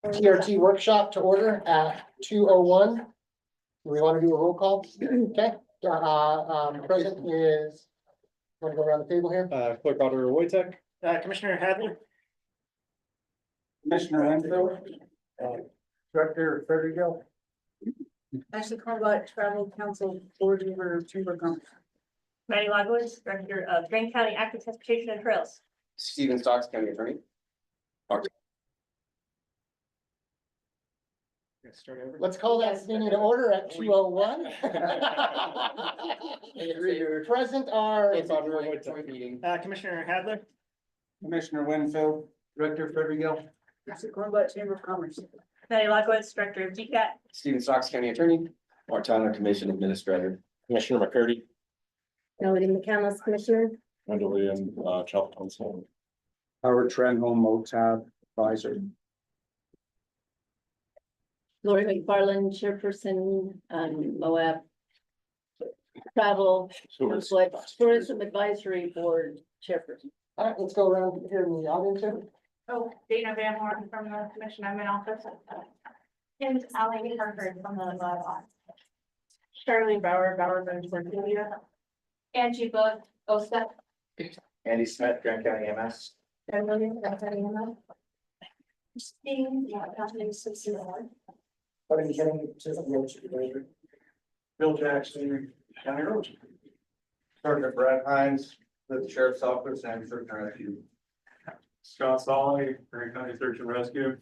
TRT workshop to order at 2:01. Do we want to do a roll call? Okay, present is, want to go around the table here? Clerk Auditor Wojtek. Commissioner Hadley. Commissioner Renfro. Director Frederick. Ashley Carlott, Travel Council Board Member, Chamber of Commerce. Maddie Lagos, Director of Grant County Active Transportation and Trails. Stephen Stocks, County Attorney. Start over. Let's call that meeting to order at 2:01. Present are It's on joint meeting. Commissioner Hadler. Commissioner Winfield, Director Frederick. Ashley Carlott, Chamber of Commerce. Maddie Lagos, Director of GCAT. Stephen Stocks, County Attorney. Martana, Commission Administrator. Commissioner McCurdy. Melody McCandless, Commissioner. Wendell Williams, Chapel Council. Howard Trenholm, MTAB Advisor. Lori McFarland, Chairperson, Moab Travel Tourism Advisory Board Chairperson. All right, let's go around here in the audience here. Oh, Dana Van Horn from the Commission, I'm in office. And Ally Harford from the office. Charlie Bauer, from Julia. Angie Book, OSTA. Andy Smith, Grant County MS. And William, Grant County MS. Christine, County Assistant. What are you getting to the road supervisor? Bill Jackson, County Road. Sergeant Brad Hines, with the Sheriff's Office and Search and Rescue. Scott Solly, Grant County Search and Rescue.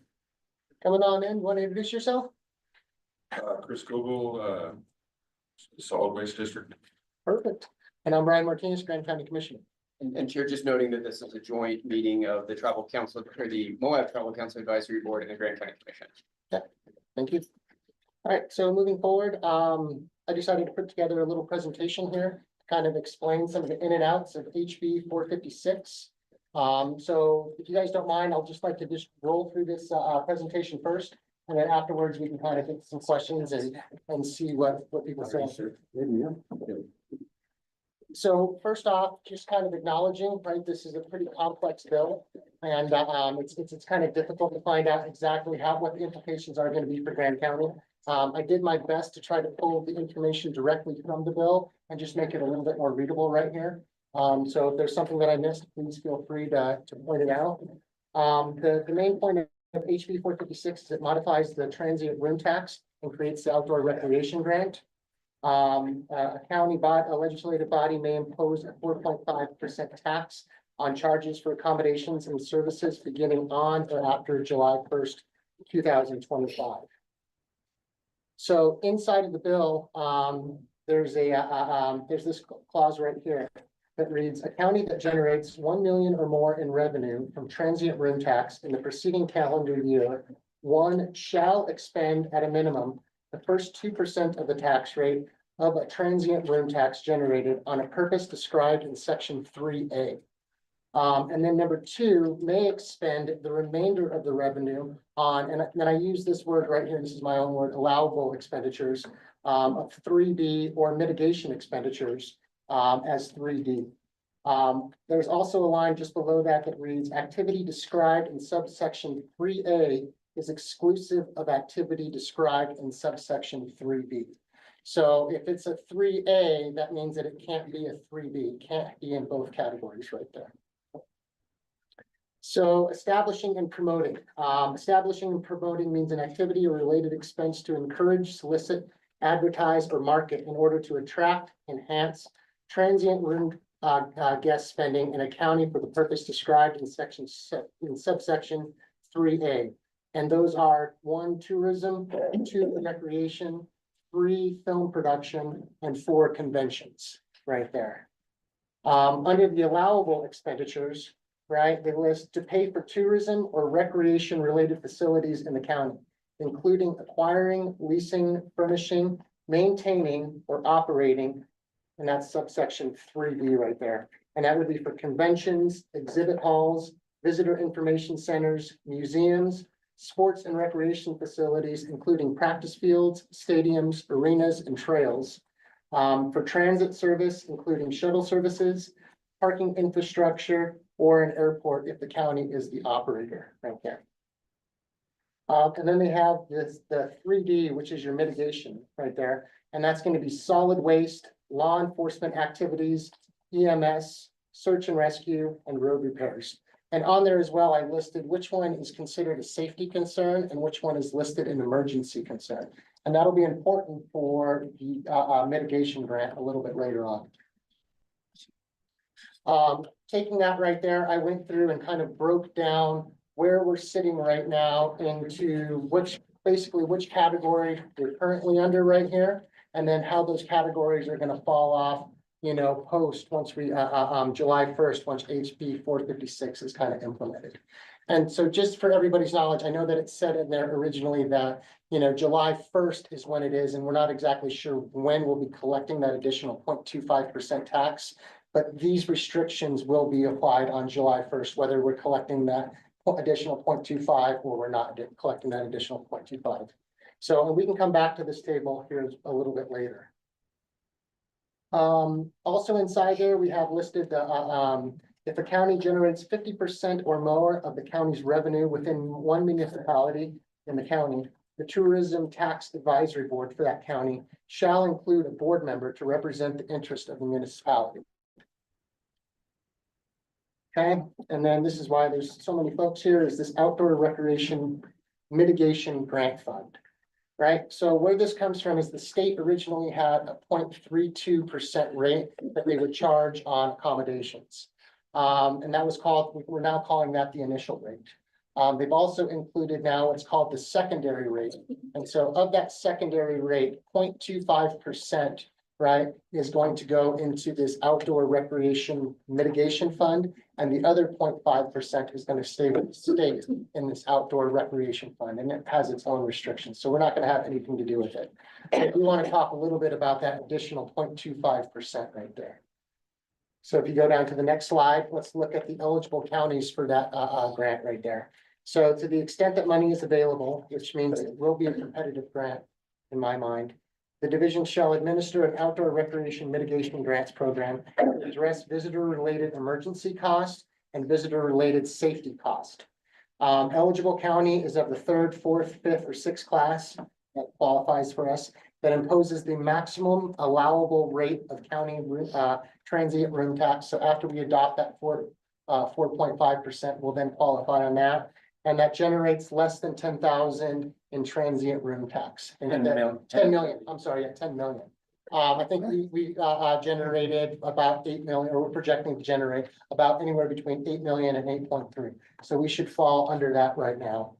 Coming on in, want to introduce yourself? Chris Kogel, Solid Waste District. Perfect. And I'm Brian Martinez, Grand County Commissioner. And Chair, just noting that this is a joint meeting of the Travel Council, or the Moab Travel Council Advisory Board and the Grant County Commission. Thank you. All right, so moving forward, I decided to put together a little presentation here, to kind of explain some of the in and outs of HB 456. So if you guys don't mind, I'll just like to just roll through this presentation first, and then afterwards we can kind of get some questions and see what people say. So first off, just kind of acknowledging, right, this is a pretty complex bill, and it's kind of difficult to find out exactly what the implications are going to be for Grand County. I did my best to try to pull the information directly from the bill and just make it a little bit more readable right here. So if there's something that I missed, please feel free to point it out. The main point of HB 456 is it modifies the transient room tax and creates the outdoor recreation grant. A legislative body may impose a 4.5% tax on charges for accommodations and services beginning on or after July 1st, 2025. So inside of the bill, there's this clause right here that reads, a county that generates 1 million or more in revenue from transient room tax in the preceding calendar year, one shall expend at a minimum the first 2% of the tax rate of a transient room tax generated on a purpose described in section 3A. And then number 2, may expend the remainder of the revenue on, and then I use this word right here, this is my own word, allowable expenditures of 3B or mitigation expenditures as 3D. There's also a line just below that that reads, activity described in subsection 3A is exclusive of activity described in subsection 3B. So if it's a 3A, that means that it can't be a 3B, it can't be in both categories right there. So establishing and promoting. Establishing and promoting means an activity or related expense to encourage, solicit, advertise, or market in order to attract, enhance transient room guest spending in a county for the purpose described in subsection 3A. And those are 1, tourism, 2, recreation, 3, film production, and 4, conventions, right there. Under the allowable expenditures, right, they list to pay for tourism or recreation related facilities in the county, including acquiring, leasing, furnishing, maintaining, or operating, and that's subsection 3B right there. And that would be for conventions, exhibit halls, visitor information centers, museums, sports and recreation facilities, including practice fields, stadiums, arenas, and trails. For transit service, including shuttle services, parking infrastructure, or an airport if the county is the operator right there. And then they have this, the 3D, which is your mitigation right there. And that's gonna be solid waste, law enforcement activities, EMS, search and rescue, and road repairs. And on there as well, I listed which one is considered a safety concern and which one is listed an emergency concern. And that'll be important for the mitigation grant a little bit later on. Taking that right there, I went through and kind of broke down where we're sitting right now into basically which category we're currently under right here. And then how those categories are gonna fall off, you know, once we, July 1st, once HB 456 is kind of implemented. And so just for everybody's knowledge, I know that it said in there originally that, you know, July 1st is when it is, and we're not exactly sure when we'll be collecting that additional 0.25% tax. But these restrictions will be applied on July 1st, whether we're collecting that additional 0.25 or we're not collecting that additional 0.25. So, and we can come back to this table here a little bit later. Also inside there, we have listed the, if a county generates 50% or more of the county's revenue within one municipality in the county, the Tourism Tax Advisory Board for that county shall include a board member to represent the interest of the municipality. Okay, and then this is why there's so many folks here, is this outdoor recreation mitigation grant fund. Right, so where this comes from is the state originally had a 0.32% rate that they would charge on accommodations. And that was called, we're now calling that the initial rate. They've also included now what's called the secondary rate. And so of that secondary rate, 0.25%, right, is going to go into this outdoor recreation mitigation fund. And the other 0.5% is going to stay with the state in this outdoor recreation fund, and it has its own restrictions. So we're not going to have anything to do with it. But we want to talk a little bit about that additional 0.25% right there. So if you go down to the next slide, let's look at the eligible counties for that grant right there. So to the extent that money is available, which means it will be a competitive grant in my mind, the division shall administer an outdoor recreation mitigation grants program to address visitor-related emergency costs and visitor-related safety cost. Eligible county is of the 3rd, 4th, 5th, or 6th class that qualifies for us, that imposes the maximum allowable rate of county transient room tax. So after we adopt that 4.5%, we'll then qualify on that. And that generates less than 10,000 in transient room tax. And 10 million, I'm sorry, yeah, 10 million. I think we generated about 8 million, or we're projecting to generate about anywhere between 8 million and 8.3. So we should fall under that right now.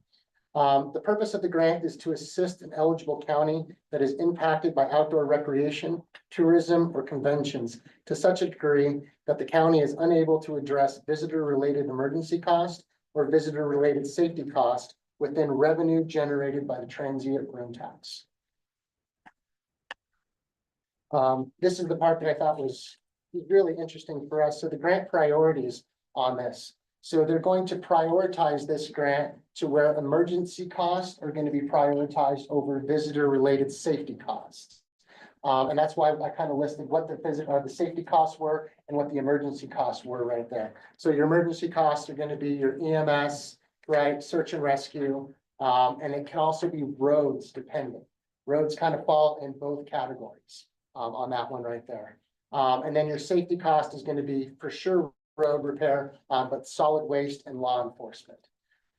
The purpose of the grant is to assist an eligible county that is impacted by outdoor recreation, tourism, or conventions to such a degree that the county is unable to address visitor-related emergency costs or visitor-related safety costs within revenue generated by the transient room tax. This is the part that I thought was really interesting for us. So the grant priorities on this. So they're going to prioritize this grant to where emergency costs are going to be prioritized over visitor-related safety costs. And that's why I kind of listed what the safety costs were and what the emergency costs were right there. So your emergency costs are going to be your EMS, right, search and rescue, and it can also be roads dependent. Roads kind of fall in both categories on that one right there. And then your safety cost is going to be for sure road repair, but solid waste and law enforcement.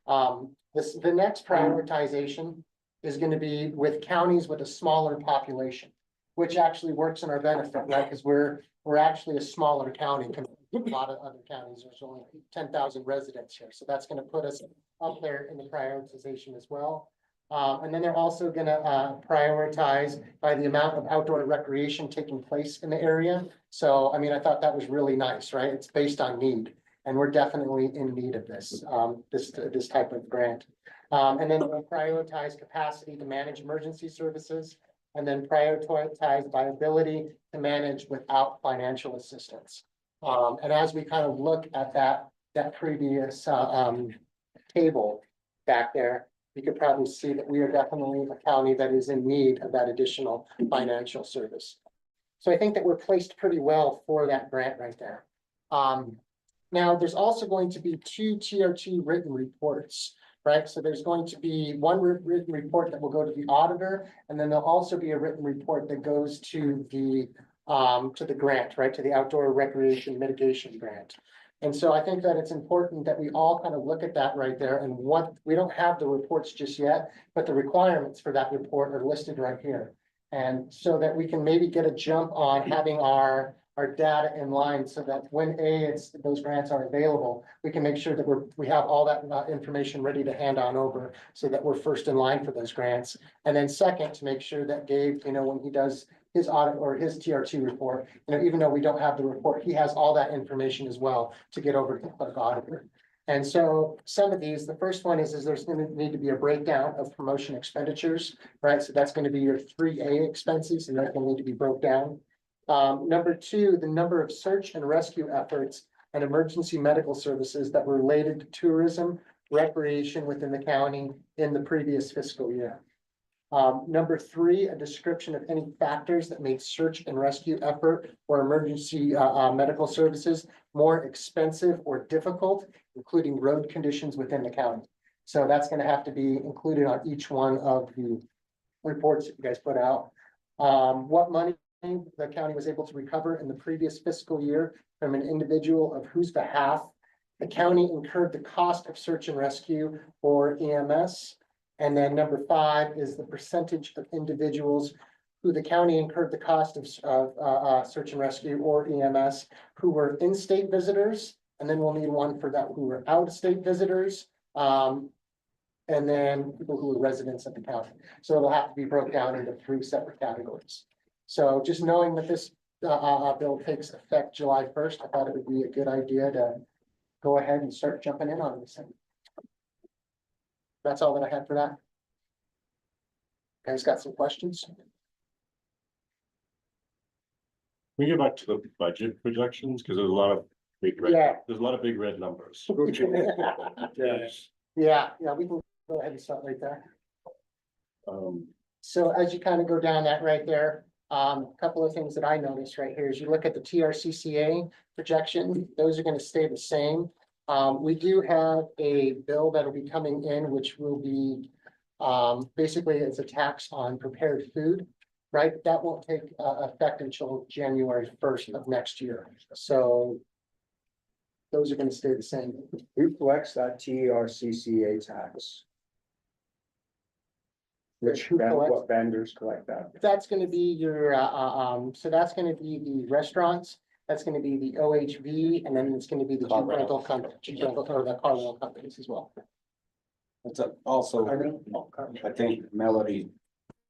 The next prioritization is going to be with counties with a smaller population, which actually works in our benefit, right? Because we're actually a smaller county compared to a lot of other counties. There's only 10,000 residents here, so that's going to put us up there in the prioritization as well. And then they're also going to prioritize by the amount of outdoor recreation taking place in the area. So, I mean, I thought that was really nice, right? It's based on need, and we're definitely in need of this, this type of grant. And then we'll prioritize capacity to manage emergency services, and then prioritize by ability to manage without financial assistance. And as we kind of look at that previous table back there, you could probably see that we are definitely a county that is in need of that additional financial service. So I think that we're placed pretty well for that grant right there. Now, there's also going to be 2 TRT written reports right? So there's going to be one written report that will go to the auditor, and then there'll also be a written report that goes to the grant, right, to the outdoor recreation mitigation grant. And so I think that it's important that we all kind of look at that right there, and what, we don't have the reports just yet, but the requirements for that report are listed right here. And so that we can maybe get a jump on having our data in line, so that when those grants are available, we can make sure that we have all that information ready to hand on over, so that we're first in line for those grants. And then second, to make sure that Gabe, when he does his audit or his TRT report, even though we don't have the report, he has all that information as well to get over to the clerk auditor. And so some of these, the first one is there's going to need to be a breakdown of promotion expenditures, right? So that's going to be your 3A expenses, and that's going to need to be broke down. Number two, the number of search and rescue efforts and emergency medical services that were related to tourism, recreation within the county in the previous fiscal year. Number three, a description of any factors that made search and rescue effort or emergency medical services more expensive or difficult, including road conditions within the county. So that's going to have to be included on each one of the reports that you guys put out. What money the county was able to recover in the previous fiscal year from an individual of whose behalf the county incurred the cost of search and rescue or EMS. And then number five is the percentage of individuals who the county incurred the cost of search and rescue or EMS who were in-state visitors. And then we'll need one for that who were out-of-state visitors. And then people who were residents of the county. So it'll have to be broken down into 3 separate categories. So just knowing that this bill takes effect July 1st, I thought it would be a good idea to go ahead and start jumping in on this thing. That's all that I had for that. Guys got some questions? We get back to the budget projections, because there's a lot of big red, Yeah. there's a lot of big red numbers. Yes. Yeah, we can go ahead and start right there. Um, So as you kind of go down that right there, a couple of things that I noticed right here is you look at the TRCCA projection, those are going to stay the same. We do have a bill that'll be coming in, which will be basically it's a tax on prepared food, right? That won't take effect until January 1st of next year. So those are going to stay the same. Who collects that TRCCA tax? Who collects? What vendors collect that? That's gonna be your, so that's gonna be the restaurants, that's gonna be the OHV, and then it's gonna be the Car Jeep rental company, Jeep rental, or the car rental companies as well. It's also, I think Melody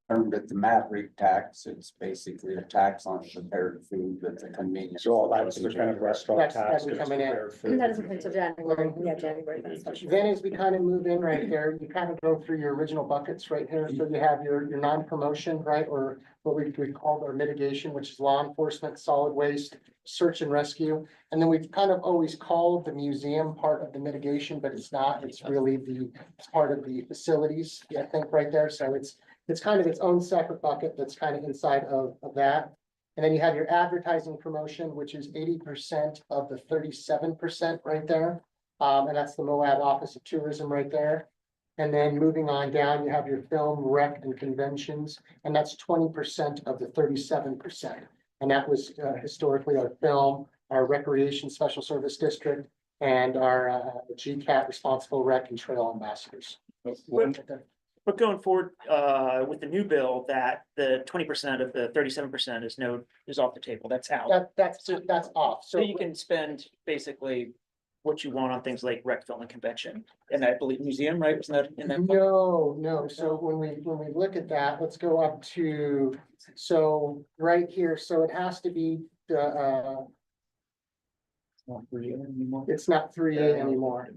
termed it the Maverick tax. It's basically a tax on prepared food that's a convenience. So all that's the kind of restaurant That's tax. coming in. That doesn't come until January, yeah, January. that's what she Then said. as we kind of move in right there, you kind of go through your original buckets right here, so you have your non-promotion, right, or what we call our mitigation, which is law enforcement, solid waste, search and rescue. And then we've kind of always called the museum part of the mitigation, but it's not, it's really it's part of the facilities, I think, right there, so it's kind of its own separate bucket that's kind of inside of that. And then you have your advertising promotion, which is 80% of the 37% right there. And that's the Moab Office of Tourism right there. And then moving on down, you have your film, rec, and conventions, and that's 20% of the 37%. And that was historically our film, our recreation special service district, and our GCAT responsible rec and trail ambassadors. But going forward, with the new bill, that the 20% of the 37% is off the table, that's out. That's off. So you can spend basically what you want on things like rec, film, and convention, and I believe museum, right, wasn't that in that? No, so when we look at that, let's go up to, so right here, so it has to be the, it's not 3A anymore.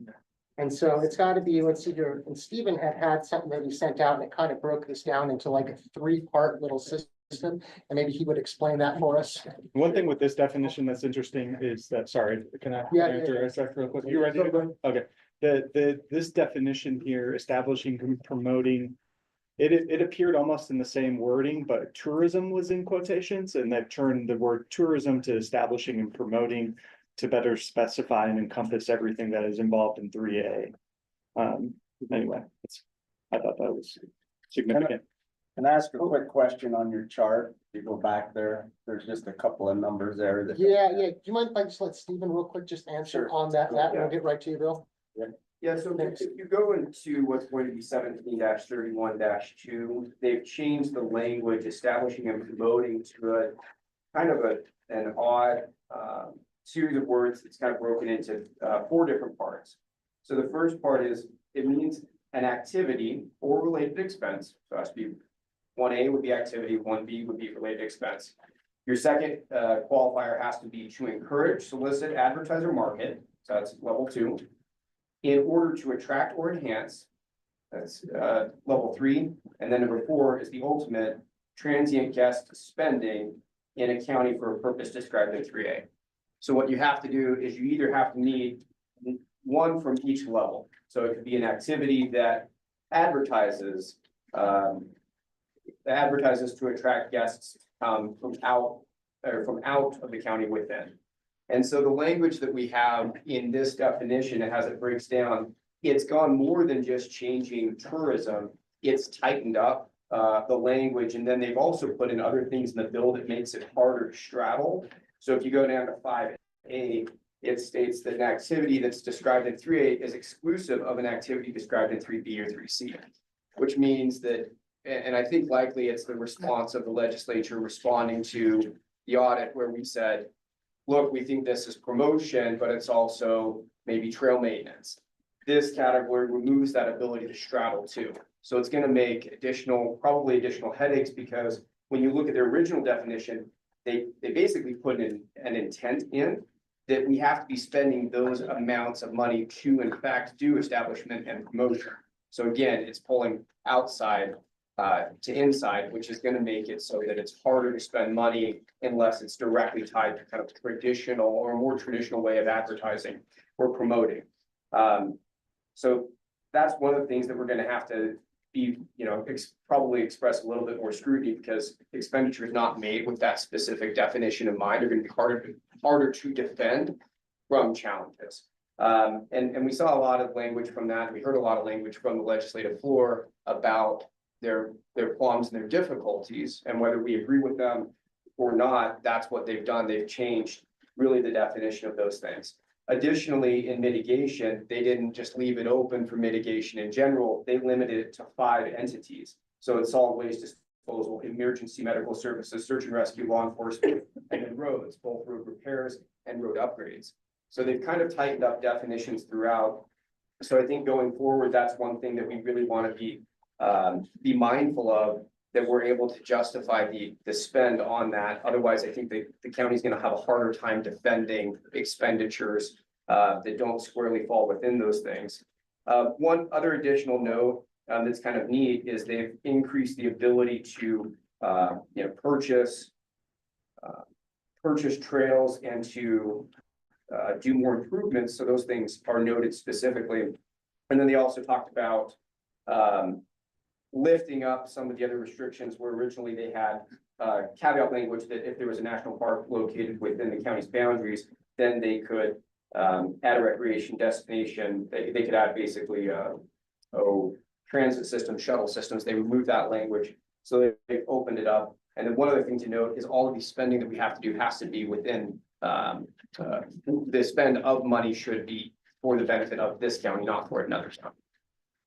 And so it's gotta be, let's see here, and Stephen had something that he sent out, and it kind of broke this down into like a 3-part little system, and maybe he would explain that for us. One thing with this definition that's interesting is that, sorry, can I Yeah, answer a sec real quick? You ready to go? Okay, this definition here, establishing, promoting, it appeared almost in the same wording, but tourism was in quotations, and they've turned the word tourism to establishing and promoting to better specify and encompass everything that is involved in 3A. Anyway, I thought that was significant. Can I ask a quick question on your chart? You go back there, there's just a couple of numbers there that. Yeah, do you mind if I just let Stephen real quick just answer Sure. on that, and we'll get right to you, Bill? Yeah, so if you go into what's going to be 17-31-2, they've changed the language, establishing and promoting to a kind of an odd series of words. It's kind of broken into 4 different parts. So the first part is, it means an activity or related expense. So it has to be 1A would be activity, 1B would be related expense. Your second qualifier has to be to encourage, solicit, advertise, or market. So that's level 2. In order to attract or enhance, that's level 3. And then number 4 is the ultimate, transient guest spending in a county for a purpose described in 3A. So what you have to do is you either have to meet one from each level. So it could be an activity that advertises to attract guests from out of the county within. And so the language that we have in this definition, and as it breaks down, it's gone more than just changing tourism. It's tightened up the language, and then they've also put in other things in the bill that makes it harder to straddle. So if you go down to 5A, it states that an activity that's described in 3A is exclusive of an activity described in 3B or 3C, which means that, and I think likely it's the response of the legislature responding to the audit where we said, look, we think this is promotion, but it's also maybe trail maintenance. This category removes that ability to straddle too. So it's going to make probably additional headaches, because when you look at their original definition, they basically put an intent in that we have to be spending those amounts of money to in fact do establishment and promotion. So again, it's pulling outside to inside, which is going to make it so that it's harder to spend money unless it's directly tied to kind of traditional or more traditional way of advertising or promoting. So that's one of the things that we're going to have to be, probably express a little bit more scrutiny, because expenditure is not made with that specific definition in mind. They're going to be harder to defend from challenges. And we saw a lot of language from that. We heard a lot of language from the legislative floor about their qualms and their difficulties, and whether we agree with them or not, that's what they've done. They've changed really the definition of those things. Additionally, in mitigation, they didn't just leave it open for mitigation in general. They limited it to 5 entities. So it's solid waste disposal, emergency medical services, search and rescue, law enforcement, and then roads, both road repairs and road upgrades. So they've kind of tightened up definitions throughout. So I think going forward, that's one thing that we really want to be mindful of, that we're able to justify the spend on that. Otherwise, I think the county is going to have a harder time defending expenditures that don't squarely fall within those things. One other additional note that's kind of neat is they've increased the ability to purchase trails and to do more improvements. So those things are noted specifically. And then they also talked about lifting up some of the other restrictions where originally they had caveat language that if there was a national park located within the county's boundaries, then they could add a recreation destination. They could add basically transit systems, shuttle systems. They removed that language, so they opened it up. And then one other thing to note is all of the spending that we have to do has to be within the spend of money should be for the benefit of this county, not for another county.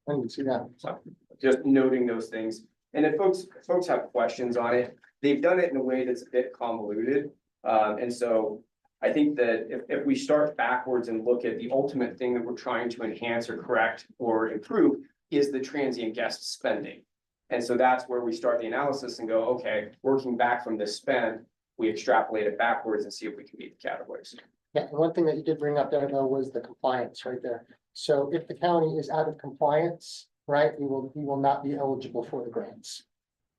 I can see that. So just noting those things. And if folks have questions on it, they've done it in a way that's a bit convoluted. And so I think that if we start backwards and look at the ultimate thing that we're trying to enhance or correct or improve is the transient guest spending. And so that's where we start the analysis and go, okay, working back from the spend, we extrapolate it backwards and see if we can meet the categories. Yeah, and one thing that you did bring up there though was the compliance right there. So if the county is out of compliance, right, we will not be eligible for the grants.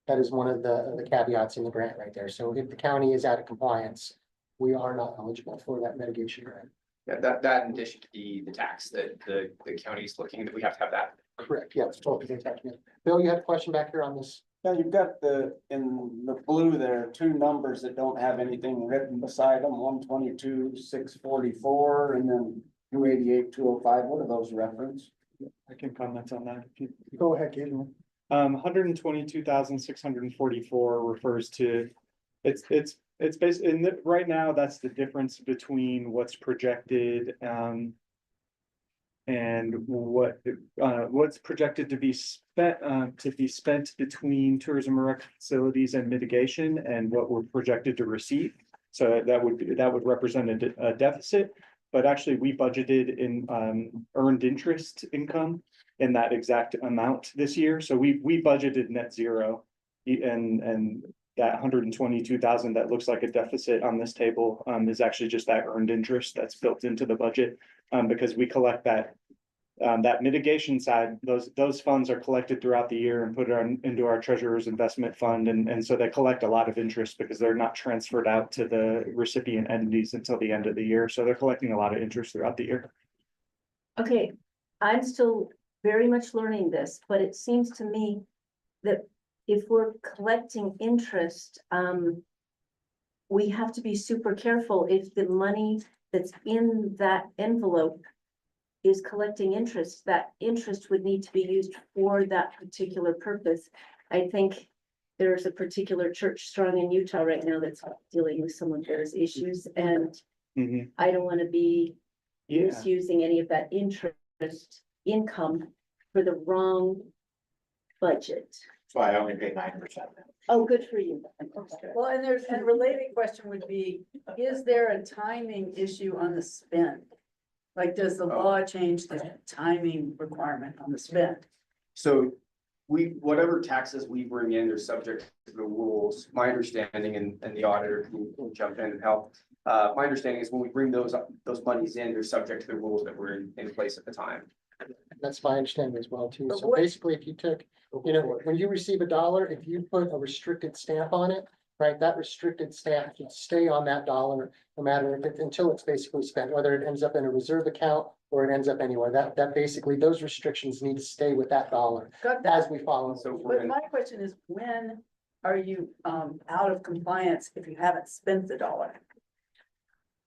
That is one of the caveats in the grant right there. So if the county is out of compliance, we are not eligible for that mitigation grant. Yeah, that in addition to the tax that the county is looking, that we have to have that. Correct, yeah, it's 12% tax. Bill, you had a question back here on this? Yeah, you've got in the blue there, 2 numbers that don't have anything written beside them, 122, 644, and then 288, 205. What are those reference? I can comment on that. if you- Go ahead, Gabe. 122,644 refers to, it's basically, right now, that's the difference between what's projected, and what's projected to be spent between tourism and rec facilities and mitigation and what we're projected to receive. So that would represent a deficit, but actually we budgeted in, earned interest income in that exact amount this year. So we budgeted net zero. And that 122,000 that looks like a deficit on this table, is actually just that earned interest that's built into the budget. Because we collect that, that mitigation side, those funds are collected throughout the year and put into our treasurer's investment fund. And so they collect a lot of interest because they're not transferred out to the recipient entities until the end of the year. So they're collecting a lot of interest throughout the year. Okay, I'm still very much learning this, but it seems to me that if we're collecting interest, we have to be super careful if the money that's in that envelope is collecting interest, that interest would need to be used for that particular purpose. I think there's a particular church strong in Utah right now that's dealing with some of those issues, and Mhm. I don't want to be Yeah. misusing any of that interest income for the wrong budget. That's why I only pay 9%. Oh, good for you. Okay. Well, and there's, and a related question would be, is there a timing issue on the spend? Like, does the law change the timing requirement on the spend? So whatever taxes we bring in, they're subject to the rules. My understanding, and the auditor can jump in and help. My understanding is when we bring those monies in, they're subject to the rules that were in place at the time. That's my understanding as well too. But So what- basically, if you took, when you receive $1, if you put a restricted stamp on it, right, that restricted stamp can stay on that dollar, no matter if it, until it's basically spent, whether it ends up in a reserve account or it ends up anywhere. That basically, those restrictions need to stay with that dollar Got that. as we follow. So if we're But gonna, my question is, when are you out of compliance if you haven't spent the dollar?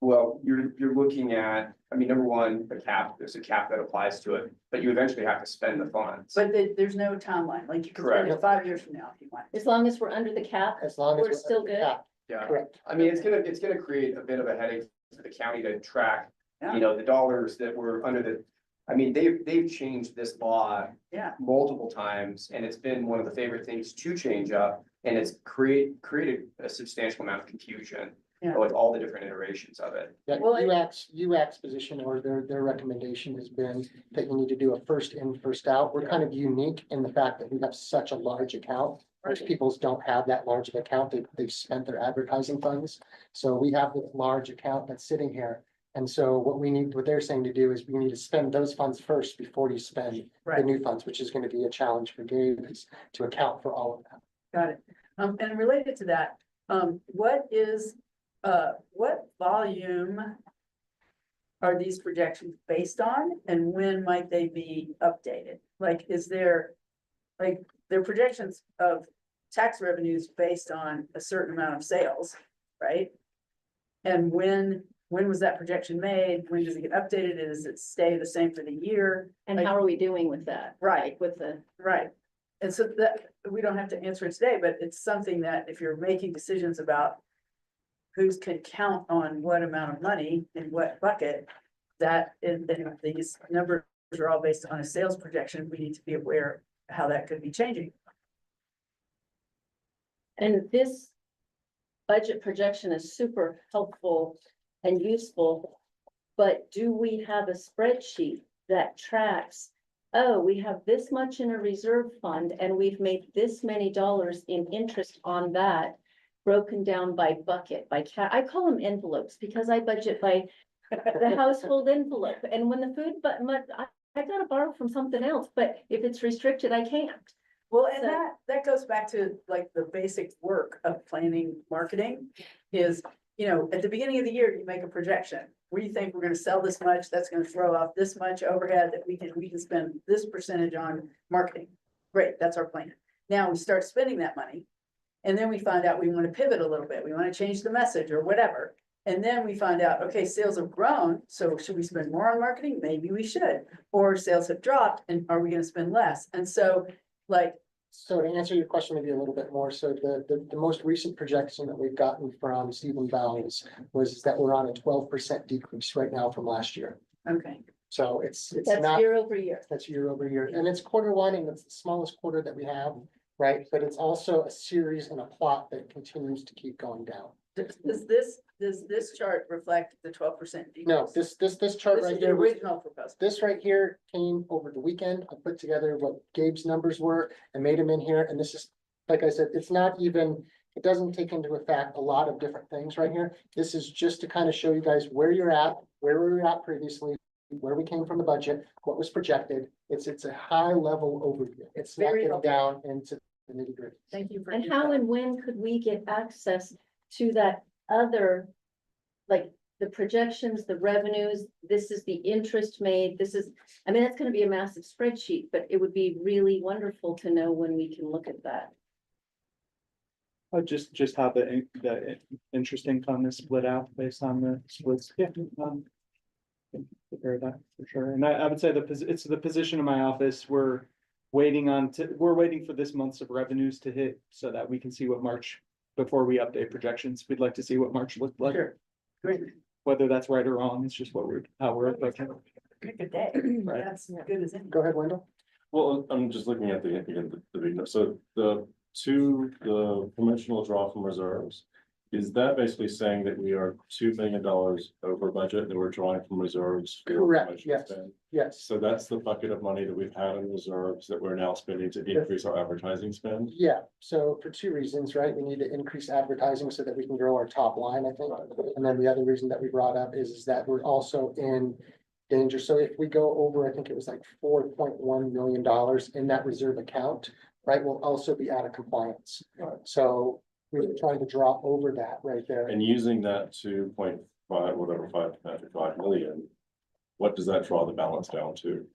well, you're looking at, I mean, number one, the cap, there's a cap that applies to it, but you eventually have to spend the funds. But there's no timeline, like you can spend it Correct. 5 years from now if you want. As long as we're under the cap, As long as We're still under the good? cap. Yeah, Correct. I mean, it's gonna create a bit of a headache for the county to track, Yeah. you know, the dollars that were under the. I mean, they've changed this law Yeah, multiple times, and it's been one of the favorite things to change up, and it's created a substantial amount of confusion. Yeah. With all the different iterations of it. Yeah, Well, it- UAC's position or their recommendation has been that you need to do a first in, first out. We're kind of unique in the fact that we have such a large account. Most people don't have that large of account. They've spent their advertising funds. So we have this large account that's sitting here. And so what they're saying to do is we need to spend those funds first before you spend the right, new funds, which is going to be a challenge for Gabe is to account for all of that. got it. And related to that, what volume are these projections based on, and when might they be updated? Like, is there, like, their projections of tax revenues based on a certain amount of sales, right? And when was that projection made? When does it get updated? Does it stay the same for the year? and how are we doing with that? Right. With the, Right. And so that, we don't have to answer it today, but it's something that if you're making decisions about who's can count on what amount of money in what bucket, that is, then these numbers are all based on a sales projection. We need to be aware how that could be changing. and this budget projection is super helpful and useful. But do we have a spreadsheet that tracks, oh, we have this much in a reserve fund and we've made this many dollars in interest on that, broken down by bucket, I call them envelopes because I budget by the household envelope. And when the food, I gotta borrow from something else, but if it's restricted, I can't. Well, and So- that goes back to like the basic work of planning marketing is, at the beginning of the year, you make a projection. We think we're gonna sell this much, that's gonna throw off this much overhead that we can spend this percentage on marketing. Great, that's our plan. Now we start spending that money. And then we find out we want to pivot a little bit. We want to change the message or whatever. And then we find out, okay, sales have grown, so should we spend more on marketing? Maybe we should. Or sales have dropped and are we gonna spend less? And so like, So to answer your question maybe a little bit more, so the most recent projection that we've gotten from Stephen Bounds was that we're on a 12% decrease right now from last year. okay, So it's That's not, year over year. that's year over year, and it's Q1 and it's the smallest quarter that we have, right? But it's also a series and a plot that continues to keep going down. does this chart reflect the 12% decrease? No, this chart This right is the here, was- original proposal. this right here came over the weekend. I put together what Gabe's numbers were and made them in here, and this is, like I said, it's not even, it doesn't take into effect a lot of different things right here. This is just to kind of show you guys where you're at, where we were at previously, where we came from the budget, what was projected. It's a high level overview. It's not Very getting helpful. down into the nitty gritty. Thank you for. And how and when could we get access to that other, like, the projections, the revenues, this is the interest made, this is, I mean, that's gonna be a massive spreadsheet, but it would be really wonderful to know when we can look at that. Just how the interest income is split out based on the splits. Yeah. Can prepare that for sure. And I would say it's the position of my office. We're waiting for this month's of revenues to hit so that we can see what March, before we update projections. We'd like to see what March looked like. Sure. Great. Whether that's right or wrong, it's just how we're approaching it. Pick a day. Right. That's good as any. Go ahead, Wendell. Well, I'm just looking at again, the big, so the promotional draw from reserves. Is that basically saying that we are $2 million over budget that we're drawing from reserves? for Correct, promotional yes. spend? Yes. So that's the bucket of money that we've had in reserves that we're now spending to increase our advertising spend? Yeah, so for two reasons, right? We need to increase advertising so that we can grow our top line, I think. And then the other reason that we brought up is that we're also in danger. So if we go over, I think it was like $4.1 million in that reserve account, right? We'll also be out of compliance. So we're trying to draw over that right there. And using that 2.5, whatever, 5 million, what does that draw the balance down to?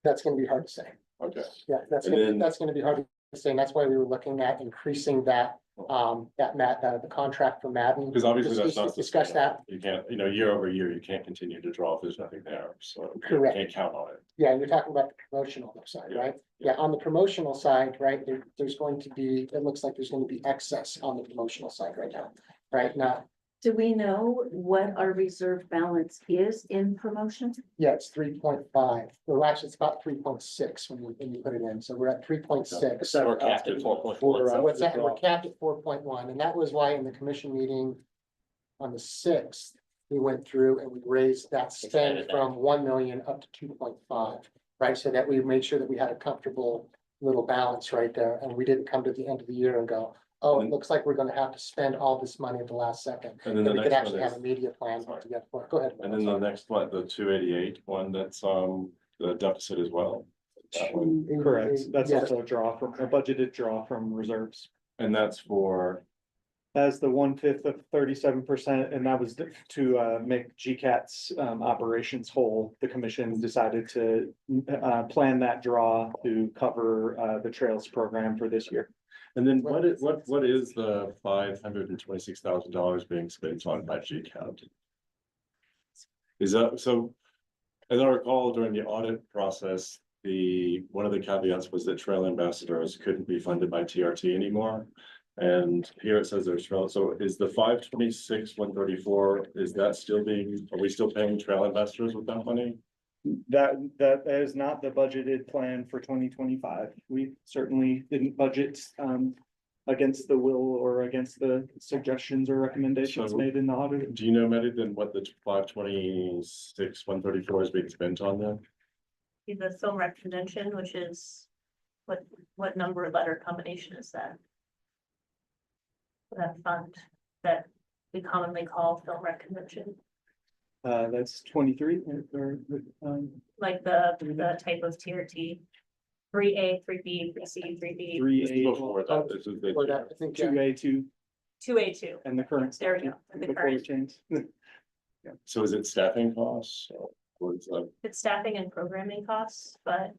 That's gonna be hard to say. Okay, Yeah, And that's gonna be hard to say. And that's why we were looking at increasing that, the contract for Madden. because obviously that's not. Discuss that. You can't, year over year, you can't continue to draw if there's nothing there, so. you Correct. Can't count on it. Yeah, you're talking about the promotional side, Yeah. right? Yeah, on the promotional side, right, there's going to be, it looks like there's gonna be excess on the promotional side right now, right? Now, Do we know what our reserve balance is in promotion? yeah, it's 3.5. Well, actually, it's about 3.6 when you put it in. So we're at 3.6. So we're capped at 4.4. What's that? We're capped at 4.1, and that was why in the commission meeting on the 6th, we went through and we raised that spend from 1 million up to 2.5, right? So that we made sure that we had a comfortable little balance right there, and we didn't come to the end of the year and go, oh, it looks like we're gonna have to spend all this money at the last second. And then the And we could next actually one have a is, media plan together for it. Go ahead. and then the next one, the 288 one, that's the deficit as well. That one, Correct. That's Yeah. also a budgeted draw from reserves. and that's for, As the 1/5 of 37%, and that was to make GCAT's operations whole. The commission decided to plan that draw to cover the trails program for this year. and then what is the $526,000 being spent on by GCAT? Is that, so, as I recall, during the audit process, one of the caveats was that trail ambassadors couldn't be funded by TRT anymore. And here it says there's trail, so is the 526,134, is that still are we still paying trail ambassadors with that money? That is not the budgeted plan for 2025. We certainly didn't budget against the will or against the suggestions or recommendations So- made in the audit. Do you know, Maddie, then what the 526,134 is being spent on then? The film rec convention, which is, what number letter combination is that? That fund that we commonly call film rec convention, That's 23 like the type of TRT. 3A, 3B, 3C, 3D, 3A, Before that, this is Or that, I think, yeah. 2A2 2A2. and the current. There we go, and the Before we current. change. So is it staffing costs? Or is that, It's staffing and programming costs, but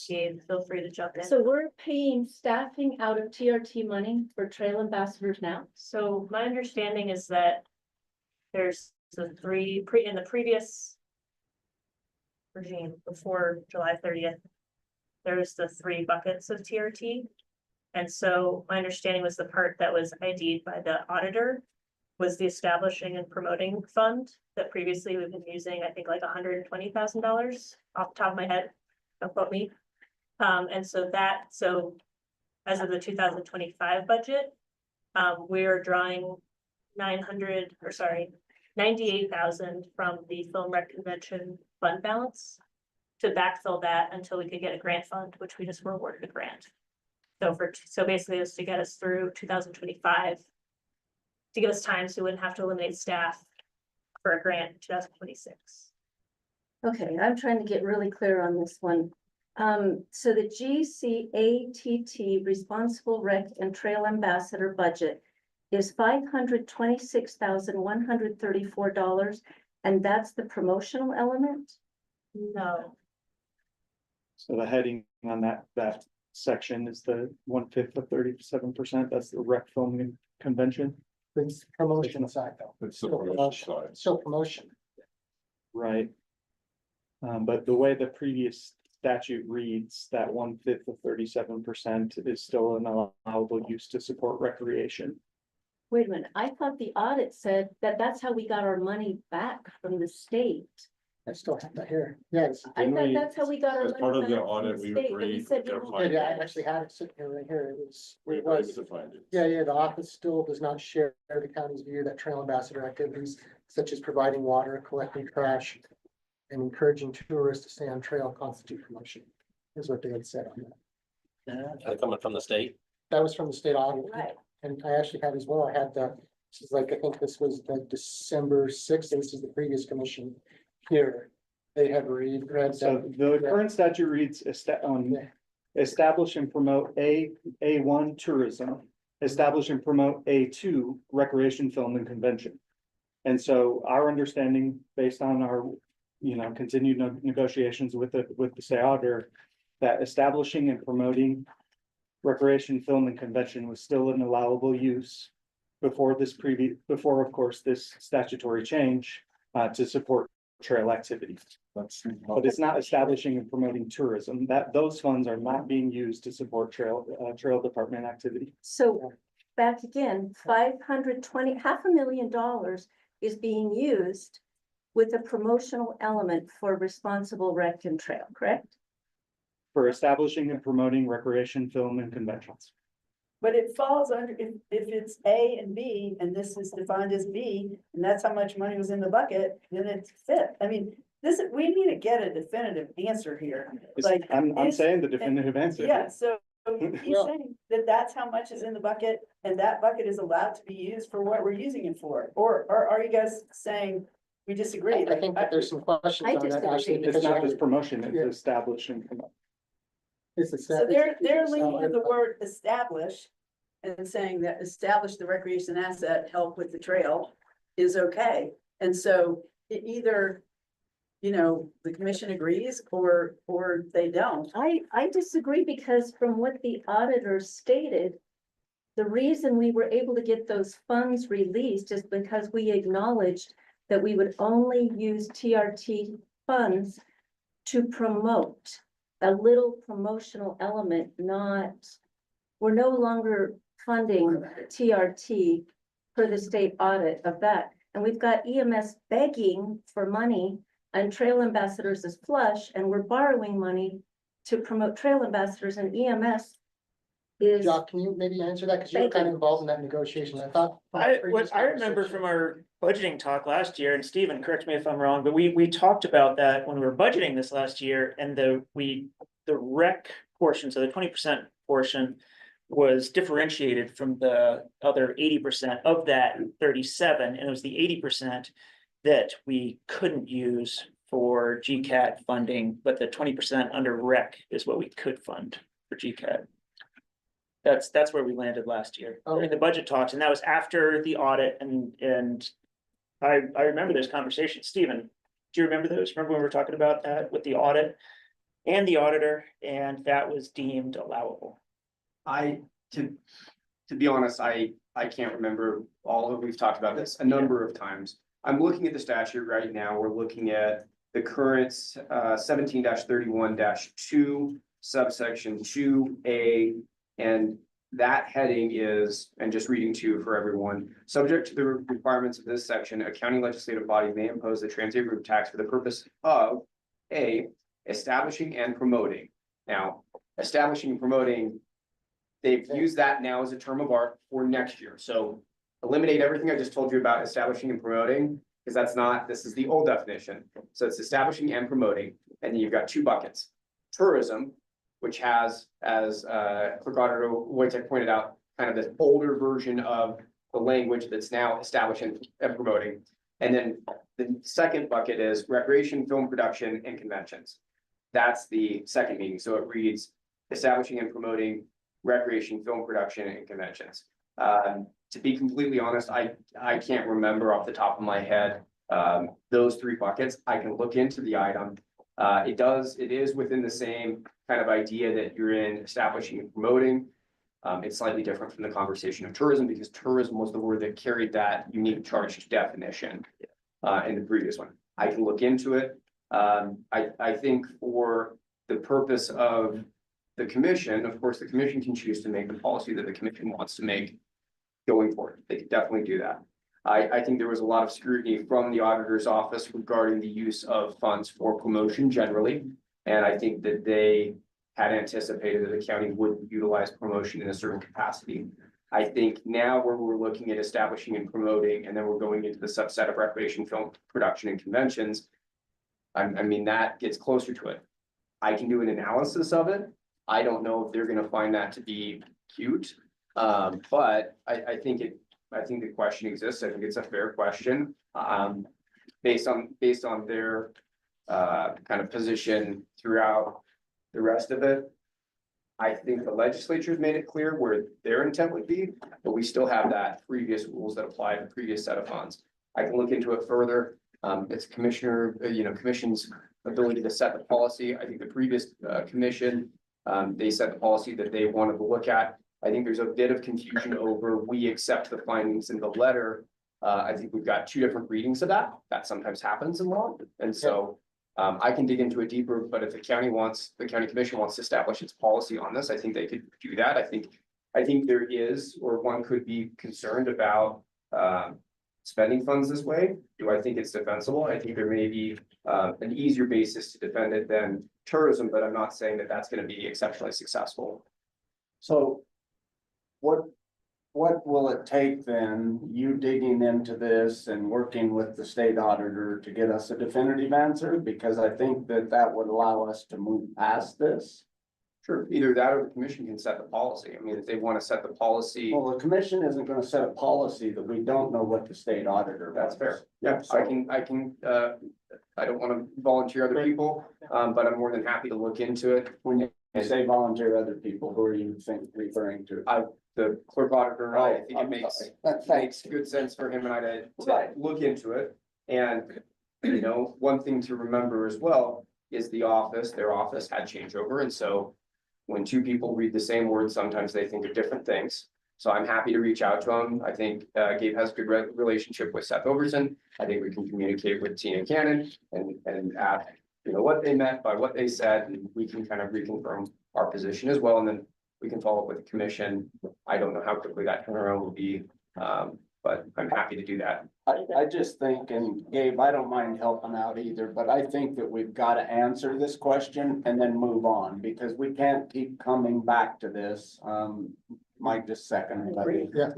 Gabe, feel free to jump in. So we're paying staffing out of TRT money for trail ambassadors now? So my understanding is that there's the three, in the previous regime before July 30th, there's the 3 buckets of TRT. And so my understanding was the part that was ID'd by the auditor was the establishing and promoting fund that previously we've been using, I think like $120,000 off the top of my head, don't quote me. And so as of the 2025 budget, we're drawing 98,000 from the Film Rec Convention fund balance to backfill that until we could get a grant fund, which we just were awarded a grant. So basically it was to get us through 2025, to give us time so we wouldn't have to eliminate staff for a grant in 2026. Okay, I'm trying to get really clear on this one. So the GCATT Responsible Rec and Trail Ambassador budget is $526,134, and that's the promotional element? No, So the heading on that section is the 1/5 of 37%. That's the rec film convention, It's promotion side though. It's the Still promotion promotion. side. Still promotion. right? But the way the previous statute reads, that 1/5 of 37% is still an allowable use to support recreation. Wait a minute, I thought the audit said that that's how we got our money back from the state. I still have that here. Yes. I Didn't thought we- that's how we got our as money part of back the from audit, the we state, but we agreed said we to won't find do Yeah, I that. actually had it sitting here right here. It was. We It agreed was. to find it. Yeah, the office still does not share the county's view that trail ambassador activities such as providing water, collecting trash, and encouraging tourists to stay on trail constitute promotion, is what they had said on that. Coming from the state. That was from the state audit. Right. And I actually had as well, I had this is like, I think this was the December 6th, this is the previous commission here. They had read So that. the current statute reads establish and promote A1 tourism, establish and promote A2 recreation, film and convention. And so our understanding based on our, continued negotiations with the state auditor, that establishing and promoting recreation, film and convention was still an allowable use before of course, this statutory change to support trail activities. But it's not establishing and promoting tourism, that those funds are not being used to support trail department activity. So back again, $520,000 is being used with a promotional element for responsible rec and trail, correct? For establishing and promoting recreation, film and conventions. But it falls under, if it's A and B, and this is defined as B, and that's how much money was in the bucket, then it's fit. I mean, we need to get a definitive answer here. Like, I'm is- saying the definitive answer. Yeah, so he's Well- saying that that's how much is in the bucket, and that bucket is allowed to be used for what we're using it for? Or are you guys saying we disagree? I think that there's some questions I on that disagree. actually. It's because not you just promotion, Yeah. it's establish and promote. it's a So set- they're it's- leaning the word establish and saying that establish the recreation asset, help with the trail is okay. And so it either, the commission agrees or they don't. I disagree because from what the auditor stated, the reason we were able to get those funds released is because we acknowledged that we would only use TRT funds to promote a little promotional element, we're no longer funding TRT for the state audit of that. And we've got EMS begging for money and trail ambassadors is flush, and we're borrowing money to promote trail ambassadors, and EMS is, Jock, can you maybe answer that? Because you were Thank kind you. of involved in that negotiation. I thought. What I remember from our budgeting talk last year, and Stephen, correct me if I'm wrong, but we talked about that when we were budgeting this last year, and the rec portion, so the 20% portion was differentiated from the other 80% of that 37, and it was the 80% that we couldn't use for GCAT funding, but the 20% under rec is what we could fund for GCAT. That's where we landed last year in the budget talks, and that was after the audit, and I remember those conversations. Stephen, do you remember those? Remember when we were talking about that with the audit? and the auditor, and that was deemed allowable. To be honest, I can't remember all of, we've talked about this a number of times. I'm looking at the statute right now. We're looking at the current 17-31-2 subsection 2A. And that heading is, and just reading to for everyone, subject to the requirements of this section, a county legislative body may impose the transient group tax for the purpose of establishing and promoting. Now, establishing and promoting, they've used that now as a term of art for next year. So eliminate everything I just told you about establishing and promoting, because that's not, this is the old definition. So it's establishing and promoting, and then you've got two buckets. Tourism, which has, as Clerk Auditor Wojtek pointed out, kind of this older version of the language that's now establishing and promoting. And then the second bucket is recreation, film production, and conventions. That's the second meaning. So it reads establishing and promoting recreation, film production, and conventions. To be completely honest, I can't remember off the top of my head those three buckets. I can look into the item. It is within the same kind of idea that you're in establishing and promoting. It's slightly different from the conversation of tourism, because tourism was the word that carried that unique charged definition in the previous one. I can look into it. I think for the purpose of the commission, of course, the commission can choose to make the policy that the commission wants to make going forward. They could definitely do that. I think there was a lot of scrutiny from the auditor's office regarding the use of funds for promotion generally. And I think that they had anticipated that the county would utilize promotion in a certain capacity. I think now where we're looking at establishing and promoting, and then we're going into the subset of recreation, film production, and conventions. I mean, that gets closer to it. I can do an analysis of it. I don't know if they're gonna find that to be cute. But I think the question exists. I think it's a fair question. Based on their kind of position throughout the rest of it. I think the legislature's made it clear where their intent would be, but we still have that previous rules that apply to the previous set of funds. I can look into it further. It's commission's ability to set the policy. I think the previous commission, they set the policy that they wanted to look at. I think there's a bit of confusion over we accept the findings in the letter. I think we've got two different readings of that. That sometimes happens in law. And so I can dig into it deeper, but if the county commission wants to establish its policy on this, I think they could do that. I think there is, or one could be concerned about spending funds this way. Do I think it's defensible? I think there may be an easier basis to defend it than tourism, but I'm not saying that that's going to be exceptionally successful. So what will it take then, you digging into this and working with the state auditor to get us a definitive answer? Because I think that would allow us to move past this. Sure, either that or the commission can set the policy. I mean, if they want to set the policy. Well, the commission isn't gonna set a policy that we don't know what the state auditor. That's fair. wants. Yeah, So- I don't want to volunteer other people, but I'm more than happy to look into it. When you say volunteer other people, who are you referring to? The clerk auditor, I think it I'm makes sorry. Thanks. good sense for him and I to Right. look into it. And, one thing to remember as well is their office had changeover. And so when two people read the same word, sometimes they think of different things. So I'm happy to reach out to him. I think Gabe has a good relationship with Seth Overton. I think we can communicate with Tina Cannon and ask, what they meant by what they said, and we can kind of reconfirm our position as well. And then we can follow up with the commission. I don't know how quickly that turnaround will be, but I'm happy to do that. I just think, and Gabe, I don't mind helping out either, but I think that we've got to answer this question and then move on, because we can't keep coming back to this. Mike, just second. Yeah.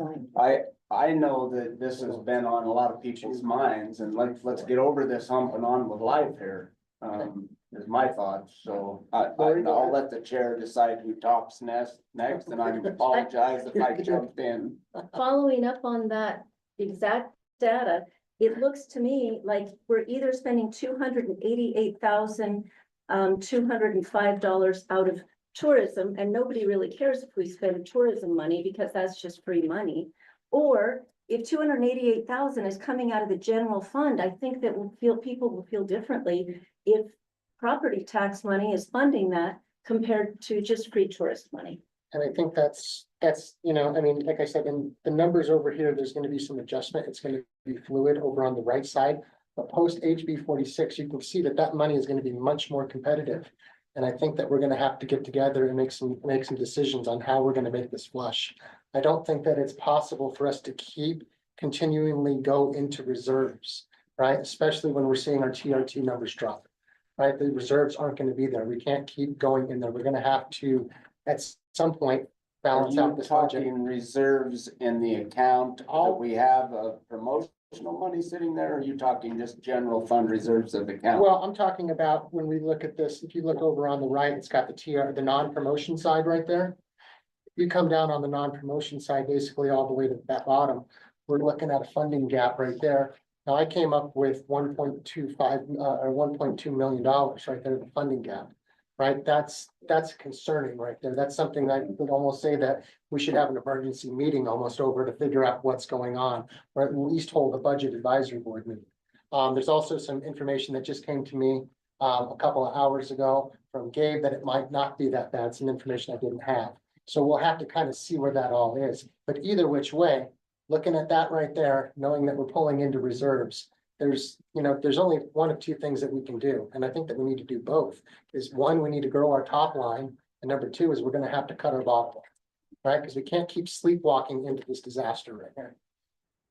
I know that this has been on a lot of people's minds, and let's get over this hump and on with life here. Is my thoughts, so I'll let the chair decide who talks next, and I apologize if I jumped in. Following up on that exact data, it looks to me like we're either spending $288,205 out of tourism, and nobody really cares if we spend tourism money because that's just free money. Or if 288,000 is coming out of the general fund, I think that people will feel differently if property tax money is funding that compared to just free tourist money. And I think that's, you know, I mean, like I said, in the numbers over here, there's gonna be some adjustment. It's gonna be fluid over on the right side. But post HB 46, you can see that that money is gonna be much more competitive. And I think that we're gonna have to get together and make some decisions on how we're gonna make this flush. I don't think that it's possible for us to keep continually go into reserves, right? Especially when we're seeing our TRT numbers drop. Right, the reserves aren't gonna be there. We can't keep going in there. We're gonna have to, at some point, balance Are out you this budget. talking reserves in the account that we have of promotional money sitting there? Or are you talking just general fund reserves of the account? Well, I'm talking about when we look at this, if you look over on the right, it's got the non-promotion side right there. You come down on the non-promotion side, basically all the way to that bottom, we're looking at a funding gap right there. Now, I came up with 1.25 or $1.2 million right there, the funding gap. Right, that's concerning right there. That's something that I would almost say that we should have an emergency meeting almost over to figure out what's going on, or at least hold a budget advisory board meeting. There's also some information that just came to me a couple of hours ago from Gabe that it might not be that bad, some information I didn't have. So we'll have to kind of see where that all is. But either which way, looking at that right there, knowing that we're pulling into reserves, there's only one of two things that we can do. And I think that we need to do both. Is one, we need to grow our top line. And number two is we're gonna have to cut our bottom line. Right? Because we can't keep sleepwalking into this disaster right here.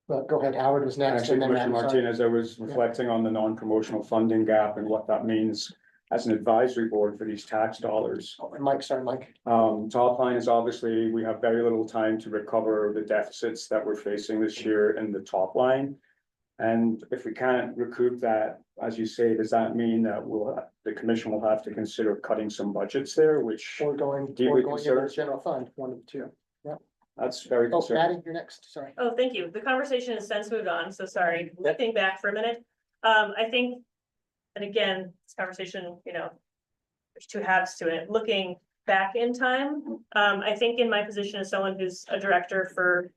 But go ahead, Howard was next. Actually, And then Commissioner Matt, sorry. Martinez, I was reflecting on the non-promotional funding gap and what that means as an advisory board for these tax dollars. Oh, and Mike, sorry, Mike. Top line is obviously, we have very little time to recover the deficits that we're facing this year in the top line. And if we can't recoup that, as you say, does that mean that the commission will have to consider cutting some budgets there, which Or going Deeply into the concerned. general fund, one of the two. that's very Oh, concerning. Patty, you're next, sorry. Oh, thank you. The conversation has since moved on, so sorry. Looking back for a minute. I think, and again, this conversation, there's two halves to it. Looking back in time, I think in my position as someone who's a director for,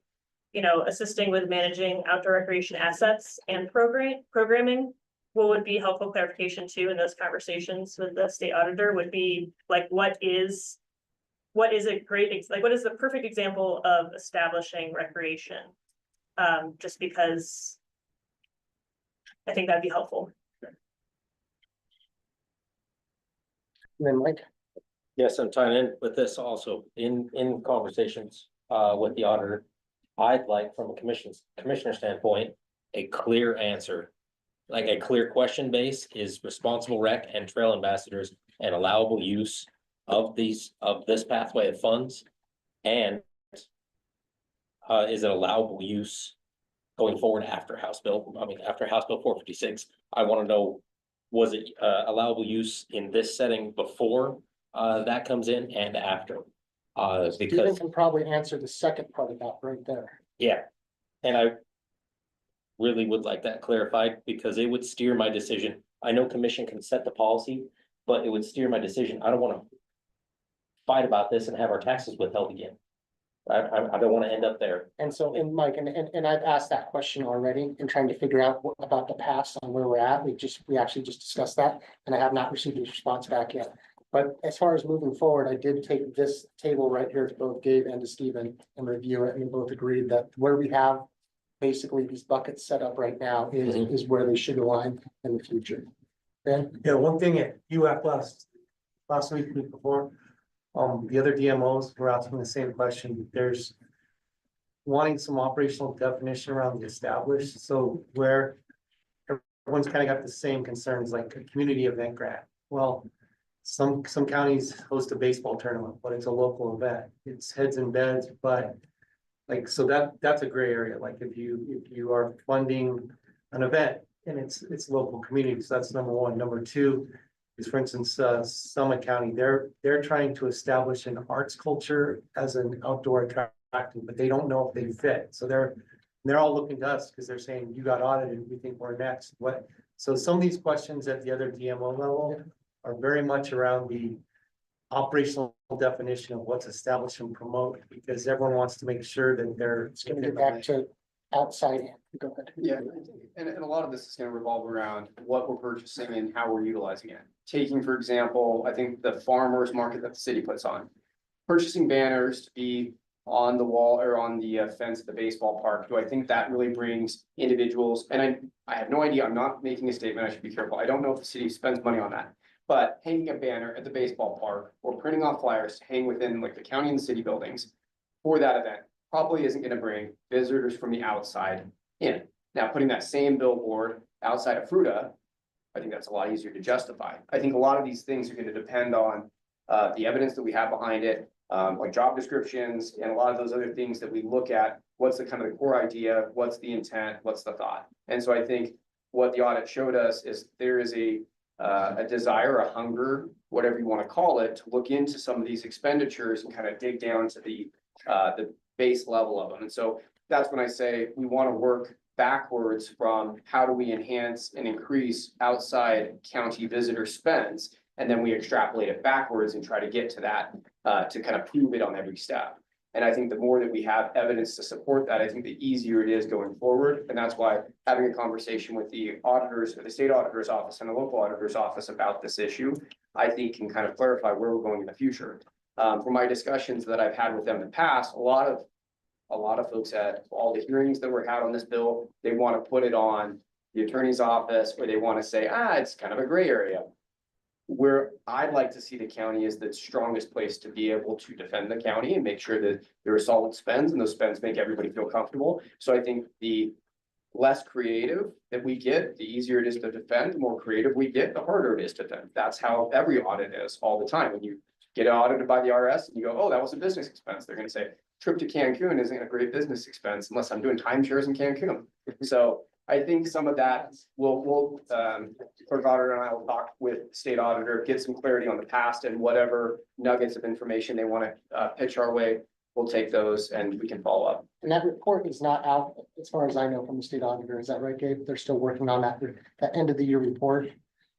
assisting with managing outdoor recreation assets and programming, what would be helpful clarification too in those conversations with the state auditor would be like, what is what is the perfect example of establishing recreation? Just because I think that'd be helpful. And then Mike, Yes, I'm tying in with this also in conversations with the auditor. I'd like from a commissioner standpoint, a clear answer. Like a clear question base is responsible rec and trail ambassadors and allowable use of this pathway of funds. And is it allowable use going forward after House Bill 456? I want to know, was it allowable use in this setting before that comes in and after? Stephen Because, can probably answer the second part of that right there. yeah, and I really would like that clarified because it would steer my decision. I know commission can set the policy, but it would steer my decision. I don't want to fight about this and have our taxes withheld again. I don't want to end up there. And so, and Mike, and I've asked that question already in trying to figure out about the past on where we're at. We actually just discussed that and I have not received a response back yet. But as far as moving forward, I did take this table right here to both Gabe and to Stephen and review it, and we both agreed that where we have basically these buckets set up right now is where they should align in the future. Ben? Yeah, one thing at UF last week before, the other DMOs were asking the same question. There's wanting some operational definition around the established, so where everyone's kind of got the same concerns like a community event grant. Well, some counties host a baseball tournament, but it's a local event. It's heads and beds, but like, so that's a gray area. Like if you are funding an event and it's local communities, that's number one. Number two is, for instance, Summit County, they're trying to establish an arts culture as an outdoor attraction, but they don't know if they fit. So they're all looking to us because they're saying, you got audited, we think we're next. So some of these questions at the other DMO level are very much around the operational definition of what's established and promote, because everyone wants to make sure that they're. It's gonna get back to outside in. Go ahead. Yeah, and a lot of this is gonna revolve around what we're purchasing and how we're utilizing it. Taking, for example, I think the farmers market that the city puts on. Purchasing banners to be on the wall or on the fence at the baseball park, do I think that really brings individuals, and I have no idea, I'm not making a statement, I should be careful, I don't know if the city spends money on that. But hanging a banner at the baseball park or printing off flyers to hang within like the county and the city buildings for that event probably isn't gonna bring visitors from the outside in. Now, putting that same billboard outside of Fruta, I think that's a lot easier to justify. I think a lot of these things are gonna depend on the evidence that we have behind it, like job descriptions and a lot of those other things that we look at. What's the kind of the core idea? What's the intent? What's the thought? And so I think what the audit showed us is there is a desire, a hunger, whatever you want to call it, to look into some of these expenditures and kind of dig down to the base level of them. And so that's when I say we want to work backwards from how do we enhance and increase outside county visitor spends, and then we extrapolate it backwards and try to get to that to kind of prove it on every step. And I think the more that we have evidence to support that, I think the easier it is going forward. And that's why having a conversation with the auditors or the state auditor's office and the local auditor's office about this issue, I think can kind of clarify where we're going in the future. From my discussions that I've had with them in the past, a lot of folks at all the hearings that were had on this bill, they want to put it on the attorney's office, or they want to say, it's kind of a gray area. Where I'd like to see the county is the strongest place to be able to defend the county and make sure that there are solid spends and those spends make everybody feel comfortable. So I think the less creative that we get, the easier it is to defend. The more creative we get, the harder it is to defend. That's how every audit is all the time. When you get audited by the IRS and you go, that was a business expense, they're going to say trip to Cancun isn't a great business expense unless I'm doing timeshares in Cancun. So I think some of that clerk auditor and I will talk with state auditor, get some clarity on the past, and whatever nuggets of information they want to pitch our way, we'll take those and we can follow up. And that report is not out, as far as I know, from the state auditor. Is that right, Gabe? They're still working on that end of the year report.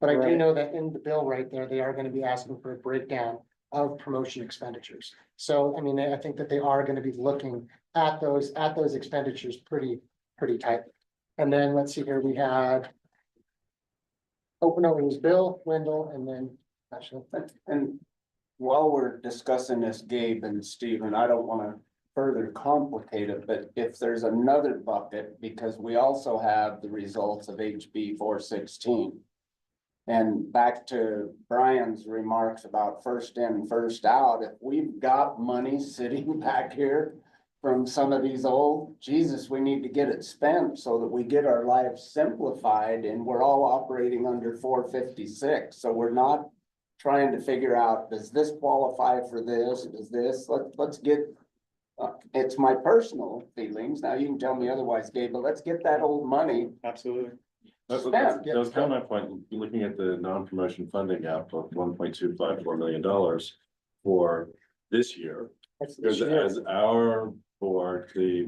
But I do Right. know that in the bill right there, they are going to be asking for a breakdown of promotion expenditures. So, I mean, I think that they are going to be looking at those expenditures pretty tightly. And then let's see here, we had it was Bill, Wendell, and then Ashley. And while we're discussing this, Gabe and Stephen, I don't wanna further complicate it, but if there's another bucket, because we also have the results of HB 416. And back to Brian's remarks about first in, first out, if we've got money sitting back here from some of these old, Jesus, we need to get it spent so that we get our lives simplified, and we're all operating under 456. So we're not trying to figure out, does this qualify for this? Does this, let's get, it's my personal feelings. Now you can tell me otherwise, Gabe, but let's get that old money. Absolutely. That was kind of my point, looking at the non-promotion funding gap of $1.254 million for this year. As our board, the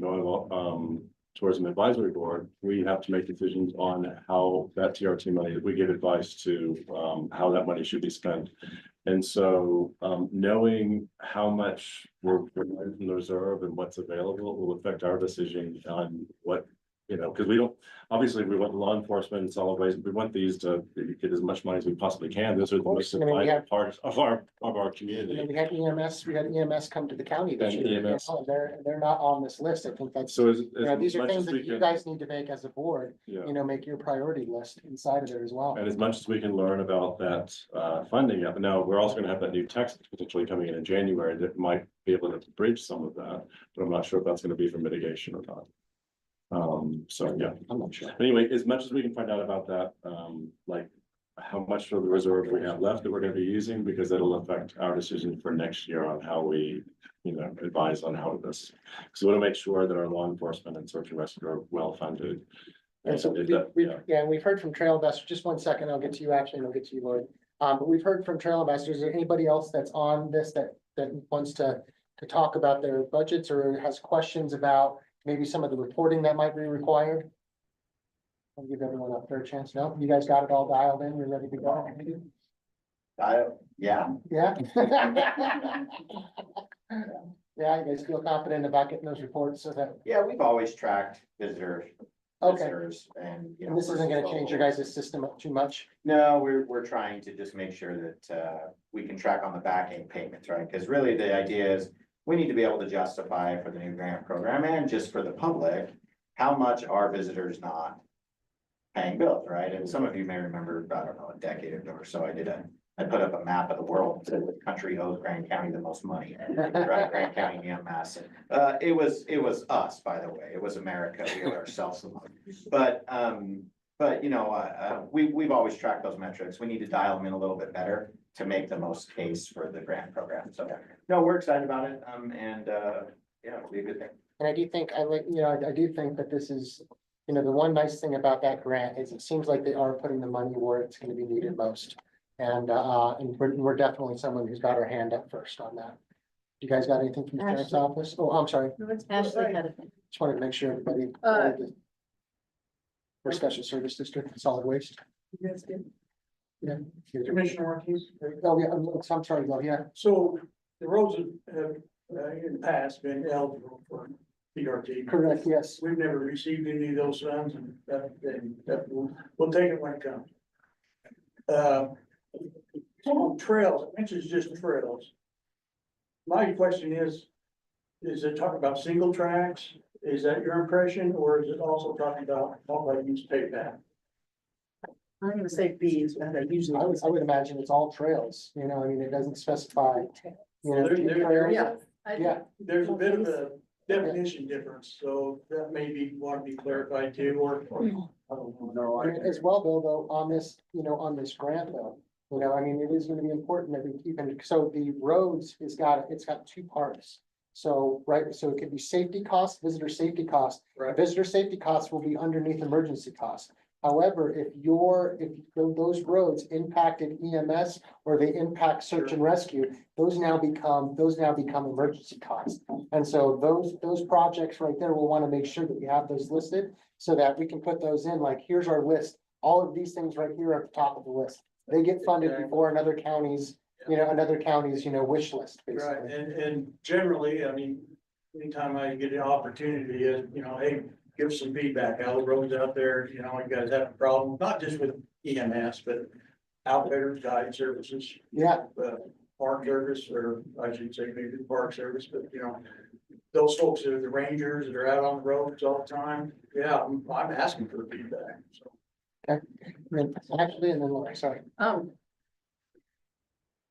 Tourism Advisory Board, we have to make decisions on how that TRT money, we give advice to how that money should be spent. And so knowing how much we're providing from the reserve and what's available will affect our decision on what, because we don't, obviously we want law enforcement and solid waste, we want these to get as much money as we possibly can. Those are the most I mean, we vital have- parts of our And community. then we had EMS come to the county this And year, EMS. and they're not on this list. I think that's, So these are much things as that we you can- guys need to make as a board, Yeah. make your priority list inside of there as well. And as much as we can learn about that funding, now we're also gonna have that new text potentially coming in January that might be able to bridge some of that, but I'm not sure if that's gonna be for mitigation or not. So, yeah, I'm not sure. anyway, as much as we can find out about that, like how much of the reserve we have left that we're gonna be using, because it'll affect our decision for next year on how we, advise on how this. So we want to make sure that our law enforcement and search and rescue are well funded. And so we've heard from trail investors, just 1 second, I'll get to you, actually, and I'll get to you, Lloyd. But we've heard from trail investors. Is there anybody else that's on this that wants to talk about their budgets or has questions about maybe some of the reporting that might be required? I'll give everyone a fair chance. No, you guys got it all dialed in, you're ready to go? Yeah. Yeah? Yeah, you guys feel confident about getting those reports so that, Yeah, we've always tracked okay, visitors and, you know. and this isn't gonna change your guys' system up too much. No, we're trying to just make sure that, we can track on the back end payments, right? Because really the idea is we need to be able to justify for the new grant program and just for the public, how much are visitors not paying bills, right? And some of you may remember, I don't know, a decade ago or so, I put up a map of the world, and said the country owes Grand County the most money, right? Grand County EMS. It was us, by the way. It was America. We owe ourselves the money. But you know, we've always tracked those metrics. We need to dial them in a little bit better to make the most case for the grant program. So, no, we're excited about it. Yeah, it'll be a good thing. And I do think, I do think that this is, the one nice thing about that grant is it seems like they are putting the money where it's gonna be needed most. And we're definitely someone who's got our hand up first on that. You guys got anything from the sheriff's Ashley. office? Oh, I'm sorry. Ashley had a. Just wanted to make sure everybody. For special service district, solid waste. You guys good? Yeah. Commissioner Ortiz. Oh, yeah, I'm sorry, Bill, yeah. So the roads have, in the past been eligible for PRT. Correct, yes. We've never received any of those funds and we'll take it when it comes. Trails, it mentions just trails. My question is it talking about single tracks? Is that your impression, or is it also talking about multi-use pavement? I'm gonna say B's, but I usually. I would imagine it's all trails, it doesn't specify. Trails. Yeah. Yeah. There's a bit of a definition difference, so that may want to be clarified too, or. I don't know. As well, Bill, though, on this, on this grant though, it is gonna be important that we keep in, so the roads it's got two parts. So, right, so it could be safety costs, visitor safety costs. Right. Visitor safety costs will be underneath emergency costs. However, if those roads impacted EMS or they impact search and rescue, those now become emergency costs. And so those projects right there, we'll want to make sure that we have those listed so that we can put those in, like, here's our list. All of these things right here are at the top of the list. They get funded before another county's wish list, Right, basically. and generally, anytime I get an opportunity, hey, give some feedback, how the roads out there, you guys have a problem, not just with EMS, but outfitters, guide services. Yeah. Park service, or I should say maybe the park service, but those folks are the rangers that are out on the roads all the time. Yeah, I'm asking for feedback, so. Okay, actually, and then Laura, sorry.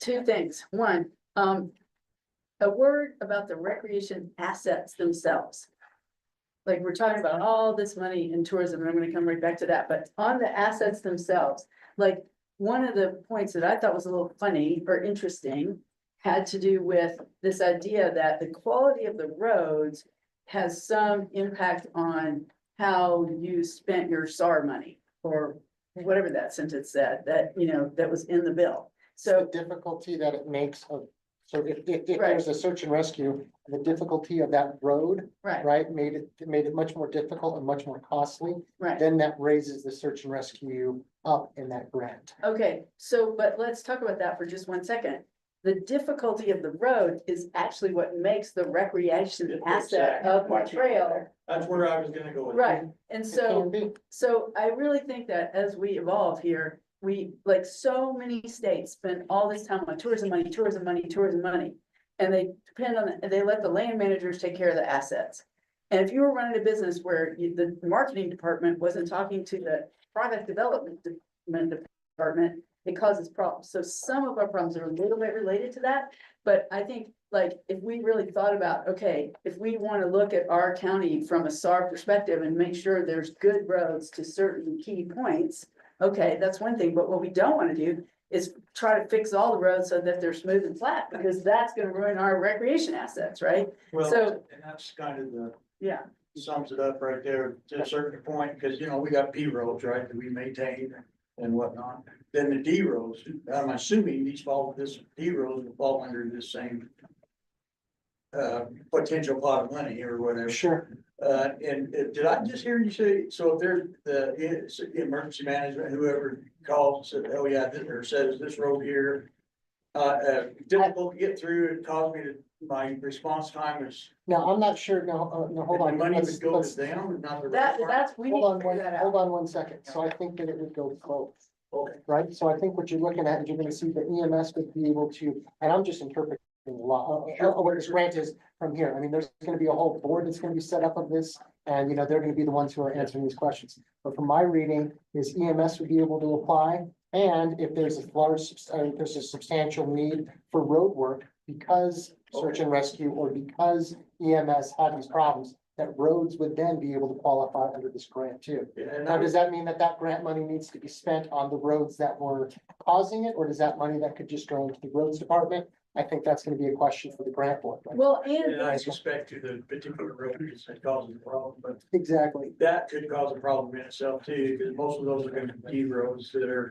Two things. One, a word about the recreation assets themselves. Like, we're talking about all this money in tourism, and I'm gonna come right back to that, but on the assets themselves, like, one of the points that I thought was a little funny or interesting had to do with this idea that the quality of the roads has some impact on how you spent your SAR money, or whatever that sentence said, that, that was in the bill. So The difficulty that it makes so if Right. there's a search and rescue, the difficulty of that road, right, right, made it much more difficult and much more costly. right. Then that raises the search and rescue up in that grant. Okay, so, but let's talk about that for just 1 second. The difficulty of the road is actually what makes the recreation asset of the trail. That's where I was gonna go with. Right, and It so, can be. so I really think that as we evolve here, we, like, so many states spend all this time on tourism money, tourism money, tourism money. And they depend on, they let the land managers take care of the assets. And if you were running a business where the marketing department wasn't talking to the product development department, it causes problems. So some of our problems are a little bit related to that. But I think, like, if we really thought about, okay, if we want to look at our county from a SAR perspective and make sure there's good roads to certain key points, okay, that's one thing. But what we don't want to do is try to fix all the roads so that they're smooth and flat, because that's going to ruin our recreation assets, right? Well, So- and that's kind of the, Yeah, sums it up right there to a certain point, because, we got P roads, right, that we maintain and whatnot. Then the D roads, I'm assuming D roads will fall under this same potential pot of money or whatever. Sure. And did I just hear you say, so if there's the emergency management, whoever calls, said, oh yeah, or says this road here, difficult to get through. It caused me to, my response time is. Now, I'm not sure, no, hold on. let's- them, not the. That's, we need Hold to on, figure that hold out. on 1 second. So I think that it would go both. Okay. Right? So I think what you're looking at, is you're gonna see the EMS would be able to, and I'm just interpreting a lot of what this grant is from here. I mean, there's gonna be a whole board that's gonna be set up of this. And, you know, they're gonna be the ones who are answering these questions. But from my reading is EMS would be able to apply. And if there's a large, there's a substantial need for road work because search and rescue or because EMS had these problems, that roads would then be able to qualify under this grant too. Now, does that mean that that grant money needs to be spent on the roads that were causing it, or does that money that could just go into the roads department? I think that's gonna be a question for the grant board. Right? Well, And I and suspect to the particular road that causes the problem, but Exactly. that could cause a problem in itself too, because most of those are gonna be roads that are,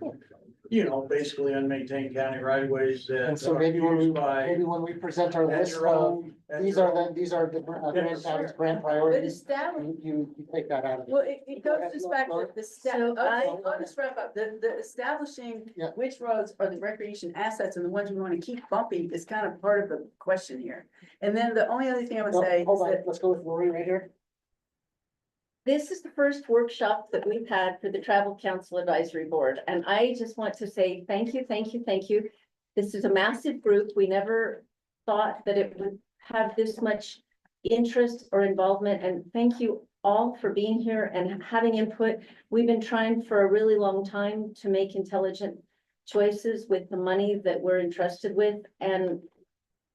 you know, basically unmaintained county right of ways that. And so are maybe when used by- we present our at list your of, own- at these your are own- the Grand Yes. County's grant but priorities, establish, you take that out of it. well, it goes just back to the So I'll just wrap up, the establishing Yeah. which roads are the recreation assets and the ones we want to keep bumping is kind of part of the question here. And then the only other thing I would No, say is hold on, that, let's go with Lori right here. This is the first workshop that we've had for the Travel Council Advisory Board, and I just want to say thank you, thank you, thank you. This is a massive group. We never thought that it would have this much interest or involvement, and thank you all for being here and having input. We've been trying for a really long time to make intelligent choices with the money that we're entrusted with, and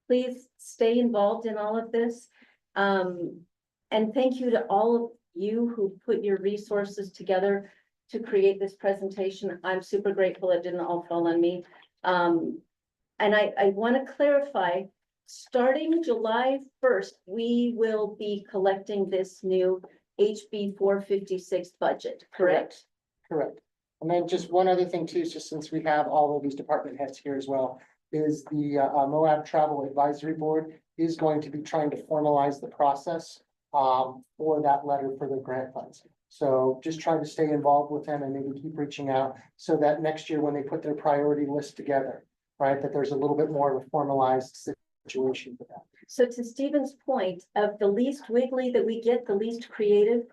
please stay involved in all of this. And thank you to all of you who put your resources together to create this presentation. I'm super grateful it didn't all fall on me. And I want to clarify, starting July 1st, we will be collecting this new HB 456 budget, correct? Correct. And then just one other thing too, just since we have all of these department heads here as well, is the Moab Travel Advisory Board is going to be trying to formalize the process for that letter for the grant funds. So just trying to stay involved with them and maybe keep reaching out so that next year when they put their priority list together, right, that there's a little bit more of a formalized situation for that. So to Stephen's point, of the least wiggly that we get, the least creative,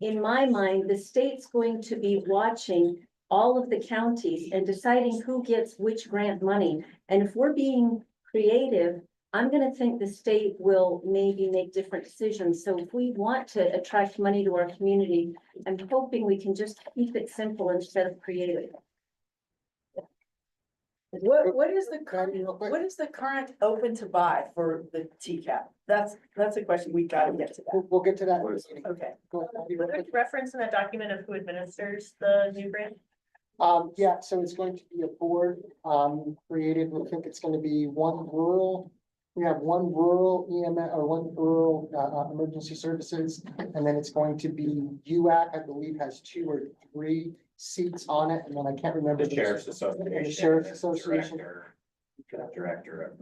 in my mind, the state's going to be watching all of the counties and deciding who gets which grant money. And if we're being creative, I'm gonna think the state will maybe make different decisions. So if we want to attract money to our community, I'm hoping we can just keep it simple instead of creative. what is the Patty, real quick. what is the current open to buy for the TCAP? That's a question we gotta get to that. We'll get to that. in this meeting. Okay. Go ahead, Patty, real Was there quick. reference in the document of who administers the new grant? Yeah, so it's going to be a board, created, we think it's gonna be one rural. We have one rural EMS or one rural, emergency services, and then it's going to be UAC, I believe, has 2 or 3 seats on it, and then I can't remember. The Sheriff's And Association. the Sheriff's Association. Director of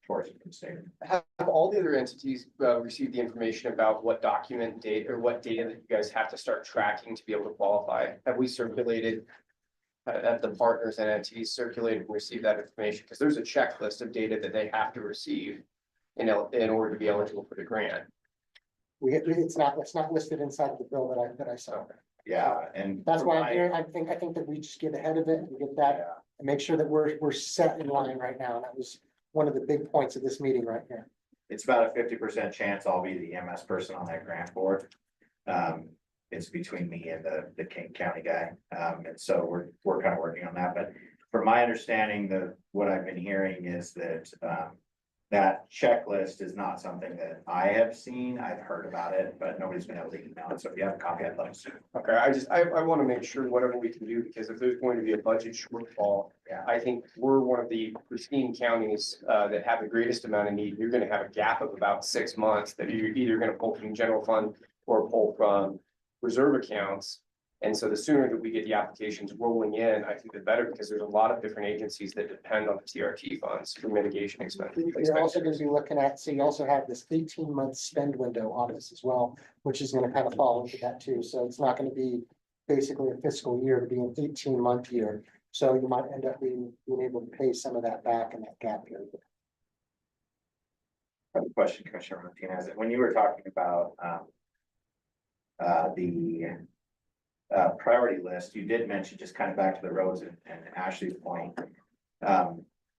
tourism and state. Have all the other entities received the information about what document data or what data that you guys have to start tracking to be able to qualify? Have we circulated? Have the partners and entities circulated and received that information? Because there's a checklist of data that they have to receive in order to be eligible for the grant. It's not listed inside the bill that I saw. Yeah, and. That's why I'm from here. I think that we just get ahead of it and get that and make sure that we're set in line right now. And that was one of the big points of this meeting right here. It's about a 50% chance I'll be the EMS person on that grant board. It's between me and the King County guy. And so we're kind of working on that, but from my understanding, what I've been hearing is that, that checklist is not something that I have seen. I've heard about it, but nobody's been able to email it. So if you have a copy, I'd love to. Okay, I want to make sure whatever we can do, because if there's going to be a budget shortfall, I think we're one of the pristine counties that have the greatest amount of need. You're gonna have a gap of about 6 months that you're either gonna pull from general fund or pull from reserve accounts. And so the sooner that we get the applications rolling in, I think the better, because there's a lot of different agencies that depend on the TRT funds for mitigation expenses. You're also going to be looking at, so you also have this 18-month spend window on this as well, which is going to kind of fall into that too. So it's not going to be basically a fiscal year, to be an 18-month year. So you might end up being able to pay some of that back in that gap period. I have a question, Commissioner Martinez, when you were talking about, the priority list, you did mention, just kind of back to the roads and Ashley's point.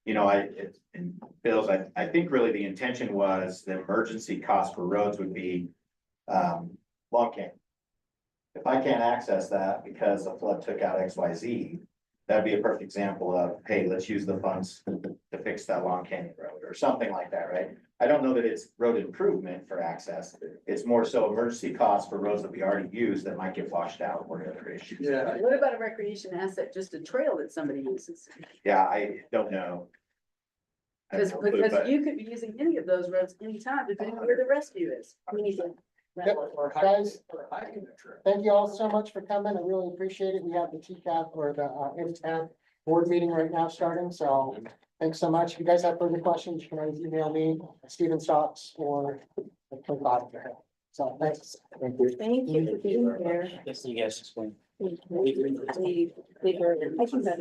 You know, and Bill's, I think really the intention was the emergency cost for roads would be, Long Canyon. If I can't access that because the flood took out XYZ, that'd be a perfect example of, hey, let's use the funds to fix that Long Canyon road or something like that, right? I don't know that it's road improvement for access. It's more so emergency costs for roads that we already use that might get washed out or other issues. Yeah. What about a recreation asset, just a trail that somebody uses? Yeah, I don't know. I have Because, no clue, because but- you could be using any of those roads anytime, depending on where the rescue is. Yep, guys, thank you all so much for coming. I really appreciate it. We have the TCAP or the MTAB board meeting right now starting, so thanks so much. If you guys have further questions, you can always email me, Steven Stocks, or the clerk auditor. So thanks. Thank you. Thank you for being here. Yes, you guys explain. We heard. I think that-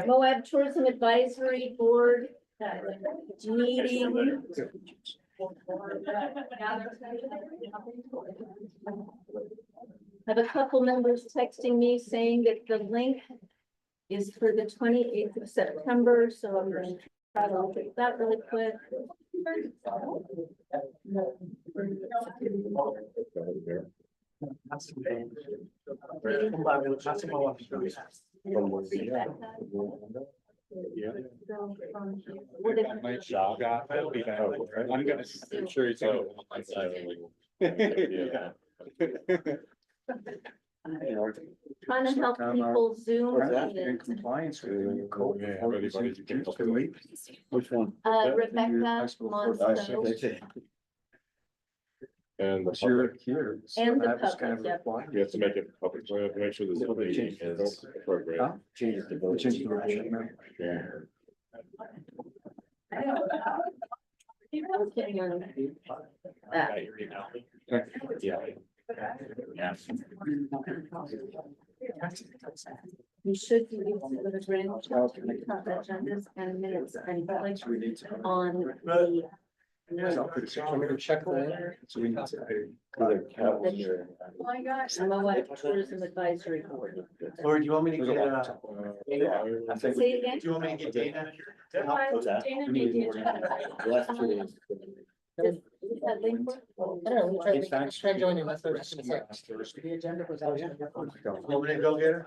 Moab Tourism Advisory Board meeting. I have a couple members texting me saying that the link is for the 28th of September, so I'm going to try to look at that really quick. Yeah. What if- My job. I'm gonna. I'm sure he's. Yeah. Trying to help people Zoom. In compliance with the new code. Yeah, everybody's getting- Which one? Rebecca wants to, And the You're public, here. so And the that was kind public, of yeah. required. you have to make it public, we have to make sure the Zoom meeting is appropriate. Huh? Change the vote. Change the vote. Yeah. working on that. You should be able to go to grand agendas and minutes and like on the. I'm gonna check that. So we need to. Oh my gosh. Moab Tourism Advisory Board. Or do you want me to get, Say it again? do you want me to get Dana? Dana made the agenda. Is that link work? I don't know, let's try joining, that's what I was gonna say. The agenda was out. Want me to go get her?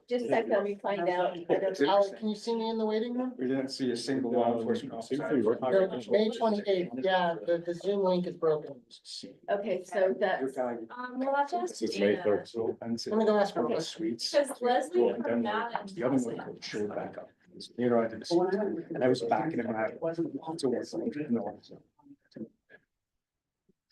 Just a second, let me find out. I don't- Alex, can you see me in the waiting room? We didn't see a single law enforcement officer. No, May 28th, yeah, the Zoom link is broken. Okay, so that's, We'll have to ask This is May Dana. 3rd. Let me go ask her. Okay. Sweets. Because Leslie Well, and from then that and. the other one showed back up. You know, I did. And I was backing him out.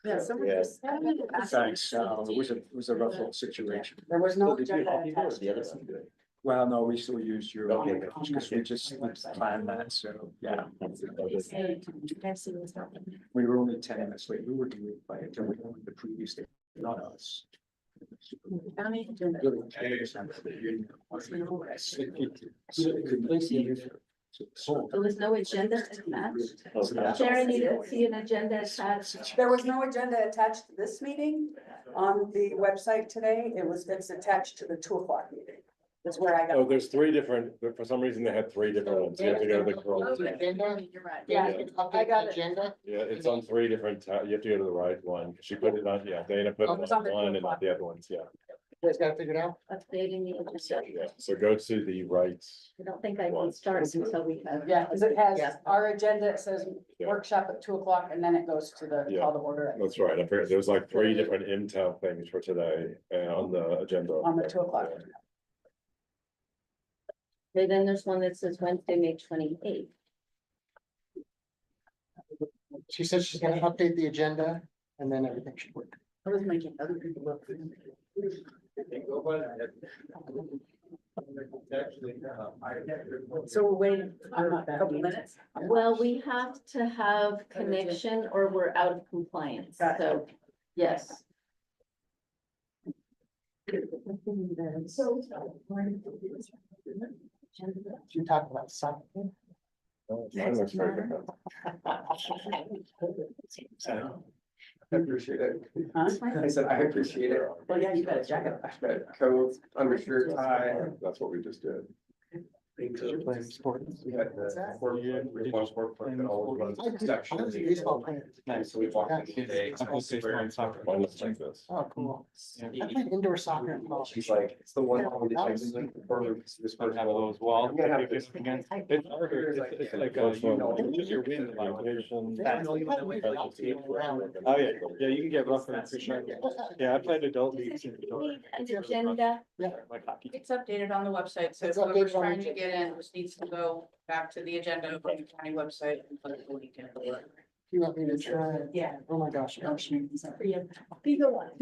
Yeah, someone Yeah. just. Thanks, it was a rough little situation. There was no. The other agenda. one. Well, no, we still use your, Okay. because we just planned that, so, yeah. We were only 10 minutes late, we were doing by the previous day, not us. County agenda. there was no agenda attached. Sharon, you didn't see an agenda attached. There was no agenda attached to this meeting on the website today. It's attached to the 2 o'clock meeting. That's where I got. Oh, there's three different, for some reason they had three different ones, you have to go to the correct. Agenda? You're right. Yeah, Yeah, I got agenda. Yeah, it's on three different, you have to go to the right one, she put it on, yeah, Dana put Oh, it it's on on the one and 2 o'clock. not the other ones, yeah. You guys got it figured out? Updating the agenda. Yeah, so go to the right. I don't think I can start until we have. Yeah, because it has Yeah. our agenda, it says workshop at 2 o'clock and then it goes to the Yeah. call to order That's right, I forget, there's like three different Intel things for today, on the agenda. on the 2 o'clock. Okay, then there's one that says Wednesday, May 28th. She said she's gonna update the agenda and then everything should work. I was making other people look. So we're waiting for a couple minutes. Well, we have to have connection or we're out of compliance, so, yes. You talk about something. Mine looks very good. I appreciate it. Huh? I said, I appreciate it. Well, yeah, you got a jacket. Got coat, undershirt, tie. That's what we just did. Playing sports. We had the sport book, we had one sport book that always runs I do. section. I was a baseball player. Nice, so we walked in today. Mine looks like this. Oh, cool. I played indoor soccer in college. She's like, it's the one. This part have those walls. I'm gonna have this. It's harder, it's like, you know, your wind. Oh, yeah, yeah, you can get rougher for sure. Yeah, I played adult leagues. Need an agenda. Like hockey. It's updated on the website, so It's whoever's updated on trying the to get in just needs to go back to the agenda of the county website and put the link in. You want me to try? Yeah. Oh my gosh. Can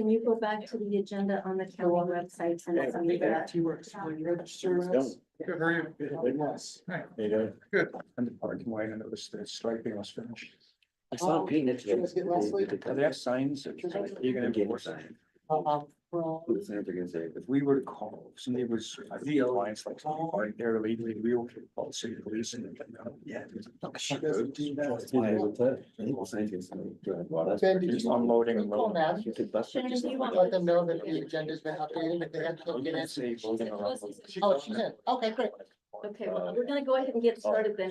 you go back to the agenda on the county website and see that? You work, register us. Yes. You know, And the parking lot, and it was, the striping was finished. I saw Pete. Did you guys get Leslie? Do they have signs? That you're gonna have more signs? Well, If we were to call, if somebody was, I think the alliance like, right there illegally, we will call the city police and. Yeah. Ben, did Just you unloading and call loading. Matt? Shannon, do you want- Let them know that the agenda's been updated, if they have to get in. Oh, she's in. Okay, great. Okay, well, we're gonna go ahead and get started then.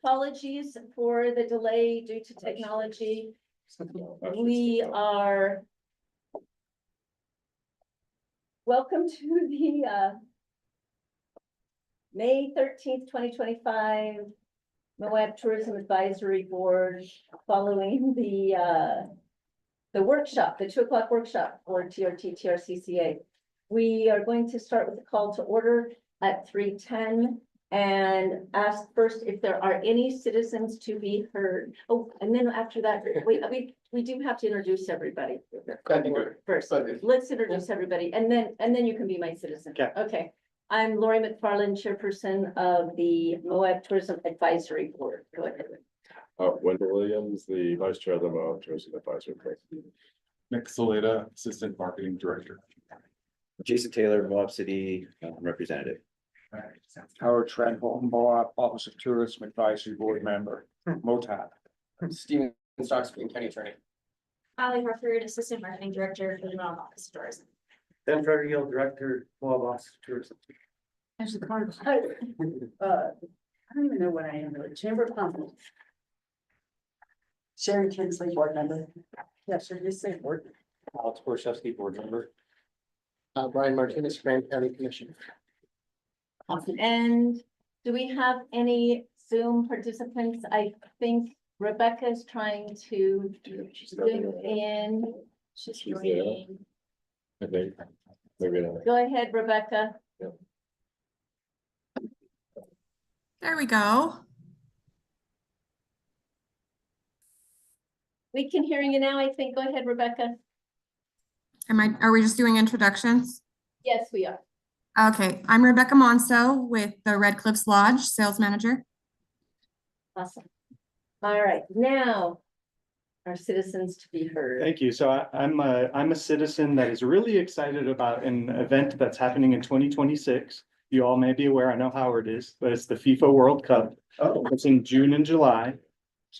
Apologies for the delay due to technology. We are welcome to the May 13th, 2025 Moab Tourism Advisory Board, following the workshop, the 2 o'clock workshop for TRT, TRCCA. We are going to start with the call to order at 3:10 and ask first if there are any citizens to be heard. Oh, and then after that, we do have to introduce everybody. First, let's introduce everybody, and then you can be my citizen. Okay. Okay. I'm Lori McFarland, chairperson of the Moab Tourism Advisory Board. Go ahead. Wendell Williams, the vice chair of the Moab Tourism Advisory Board. Nick Saleta, assistant marketing director. Jason Taylor, Moab City representative. Howard Trenholm, Moab Office of Tourism Advisory Board member, MTAB. Steven Stocks, County Attorney. Holly Rufford, assistant marketing director for the Moab Office of Tourism. Ben Ferguson, director, Moab Office of Tourism. Actually, I don't even know what I am, really. Chamber of Commerce. Sharon Kinsley, board member. Yeah, sure, just say board. Alex Borszewski, board member. Brian Martinez, Grand County Commissioner. Awesome. And do we have any Zoom participants? I think Rebecca is trying to Zoom in. She's joining. I think. Maybe not. Go ahead, Rebecca. There we go. We can hear you now, I think. Go ahead, Rebecca. Are we just doing introductions? Yes, we are. Okay, I'm Rebecca Monso with the Red Cliffs Lodge, sales manager. Awesome. All right, now our citizens to be heard. Thank you. So I'm a citizen that is really excited about an event that's happening in 2026. You all may be aware, I know Howard is, but it's the FIFA World Cup. Oh. It's in June and July.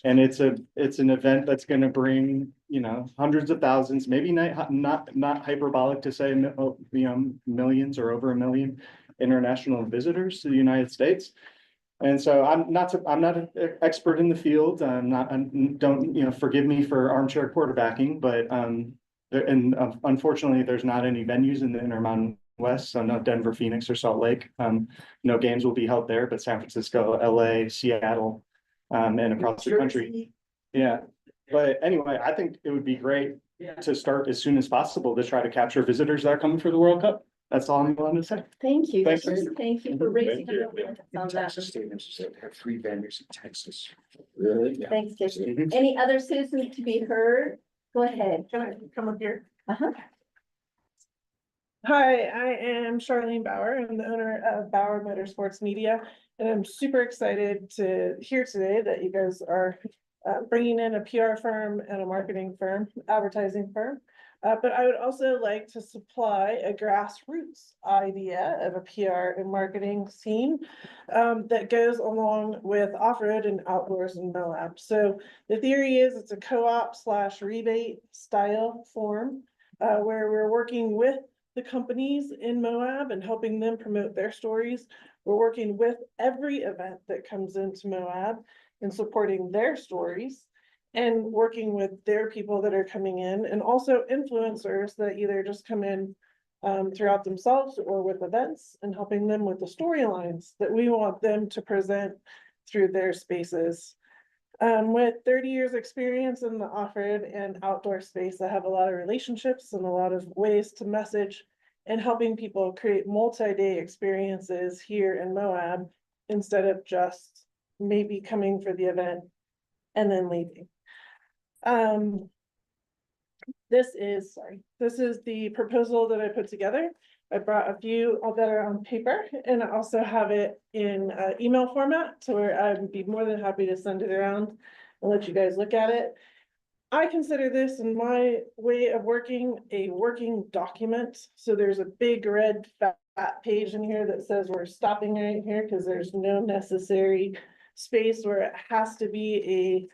And it's an event that's going to bring, hundreds of thousands, maybe not hyperbolic to say, millions or over 1 million international visitors to the United States. And so I'm not an expert in the field. Forgive me for armchair quarterbacking, but unfortunately, there's not any venues in the Intermountain West, so no Denver, Phoenix, or Salt Lake. No games will be held there, but San Francisco, LA, Seattle, and across the country. Yeah, but anyway, I think it would be great to start as soon as possible to try to capture visitors that are coming for the World Cup. That's all I'm going to say. Thank you. Thank you. Thank you for raising Thank you. awareness on that. Stadiums have 3 venues in Texas. Really? Thanks, Jason. Any other citizens to be heard? Go ahead. Can I come up here? Uh-huh. Hi, I am Charlene Bauer. I'm the owner of Bauer Motorsports Media, and I'm super excited to hear today that you guys are bringing in a PR firm and a marketing firm, advertising firm. But I would also like to supply a grassroots idea of a PR and marketing scene that goes along with off-road and outdoors in Moab. So the theory is it's a co-op / rebate style form where we're working with the companies in Moab and helping them promote their stories. We're working with every event that comes into Moab and supporting their stories and working with their people that are coming in, and also influencers that either just come in throughout themselves or with events, and helping them with the storylines that we want them to present through their spaces. With 30 years experience in the off-road and outdoor space, I have a lot of relationships and a lot of ways to message and helping people create multi-day experiences here in Moab instead of just maybe coming for the event and then leaving. This is the proposal that I put together. I brought a few that are on paper, and I also have it in email format to where I'd be more than happy to send it around and let you guys look at it. I consider this, in my way of working, a working document. So there's a big red fat page in here that says we're stopping right here because there's no necessary space where it has to be a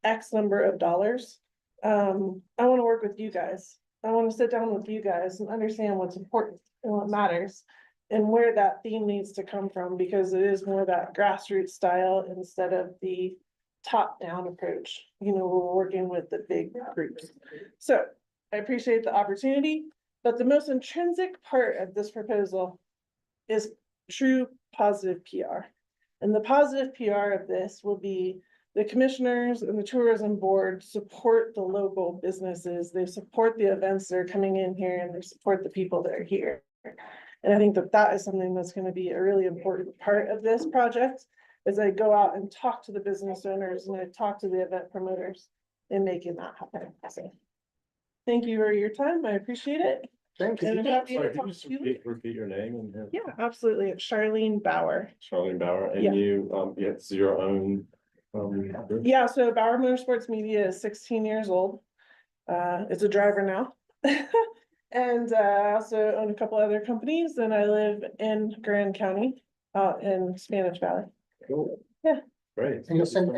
X number of dollars. I want to work with you guys. I want to sit down with you guys and understand what's important and what matters and where that theme needs to come from, because it is more that grassroots style instead of the top-down approach. We're working with the big groups. So I appreciate the opportunity. But the most intrinsic part of this proposal is true positive PR. And the positive PR of this will be the commissioners and the tourism board support the local businesses. They support the events that are coming in here and they support the people that are here. And I think that that is something that's going to be a really important part of this project as I go out and talk to the business owners and I talk to the event promoters in making that happen. So thank you for your time. I appreciate it. Thank you. And I'm happy to Sorry, talk can you just to you. repeat your name and? Yeah, absolutely. It's Charlene Bauer. Charlene Bauer, Yeah. and you, it's your own, group? Yeah, so Bauer Motorsports Media is 16 years old. It's a driver now. And I also own a couple other companies and I live in Grand County, in Spanish Valley. Cool. Yeah. Great. And you'll send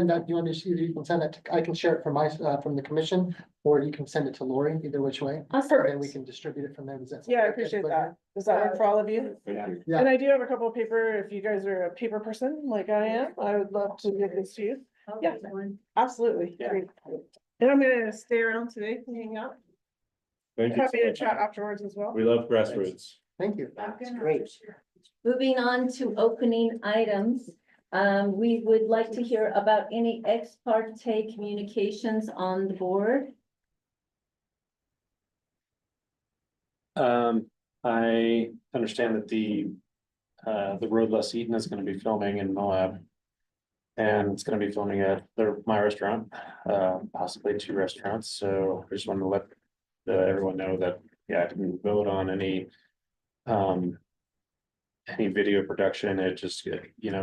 that, you want me to, you can send that to, I can share it from from the commission, or you can send it to Lori, either which way. And then we can distribute it from there. Does that sound Yeah, I okay? appreciate that. Does that work for all of you? Thank you. Yeah. And I do have a couple of paper, if you guys are a paper person like I am, I would love to give this to you. Yeah. Absolutely. Great. And I'm gonna stay around today, and hang out. Thank you. Happy so to much. chat afterwards as well. We love grassroots. Thank you. Great. Moving on to opening items. We would like to hear about any ex parte communications on the board. I understand that the Road Less Eaten is gonna be filming in Moab. And it's gonna be filming at my restaurant, possibly 2 restaurants, so I just wanted to let everyone know that, yeah, I didn't vote on any video production, it just,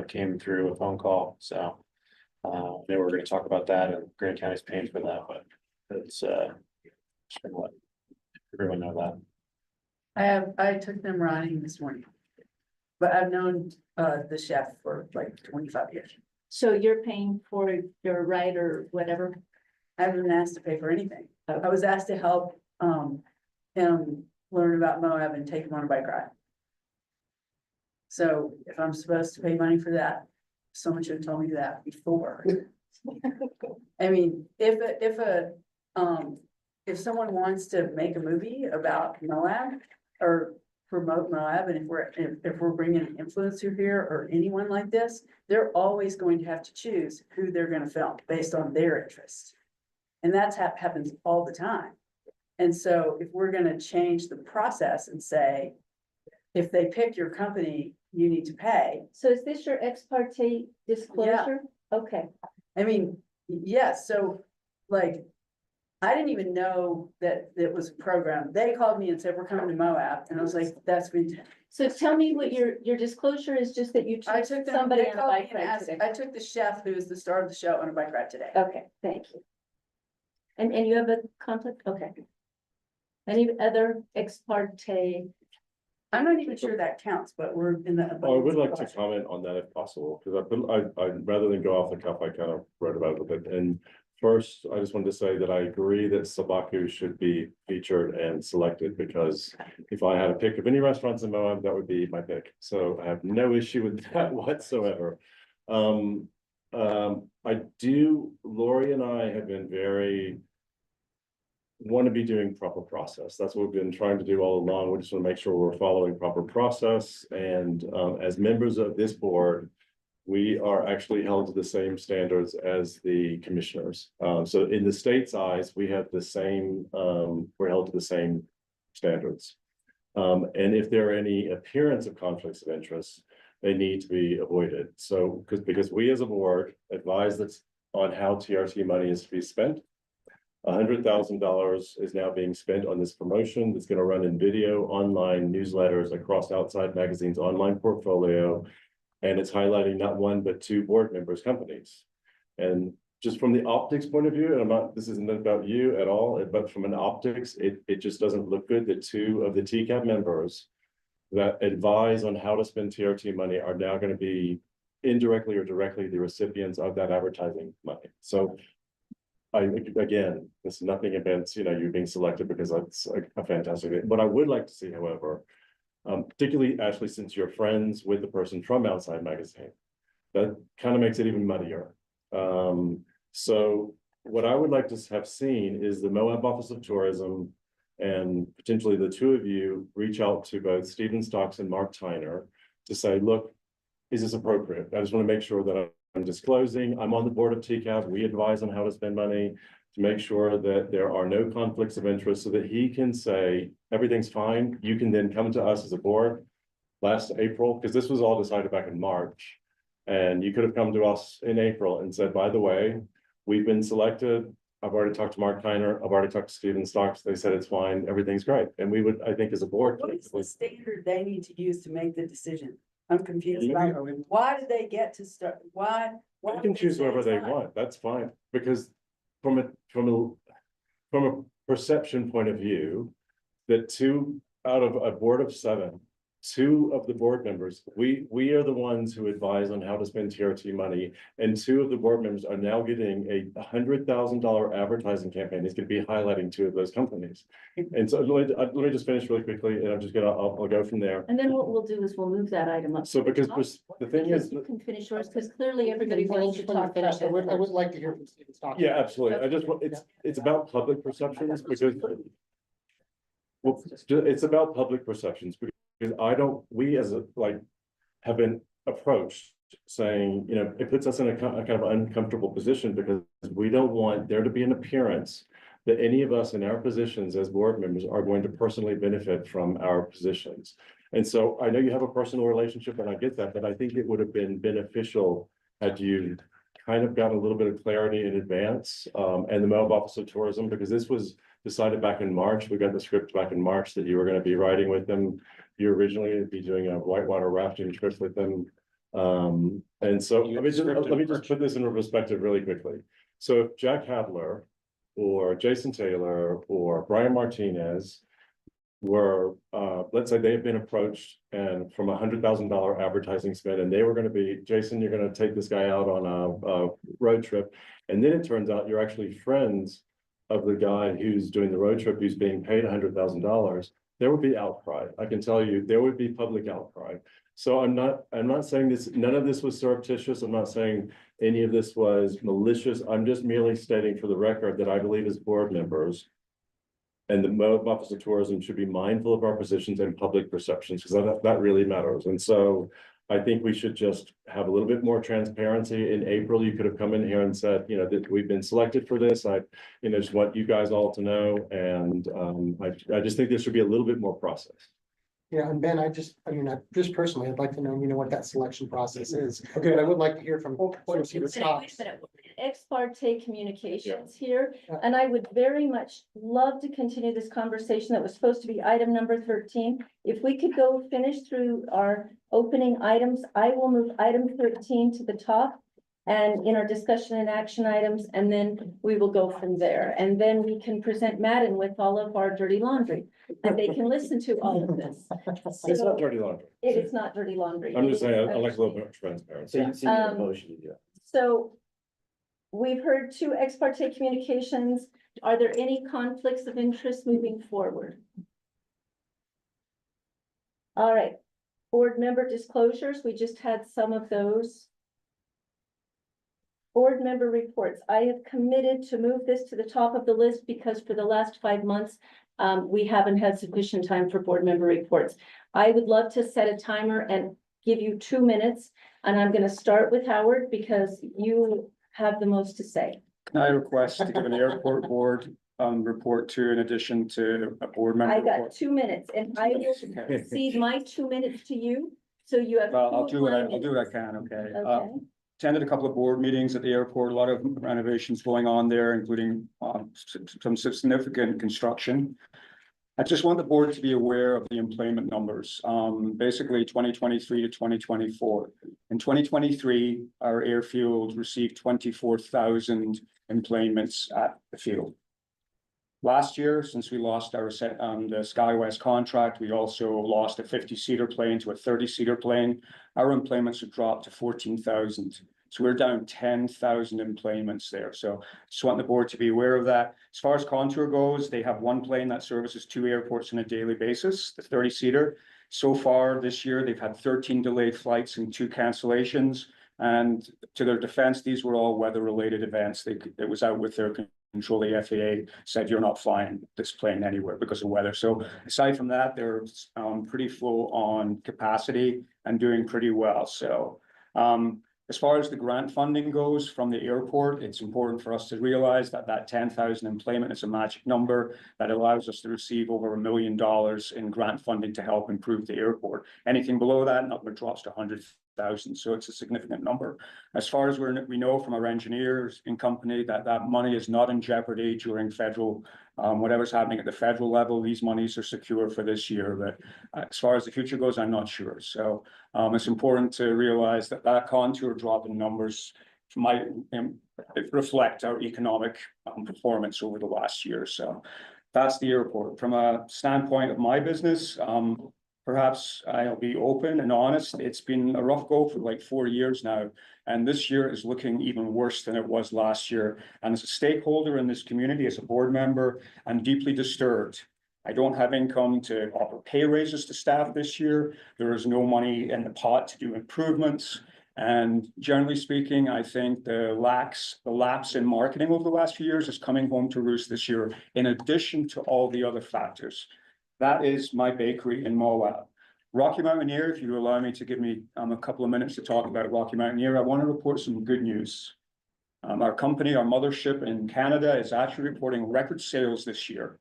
came through a phone call, so. They were gonna talk about that and Grand County's paying for that, but it's, just gonna let everyone know that. I took them riding this morning. But I've known the chef for like 25 years. So you're paying for your ride or whatever? I haven't been asked to pay for anything. I was asked to help him learn about Moab and take him on a bike ride. So if I'm supposed to pay money for that, someone should have told me that before. I mean, if someone wants to make a movie about Moab or promote Moab, and if we're bringing an influencer here or anyone like this, they're always going to have to choose who they're gonna film based on their interests. And that's happens all the time. And so if we're gonna change the process and say, if they pick your company, you need to pay. So is this your ex parte disclosure? Okay. I mean, yes, so like, I didn't even know that it was a program. They called me and said, we're coming to Moab, and I was like, that's fantastic. So tell me what your disclosure is, just that you I took took them, somebody they on a called me bike and ride asked, today. I took the chef, who is the star of the show, on a bike ride today. Okay, thank you. And you have a conflict? Okay. Any other ex parte? I'm not even sure that counts, but we're in the. I would like to comment on that if possible, because I rather than go off the cuff, I kind of wrote about it a bit. And first, I just wanted to say that I agree that Sabaku should be featured and selected, because if I had a pick of any restaurants in Moab, that would be my pick. So I have no issue with that whatsoever. Lori and I have been want to be doing proper process. That's what we've been trying to do all along. We just want to make sure we're following proper process. And as members of this board, we are actually held to the same standards as the commissioners. So in the state's eyes, we have the same, we're held to the same standards. And if there are any appearance of conflicts of interest, they need to be avoided. So because we as a board advise that on how TRT money is to be spent. $100,000 is now being spent on this promotion that's going to run in video, online newsletters across Outside Magazine's online portfolio. And it's highlighting not one, but 2 board members' companies. And just from the optics point of view, and this isn't about you at all, but from an optics, it just doesn't look good that 2 of the TCAB members that advise on how to spend TRT money are now going to be indirectly or directly the recipients of that advertising money. So again, there's nothing against, you being selected, because that's a fantastic thing. What I would like to see, however, particularly Ashley, since you're friends with the person from Outside Magazine, that kind of makes it even muddier. So what I would like to have seen is the Moab Office of Tourism and potentially the two of you reach out to both Stephen Stocks and Mark Tyner to say, look, is this appropriate? I just want to make sure that I'm disclosing, I'm on the board of TCAP, we advise on how to spend money, to make sure that there are no conflicts of interest, so that he can say, everything's fine. You can then come to us as a board last April, because this was all decided back in March. And you could have come to us in April and said, by the way, we've been selected. I've already talked to Mark Tyner, I've already talked to Stephen Stocks. They said it's fine, everything's great. And we would, I think, as a board. What is the standard they need to use to make the decision? I'm confused about, why did they get to start, why? They can choose whoever they want, that's fine, because from a perception point of view, that 2 out of a board of 7, 2 of the board members, we are the ones who advise on how to spend TRT money, and 2 of the board members are now getting a $100,000 advertising campaign. It's going to be highlighting 2 of those companies. And so let me just finish really quickly, and I'll go from there. And then what we'll do is we'll move that item up. So because the thing Because is, you can finish yours, because clearly everybody wants to talk Finish, about I would like to hear from Stephen Stocks. yeah, absolutely. I just want, it's about public perceptions, because well, it's about public perceptions, because we as a, like, have been approached saying, you know, it puts us in a kind of uncomfortable position, because we don't want there to be an appearance that any of us in our positions as board members are going to personally benefit from our positions. And so I know you have a personal relationship, and I get that, but I think it would have been beneficial had you kind of got a little bit of clarity in advance, and the Moab Office of Tourism, because this was decided back in March. We got the script back in March that you were going to be riding with them. You originally would be doing a whitewater rafting trip with them. And so let me just put this in perspective really quickly. So if Jack Hadler or Jason Taylor or Brian Martinez were, let's say they have been approached and from $100,000 advertising spend, and they were going to be, Jason, you're going to take this guy out on a road trip. And then it turns out you're actually friends of the guy who's doing the road trip, who's being paid $100,000. There would be outcry. I can tell you, there would be public outcry. So I'm not saying this, none of this was surreptitious. I'm not saying any of this was malicious. I'm just merely stating for the record that I believe as board members and the Moab Office of Tourism should be mindful of our positions and public perceptions, because that really matters. And so I think we should just have a little bit more transparency. In April, you could have come in here and said, you know, that we've been selected for this. I, you know, just want you guys all to know. And I just think there should be a little bit more process. Yeah, and Ben, just personally, I'd like to know, you know, what that selection process is. Okay, but I would like to hear from Stephen Stocks. Ex parte communications here, and I would very much love to continue this conversation that was supposed to be item number 13. If we could go finish through our opening items, I will move item 13 to the top and in our discussion and action items, and then we will go from there. And then we can present Madden with all of our dirty laundry, and they can listen to all of this. It's not dirty laundry. It is not dirty laundry. I'm just It saying, is I like a little bit of transparency. So you need a motion to do that. So we've heard 2 ex parte communications. Are there any conflicts of interest moving forward? All right, board member disclosures. We just had some of those. Board member reports. I have committed to move this to the top of the list because for the last 5 months, we haven't had sufficient time for board member reports. I would love to set a timer and give you 2 minutes, and I'm going to start with Howard because you have the most to say. Can I request to give an airport board report too, in addition to a board member? I got report? 2 minutes, and I will cede my 2 minutes to you, so you have. Well, 2 I'll of do what my I'll do what I minutes. can, okay? Okay. Attended a couple of board meetings at the airport, a lot of renovations going on there, including some significant construction. I just want the board to be aware of the employment numbers, basically 2023 to 2024. In 2023, our airfield received 24,000 employments at the field. Last year, since we lost our the SkyWest contract, we also lost a 50-seater plane to a 30-seater plane. Our employments have dropped to 14,000. So we're down 10,000 employments there. So just want the board to be aware of that. As far as Contour goes, they have 1 plane that services 2 airports on a daily basis, the 30-seater. So far this year, they've had 13 delayed flights and 2 cancellations. And to their defense, these were all weather-related events. It was out with their control, the FAA said you're not flying this plane anywhere because of weather. So aside from that, they're pretty full on capacity and doing pretty well. So as far as the grant funding goes from the airport, it's important for us to realize that that 10,000 employment is a magic number that allows us to receive over $1 million in grant funding to help improve the airport. Anything below that number drops to 100,000. So it's a significant number. As far as we know from our engineers in company that that money is not in jeopardy during federal, whatever's happening at the federal level, these monies are secure for this year. But as far as the future goes, I'm not sure. So it's important to realize that that contour drop in numbers might reflect our economic performance over the last year. So that's the airport. From a standpoint of my business, perhaps I'll be open and honest. It's been a rough go for like 4 years now. And this year is looking even worse than it was last year. And as a stakeholder in this community, as a board member, I'm deeply disturbed. I don't have income to offer pay raises to staff this year. There is no money in the pot to do improvements. And generally speaking, I think the lapse in marketing over the last few years is coming home to roost this year, in addition to all the other factors. That is my bakery in Moab. Rocky Mountaineer, if you allow me to give me a couple of minutes to talk about Rocky Mountaineer, I want to report some good news. Our company, our mothership in Canada, is actually reporting record sales this year.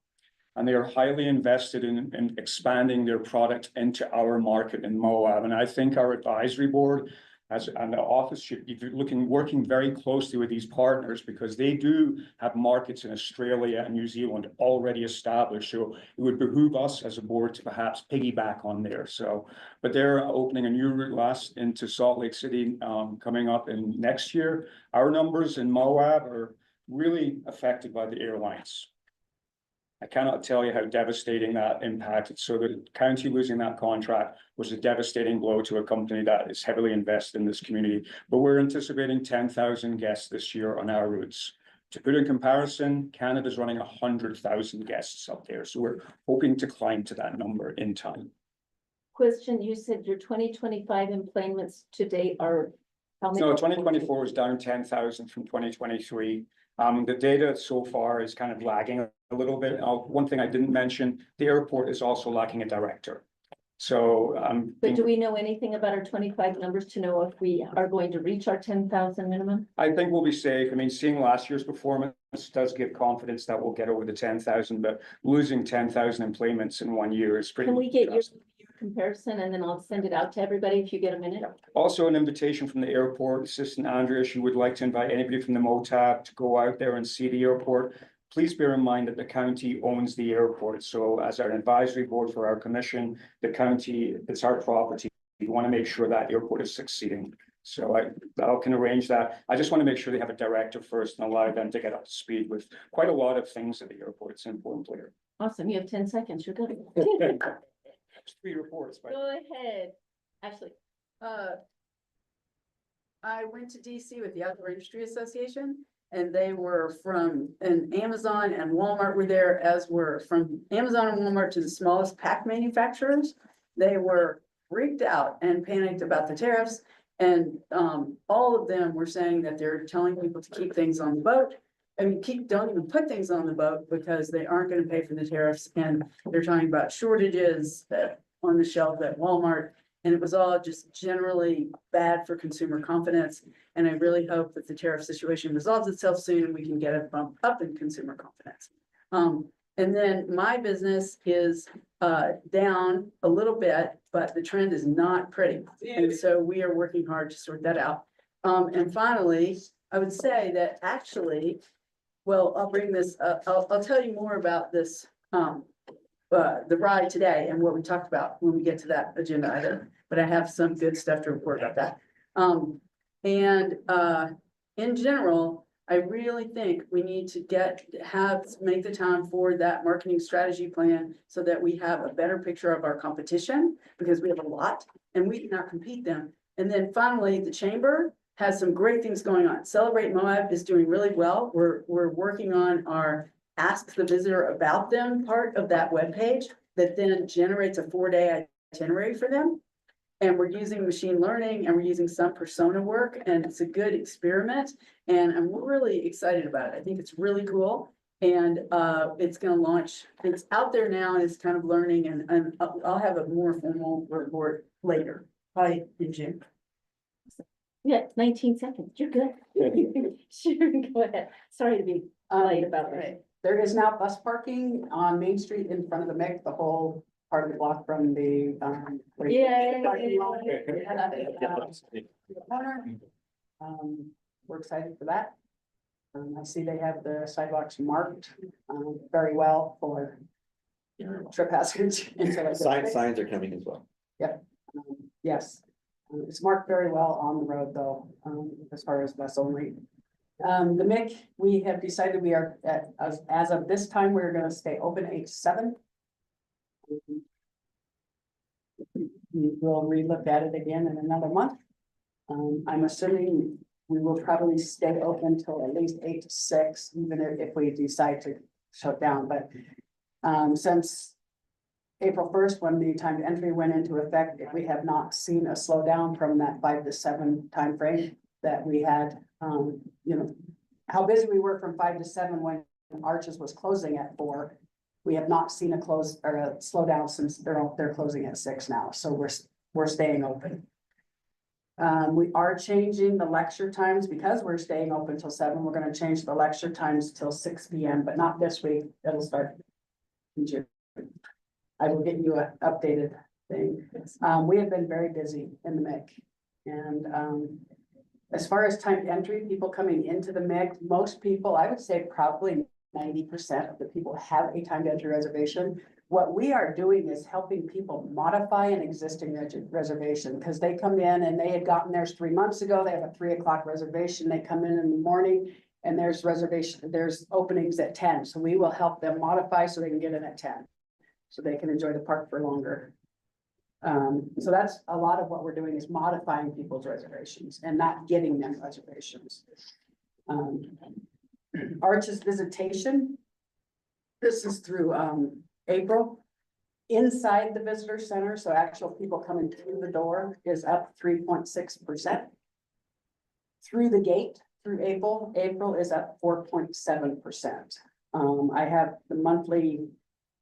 And they are highly invested in expanding their product into our market in Moab. And I think our advisory board and the office should be working very closely with these partners, because they do have markets in Australia and New Zealand already established. So it would behoove us as a board to perhaps piggyback on there. So, but they're opening a new route into Salt Lake City coming up in next year. Our numbers in Moab are really affected by the airlines. I cannot tell you how devastating that impacted. So the county losing that contract was a devastating blow to a company that is heavily invested in this community. But we're anticipating 10,000 guests this year on our routes. To put in comparison, Canada's running 100,000 guests up there. So we're hoping to climb to that number in time. Question, you said your 2025 employments to date are how many? No, 2024 is down 10,000 from 2023. The data so far is kind of lagging a little bit. One thing I didn't mention, the airport is also lacking a director. So, but do we know anything about our 25 numbers to know if we are going to reach our 10,000 minimum? I think we'll be safe. I mean, seeing last year's performance does give confidence that we'll get over the 10,000, but losing 10,000 employments in 1 year is pretty. Can we get your comparison, and then I'll send it out to everybody if you get a minute? Also, an invitation from the airport. Assistant Andrea, if you would like to invite anybody from the MTAB to go out there and see the airport. Please bear in mind that the county owns the airport. So as our advisory board for our commission, the county, it's our property. We want to make sure that airport is succeeding. So I can arrange that. I just want to make sure they have a director first and allow them to get up to speed with quite a lot of things at the airport. It's an important player. Awesome. You have 10 seconds. You're good. 3 reports. Go ahead. Ashley. I went to DC with the Outdoor Industry Association, and they were and Amazon and Walmart were there, as were from Amazon and Walmart to the smallest pack manufacturers. They were freaked out and panicked about the tariffs. And all of them were saying that they're telling people to keep things on the boat. I mean, don't even put things on the boat because they aren't going to pay for the tariffs. And they're talking about shortages on the shelf at Walmart. And it was all just generally bad for consumer confidence. And I really hope that the tariff situation resolves itself soon and we can get a bump up in consumer confidence. And then my business is down a little bit, but the trend is not pretty. And so we are working hard to sort that out. And finally, I would say that actually, well, I'll bring this up. I'll tell you more about this, the ride today and what we talked about when we get to that agenda item. But I have some good stuff to report about that. In general, I really think we need to make the time for that marketing strategy plan so that we have a better picture of our competition, because we have a lot and we cannot compete them. And then finally, the chamber has some great things going on. Celebrate Moab is doing really well. We're working on our Ask the Visitor About Them part of that webpage that then generates a 4-day itinerary for them. And we're using machine learning and we're using some persona work and it's a good experiment. And I'm really excited about it. I think it's really cool. And it's gonna launch, it's out there now and it's kind of learning and I'll have a more formal report later, probably in June. Yeah, 19 seconds, you're good. Sure, go ahead. Sorry to be late about this. Right. There is now bus parking on Main Street in front of the MIC, the whole part of the block from the. Parking lot. We're excited for that. I see they have the sidewalks marked, very well for trip hazards. Signs are coming as well. Yep, yes. It's marked very well on the road though, as far as bus only. The MIC, we have decided we are as of this time, we're gonna stay open 8 to 7. We'll relook at it again in another month. I'm assuming we will probably stay open till at least 8 to 6, even if we decide to shut down, but since April 1st, when the time to entry went into effect, we have not seen a slowdown from that 5 to 7 timeframe that we had. You know, how busy we were from 5 to 7 when Arches was closing at 4. We have not seen a close or a slowdown since they're closing at 6 now, so we're staying open. We are changing the lecture times because we're staying open till 7. We're gonna change the lecture times till 6 p.m., but not this week. It'll start in June. I will get you an updated thing. We have been very busy in the MIC. And as far as time to entry, people coming into the MIC, most people, I would say probably 90% of the people have a time to entry reservation. What we are doing is helping people modify an existing reservation because they come in and they had gotten theirs 3 months ago. They have a 3 o'clock reservation. They come in the morning and there's openings at 10. So we will help them modify so they can get in at 10. So they can enjoy the park for longer. So that's a lot of what we're doing is modifying people's reservations and not getting them reservations. Arches visitation. This is through April. Inside the visitor center, so actual people coming through the door is up 3.6%. Through the gate, through April is up 4.7%. I have the monthly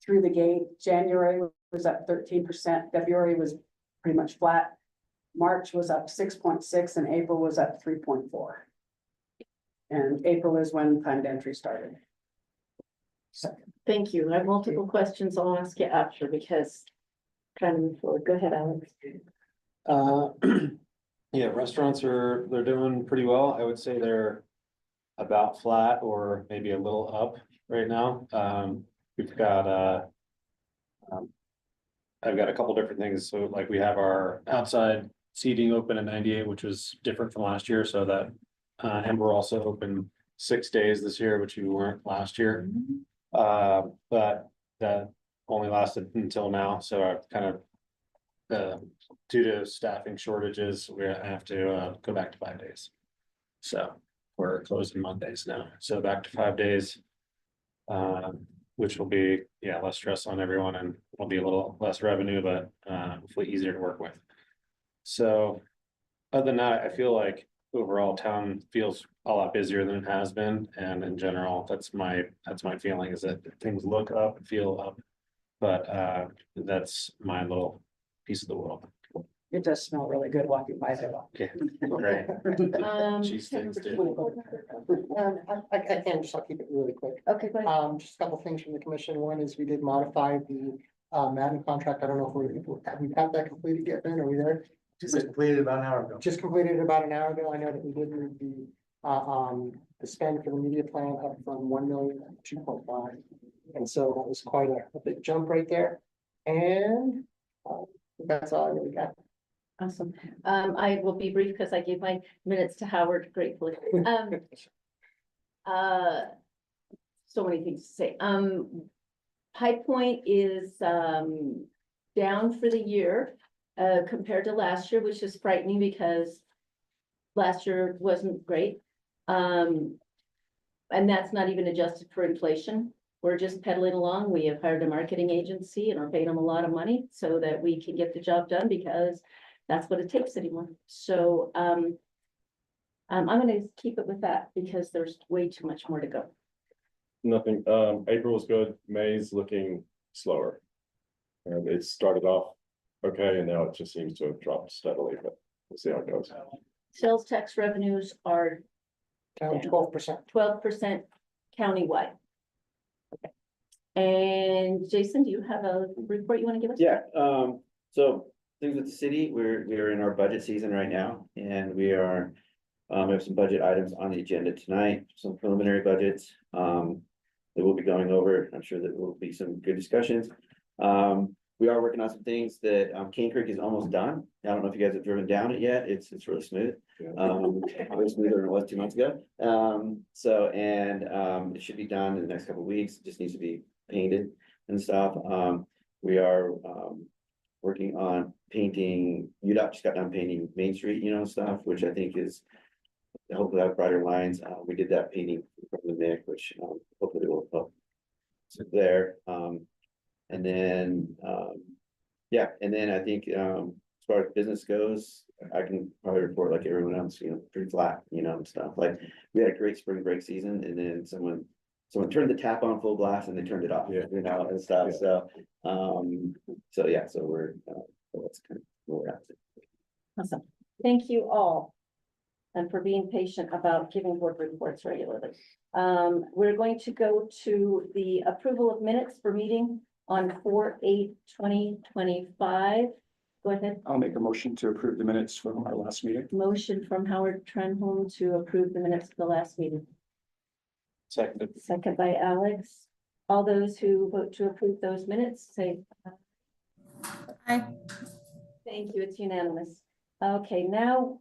through the gate. January was up 13%. February was pretty much flat. March was up 6.6 and April was up 3.4. And April is when time to entry started. So. Thank you. I have multiple questions. I'll ask you after because trying to move forward. Go ahead, Alex. Yeah, restaurants they're doing pretty well. I would say they're about flat or maybe a little up right now. We've got I've got a couple different things. So like we have our outside seating open at 98, which was different from last year. So that and we're also open 6 days this year, which we weren't last year. But that only lasted until now. So I've kind of due to staffing shortages, we have to go back to 5 days. So we're closing Mondays now. So back to 5 days. Which will be, less stress on everyone and will be a little less revenue, but hopefully easier to work with. So other than that, I feel like overall town feels a lot busier than it has been. And in general, that's my feeling is that things look up and feel up. But that's my little piece of the world. It does smell really good walking by there. Okay, great. I can just, I'll keep it really quick. Okay, go ahead. Just a couple things from the commission. One is we did modify the Madden contract. I don't know if we have that completed yet, Ben, are we there? Just completed about an hour ago. Just completed about an hour ago. I know that we did move the spend for the media plan up from 1 million to 2.5. And so that was quite a big jump right there. And that's all I really got. Awesome. I will be brief because I gave my minutes to Howard gratefully. So many things to say. High Point is down for the year compared to last year, which is frightening because last year wasn't great. And that's not even adjusted for inflation. We're just pedaling along. We have hired a marketing agency and are paying them a lot of money so that we can get the job done because that's what it takes anymore. So, I'm gonna keep it with that because there's way too much more to go. Nothing, April was good, May's looking slower. And it started off okay, and now it just seems to have dropped steadily, but we'll see how it goes. Sales tax revenues are Down 12%. 12% countywide. Okay. And Jason, do you have a report you want to give us? Yeah, so things with the city, we're in our budget season right now, and we are. We have some budget items on the agenda tonight, some preliminary budgets, that we'll be going over. I'm sure that will be some good discussions. We are working on some things that, Cane Creek is almost done. I don't know if you guys have driven down it yet. It's really smooth. Way smoother than it was 2 months ago. It should be done in the next couple of weeks. It just needs to be painted and stuff. We are, working on painting, UDOT just got done painting Main Street, stuff, which I think is hopefully have brighter lines. We did that painting from the Nick, which, hopefully will help there. And then I think, as far as business goes, I can probably report like everyone else, pretty flat, and stuff. Like, we had a great spring break season, and then someone turned the tap on full blast and they turned it off, and stuff. Yeah. So we're, that's kind of where we're at. Awesome. Thank you all. And for being patient about giving board reports regularly. We're going to go to the approval of minutes for meeting on 4/8/2025. Go ahead. I'll make a motion to approve the minutes from our last meeting. Motion from Howard Trenholm to approve the minutes of the last meeting. Seconded. Second by Alex. All those who vote to approve those minutes, say Aye. thank you, it's unanimous. Okay, now,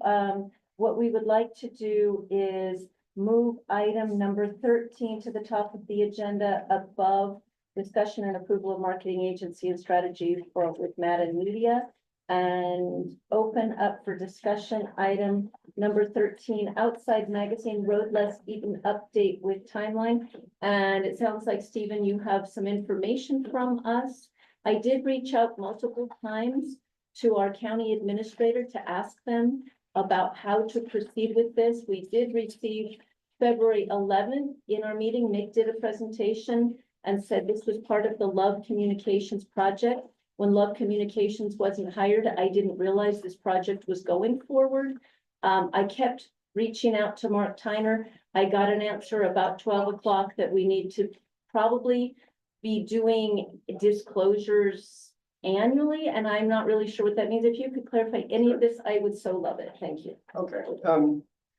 what we would like to do is move item number 13 to the top of the agenda above discussion and approval of marketing agency and strategy with Matt and Media, and open up for discussion item number 13, outside magazine road less Eaton update with timeline. And it sounds like, Stephen, you have some information from us. I did reach out multiple times to our county administrator to ask them about how to proceed with this. We did receive February 11th in our meeting. Nick did a presentation and said this was part of the Love Communications project. When Love Communications wasn't hired, I didn't realize this project was going forward. I kept reaching out to Mark Tyner. I got an answer about 12 o'clock that we need to probably be doing disclosures annually, and I'm not really sure what that means. If you could clarify any of this, I would so love it. Thank you. Okay,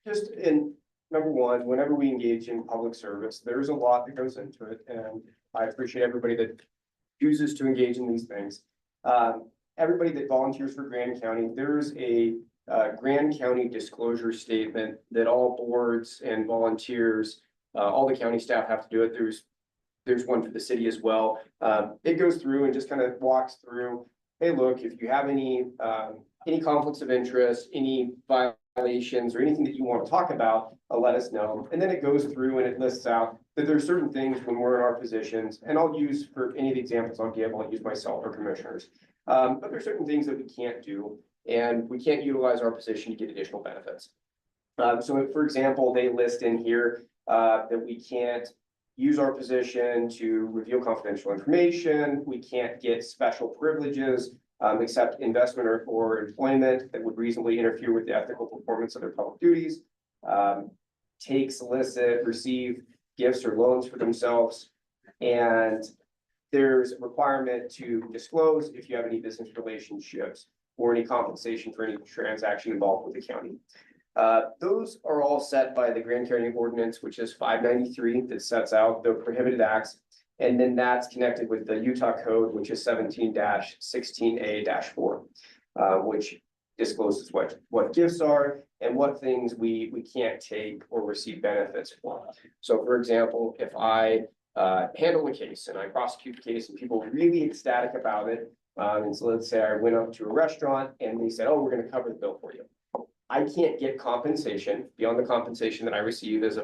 just in number one, whenever we engage in public service, there's a lot that goes into it, and I appreciate everybody that chooses to engage in these things. Everybody that volunteers for Grand County, there's a Grand County disclosure statement that all boards and volunteers, all the county staff have to do it. There's one for the city as well. It goes through and just kind of walks through, hey, look, if you have any conflicts of interest, any violations or anything that you want to talk about, let us know. And then it goes through and it lists out that there's certain things when we're in our positions, and I'll use for any of the examples I'll give, I'll use myself or commissioners. But there's certain things that we can't do, and we can't utilize our position to get additional benefits. So for example, they list in here that we can't use our position to reveal confidential information. We can't get special privileges, except investment or employment that would reasonably interfere with the ethical performance of their public duties. Take, solicit, receive gifts or loans for themselves. And there's a requirement to disclose if you have any business relationships or any compensation for any transaction involved with the county. Those are all set by the Grand County Ordinance, which is 593, that sets out the prohibited acts. And then that's connected with the Utah Code, which is 17-16A-4, which discloses what gifts are and what things we can't take or receive benefits for. So for example, if I handle a case and I prosecute the case and people are really ecstatic about it, and so let's say I went up to a restaurant and they said, oh, we're going to cover the bill for you. I can't get compensation beyond the compensation that I receive as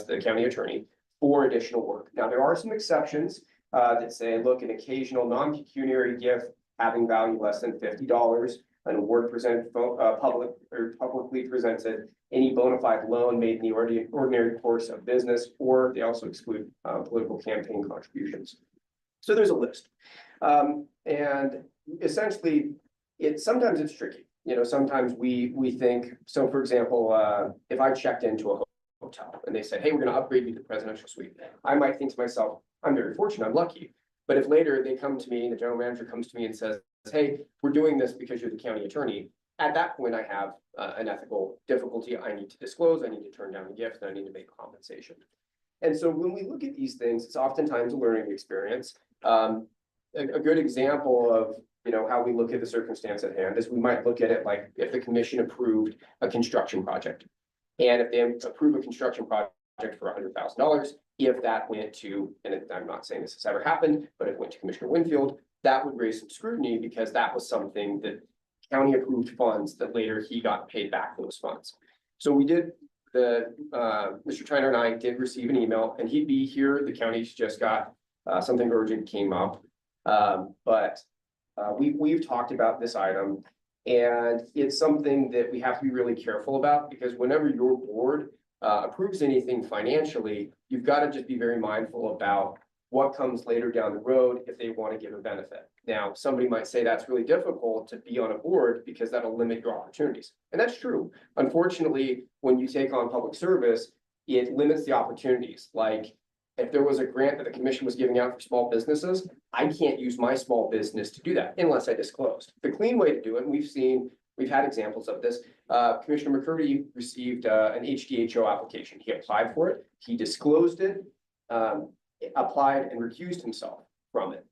the county attorney for additional work. Now, there are some exceptions that say, look, an occasional non-pecuniary gift having value less than $50 an award presented, publicly presented, any bona fide loan made in the ordinary course of business, or they also exclude, political campaign contributions. So there's a list. And essentially, sometimes it's tricky. You know, sometimes we think, so for example, if I checked into a hotel and they said, hey, we're gonna upgrade you to the presidential suite, I might think to myself, I'm very fortunate, I'm lucky. But if later they come to me, the general manager comes to me and says, hey, we're doing this because you're the county attorney, at that point, I have an ethical difficulty. I need to disclose, I need to turn down the gift, and I need to make compensation. And so when we look at these things, it's oftentimes a learning experience. A good example of, you know, how we look at the circumstance at hand is we might look at it like if the commission approved a construction project. And if they approve a construction project for $100,000, if that went to, and I'm not saying this has ever happened, but if it went to Commissioner Winfield, that would raise some scrutiny because that was something that county approved funds that later he got paid back those funds. So we did, Mr. Trainer and I did receive an email, and he'd be here. The county's just got something urgent came up. We've talked about this item, and it's something that we have to be really careful about, because whenever your board approves anything financially, you've got to just be very mindful about what comes later down the road if they want to give a benefit. Now, somebody might say that's really difficult to be on a board because that'll limit your opportunities. And that's true. Unfortunately, when you take on public service, it limits the opportunities. Like if there was a grant that the commission was giving out for small businesses, I can't use my small business to do that unless I disclosed. The clean way to do it, and we've had examples of this. Commissioner McCurdy received an HDHO application. He applied for it, he disclosed it, applied and recused himself from it.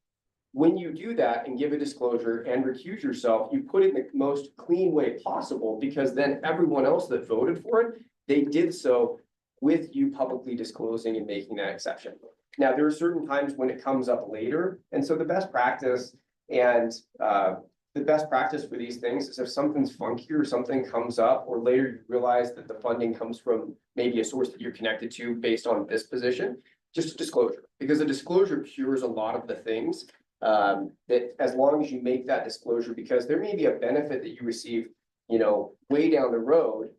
When you do that and give a disclosure and recuse yourself, you put it in the most clean way possible, because then everyone else that voted for it, they did so with you publicly disclosing and making that exception. Now, there are certain times when it comes up later. And so the best practice for these things is if something's funky or something comes up, or later you realize that the funding comes from maybe a source that you're connected to based on this position, just a disclosure, because a disclosure cures a lot of the things that as long as you make that disclosure, because there may be a benefit that you receive, you know, way down the road,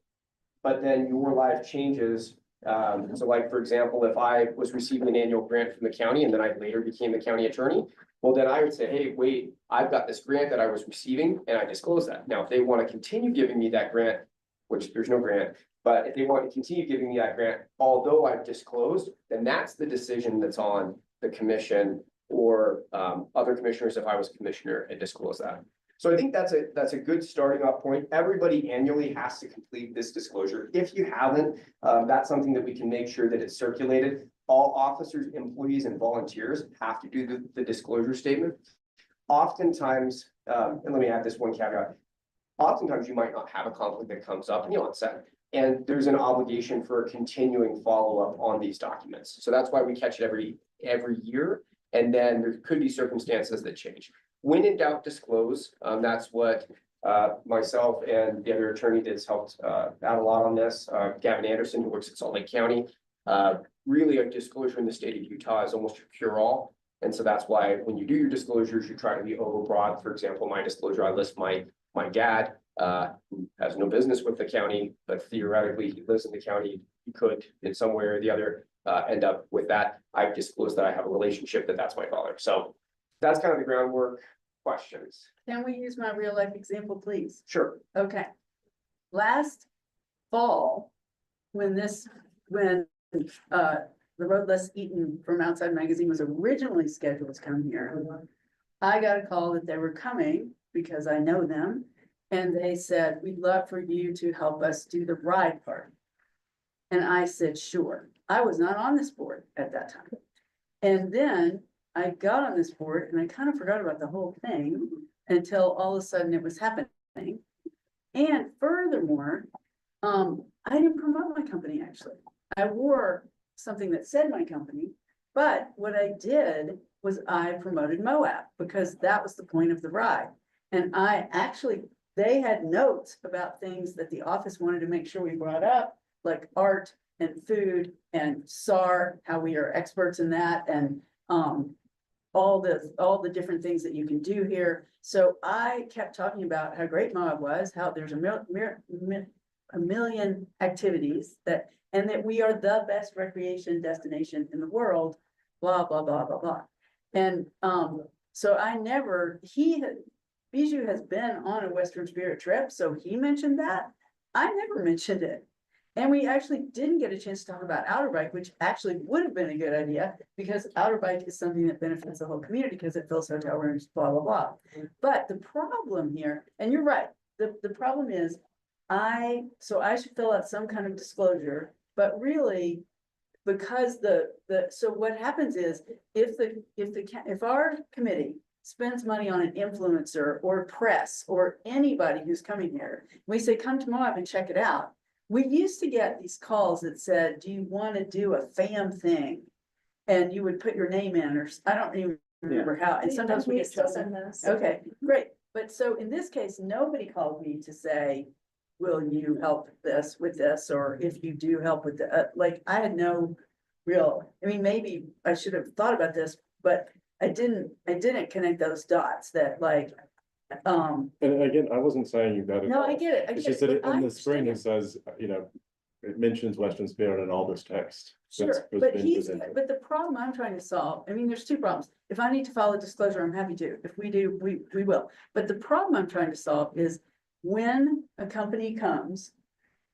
but then your life changes. So like, for example, if I was receiving an annual grant from the county and then I later became the county attorney, well, then I would say, hey, wait, I've got this grant that I was receiving and I disclose that. Now, if they want to continue giving me that grant, which there's no grant, but if they want to continue giving me that grant, although I've disclosed, then that's the decision that's on the commission or other commissioners if I was commissioner and disclose that. So I think that's a good starting off point. Everybody annually has to complete this disclosure. If you haven't, that's something that we can make sure that it's circulated. All officers, employees, and volunteers have to do the disclosure statement. Oftentimes, and let me add this one caveat. Oftentimes you might not have a conflict that comes up and you'll onset. And there's an obligation for a continuing follow-up on these documents. So that's why we catch it every year. And then there could be circumstances that change. When in doubt, disclose. That's what myself and the other attorney that's helped out a lot on this, Gavin Anderson, who works at Salt Lake County. Really, a disclosure in the state of Utah is almost a cure-all. And so that's why when you do your disclosures, you try to be overbroad. For example, my disclosure, I list my dad, who has no business with the county, but theoretically he lives in the county. He could, in some way or the other, end up with that. I've disclosed that I have a relationship, that's my father. So that's kind of the groundwork. Questions? Can we use my real life example, please? Sure. Okay. Last fall, when the Road Less Eaten from Outside Magazine was originally scheduled to come here, I got a call that they were coming because I know them. And they said, we'd love for you to help us do the ride part. And I said, sure. I was not on this board at that time. And then I got on this board and I kind of forgot about the whole thing until all of a sudden it was happening. And furthermore, I didn't promote my company actually. I wore something that said my company, but what I did was I promoted Moab because that was the point of the ride. And they had notes about things that the office wanted to make sure we brought up, like art and food and SAR, how we are experts in that, and all the different things that you can do here. So I kept talking about how great Moab was, how there's a million activities that, and that we are the best recreation destination in the world, blah, blah, blah, blah, blah. And, so I never, Bijou has been on a Western Spirit trip, so he mentioned that. I never mentioned it. And we actually didn't get a chance to talk about outer bike, which actually would have been a good idea, because outer bike is something that benefits the whole community because it fills hotel rooms, blah, blah, blah. But the problem here, and you're right, the problem is so I should fill out some kind of disclosure, but really, because so what happens is if our committee spends money on an influencer or press or anybody who's coming here, we say, come to Moab and check it out. We used to get these calls that said, do you want to do a FAM thing? And you would put your name in, or I don't even remember how, and sometimes we get chosen. Okay, great. But so in this case, nobody called me to say, will you help this with this? Or if you do help with the, like, I had no real, I mean, maybe I should have thought about this, but I didn't connect those dots that like, And again, I wasn't saying you got it. no, I get it. I It's get just it, that but I in the spring, it understand. says, it mentions Western Spirit in all this text. that's Sure, was but being presented. but the problem I'm trying to solve, I mean, there's two problems. If I need to file a disclosure, I'm happy to. If we do, we will. But the problem I'm trying to solve is when a company comes,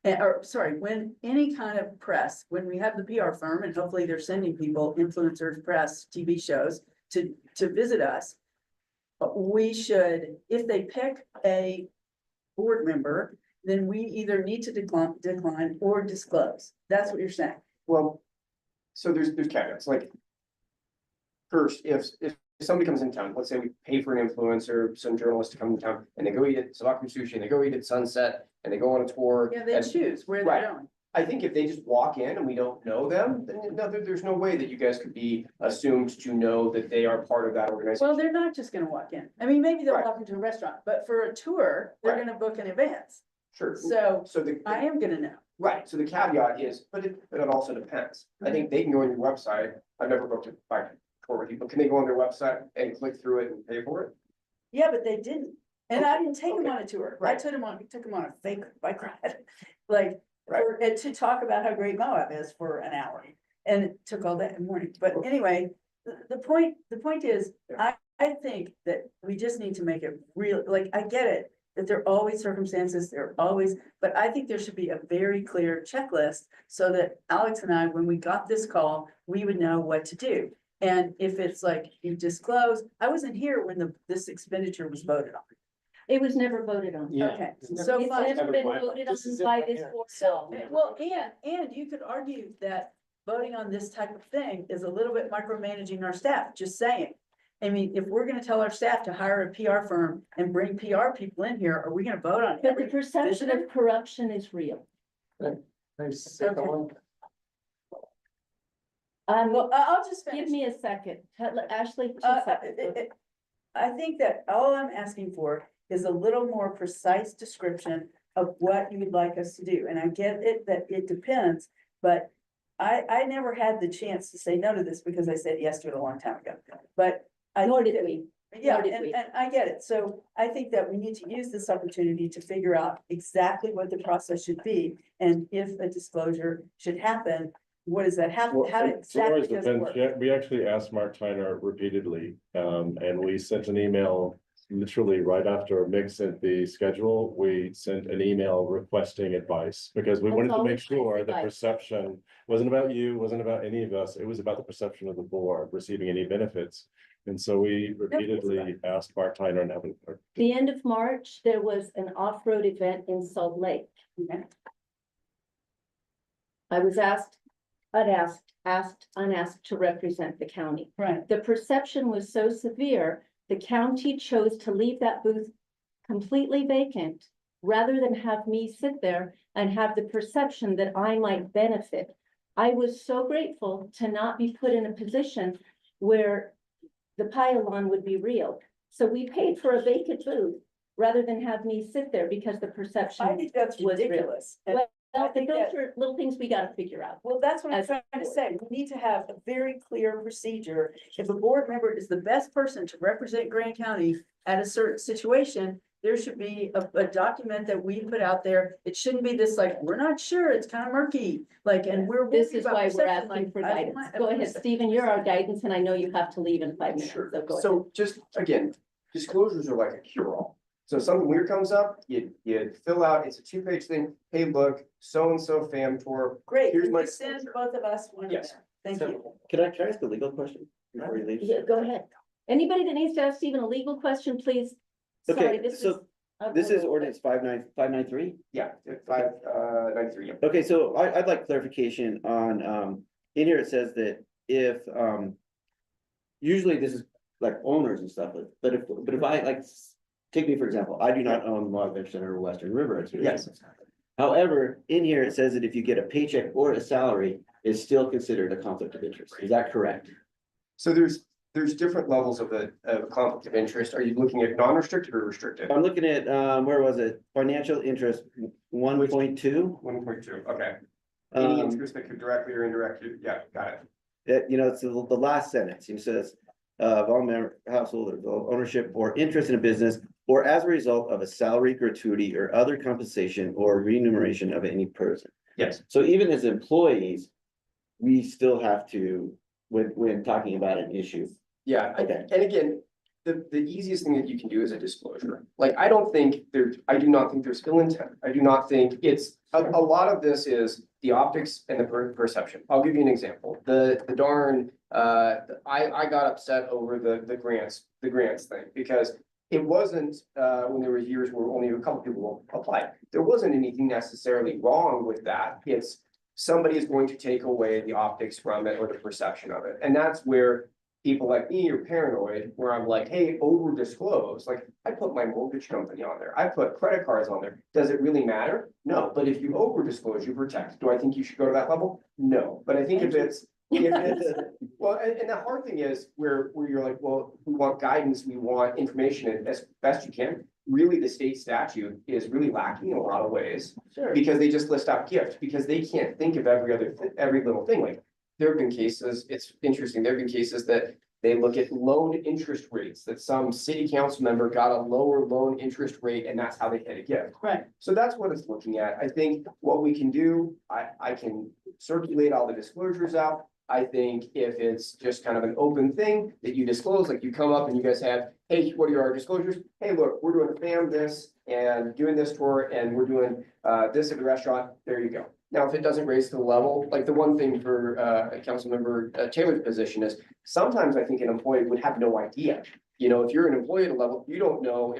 or sorry, when any kind of press, when we have the PR firm, and hopefully they're sending people, influencers, press, TV shows to visit us, we should, if they pick a board member, then we either need to decline or disclose. That's what you're saying. Well, so there's caveats, like. First, if somebody comes in town, let's say we pay for an influencer, some journalist to come to town, and they go eat at Sabaki Sushi, and they go eat at Sunset, and they go on a tour. Yeah, they and- choose where Right. they're going. I think if they just walk in and we don't know them, then no, there's no way that you guys could be assumed to know that they are part of that organization. Well, they're not just gonna walk in. I mean, maybe they'll Right. walk into a restaurant, but for a tour, they're Right. gonna book in advance. Sure. So So the. I am gonna know. Right, so the caveat is, but it also depends. I think they can go on your website. I've never booked a bike tour with you, but can they go on their website and click through it and pay for it? Yeah, but they didn't. And I didn't take them Okay. on a tour. I Right. took them on a fake bike ride. Like, Right. and to talk about how great Moab is for an hour. And it took all that morning. But anyway, the point is, I think that we just need to make it real, like, I get it. That there are always circumstances, there are always, but I think there should be a very clear checklist so that Alex and I, when we got this call, we would know what to do. And if it's like you disclose, I wasn't here when this expenditure was voted on. It was never voted on. Yeah. Okay, It's so fine. never been voted on by this board. So, well, and you could argue that voting on this type of thing is a little bit micromanaging our staff, just saying. I mean, if we're gonna tell our staff to hire a PR firm and bring PR people in here, are we gonna vote on But the every perception visitor? of corruption is real. Well, I'll just Give finish. me a second. Ashley, 2 Uh, seconds. I think that all I'm asking for is a little more precise description of what you would like us to do. And I get it that it depends, but I never had the chance to say no to this because I said yes to it a long time ago. But Nor did we. yeah, Nor did and we. I get it. So I think that we need to use this opportunity to figure out exactly what the process should be. And if a disclosure should happen, what does that happen? Well, How in exactly Laura's does it defense, work? yeah, we actually asked Mark Tyner repeatedly, and we sent an email. Literally right after Mick sent the schedule, we sent an email requesting advice because we That's wanted to all we make sure asked, the advice. perception wasn't about you, wasn't about any of us. It was about the perception of the board receiving any benefits. And so we repeatedly asked Mark Tyner and haven't. The end of March, there was an off-road event in Salt Lake. Okay. I was asked, unasked to represent the county. Right. The perception was so severe, the county chose to leave that booth completely vacant rather than have me sit there and have the perception that I might benefit. I was so grateful to not be put in a position where the pile-on would be real. So we paid for a vacant booth rather than have me sit there because the perception I think that's was real. ridiculous. And I think those that- are little things we gotta figure out. Well, that's what I'm As a trying to board. say. We need to have a very clear procedure. If a board member is the best person to represent Grant County at a certain situation, there should be a document that we put out there. It shouldn't be this like, we're not sure, it's kind of murky, like, and we're. This worried is about why we're perception, asking like, for I guidance. want- Go ahead, Stephen, you're our guidance, and I know you have to leave in 5 minutes, Sure. so go ahead. So just, again, disclosures are like a cure-all. So if something weird comes up, you fill out, it's a 2-page thing. Hey, look, so-and-so fam tour. Great, Here's can my you send both of us one of Yes. them? Thank you. Can I ask a legal question before you leave? Yeah, go ahead. Anybody that needs to ask Stephen a legal question, please. Sorry, Okay, this so this is ordinance 593. Yeah, 593. Okay, so I'd like clarification on, in here it says that if, usually this is like owners and stuff, but if I like, take me for example, I do not own Moab Venture Center or Western River. Yes. However, in here it says that if you get a paycheck or a salary, it's still considered a conflict of interest. Is that correct? So there's different levels of a conflict of interest. Are you looking at non-restricted or restricted? I'm looking at, where was it? Financial interest 1.2. 1.2, okay. Any interest that could directly or indirectly, yeah, got it. It's the last sentence. It says, of all member household or ownership or interest in a business, or as a result of a salary, gratuity, or other compensation or remuneration of any person. Yes. So even as employees, we still have to, when talking about an issue. Yeah, Okay. and again, the easiest thing that you can do is a disclosure. Like, I do not think there's ill intent. I do not think it's, a lot of this is the optics and the perception. I'll give you an example. The darn, I got upset over the grants thing because it wasn't, when there were years where only a couple people applied. There wasn't anything necessarily wrong with that. It's somebody is going to take away the optics from it or the perception of it. And that's where people like me are paranoid, where I'm like, hey, over disclose. Like, I put my mortgage company on there. I put credit cards on there. Does it really matter? No, but if you over disclose, you protect. Do I think you should go to that level? No, but I think if it's, well, and the hard thing is where you're like, well, we want guidance, we want information as best you can. Really, the state statute is really lacking in a lot of ways. Sure. Because they just list out gift, because they can't think of every little thing. Like, there have been cases, it's interesting, there have been cases that they look at loan interest rates, that some city council member got a lower loan interest rate and that's how they get a gift. Right. So that's what it's looking at. I think what we can do, I can circulate all the disclosures out. I think if it's just kind of an open thing that you disclose, like you come up and you guys have, hey, what are our disclosures? Hey, look, we're doing FAM this and doing this tour and we're doing this at the restaurant. There you go. Now, if it doesn't raise to the level, like the one thing for Councilmember Taylor's position is sometimes I think an employee would have no idea. You know, if you're an employee at a level, you don't know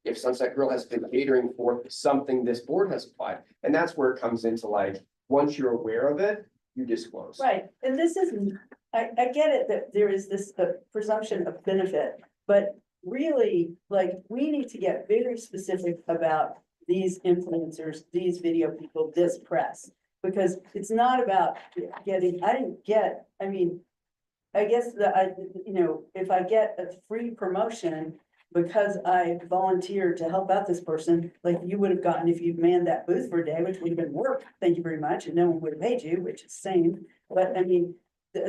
if Sunset Grill has been catering for something this board has applied. And that's where it comes into like, once you're aware of it, you disclose. Right, and this isn't, I get it that there is this presumption of benefit, but really, like, we need to get very specific about these influencers, these video people, this press. Because it's not about getting, I guess if I get a free promotion because I volunteered to help out this person, like you would have gotten if you'd manned that booth for a day, which would have been work, thank you very much, and no one would have paid you, which is same. But I mean,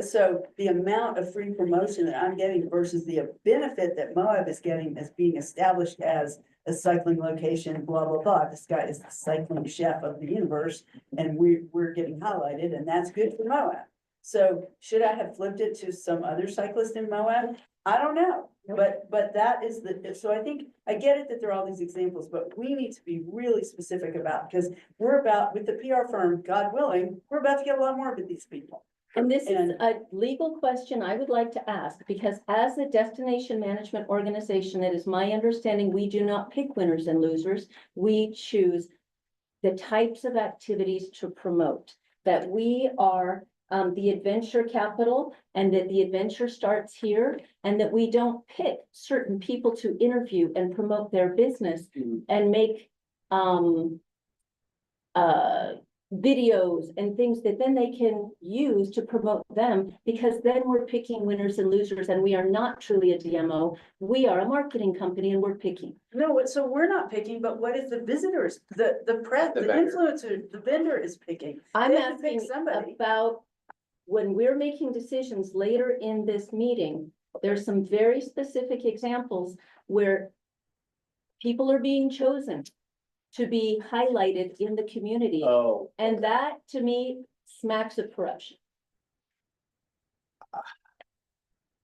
so the amount of free promotion that I'm getting versus the benefit that Moab is getting as being established as a cycling location, blah, blah, blah. This guy is the cycling chef of the universe, and we're getting highlighted, and that's good for Moab. So should I have flipped it to some other cyclist in Moab? I don't know, but that is so I think, I get it that there are all these examples, but we need to be really specific about, because we're about, with the PR firm, God willing, we're about to get a lot more with these people. And this is a legal question I would like to ask, because as a destination management organization, it is my understanding we do not pick winners and losers. We choose the types of activities to promote, that we are the adventure capital, and that the adventure starts here, and that we don't pick certain people to interview and promote their business and make videos and things that then they can use to promote them, because then we're picking winners and losers, and we are not truly a DMO. We are a marketing company and we're picking. No, so we're not picking, but what if the visitors, the press, The the vendor. influencer, the vendor is picking? I'm They have to pick asking somebody. about when we're making decisions later in this meeting, there's some very specific examples where people are being chosen to be highlighted in the community. Oh. And that, to me, smacks of corruption.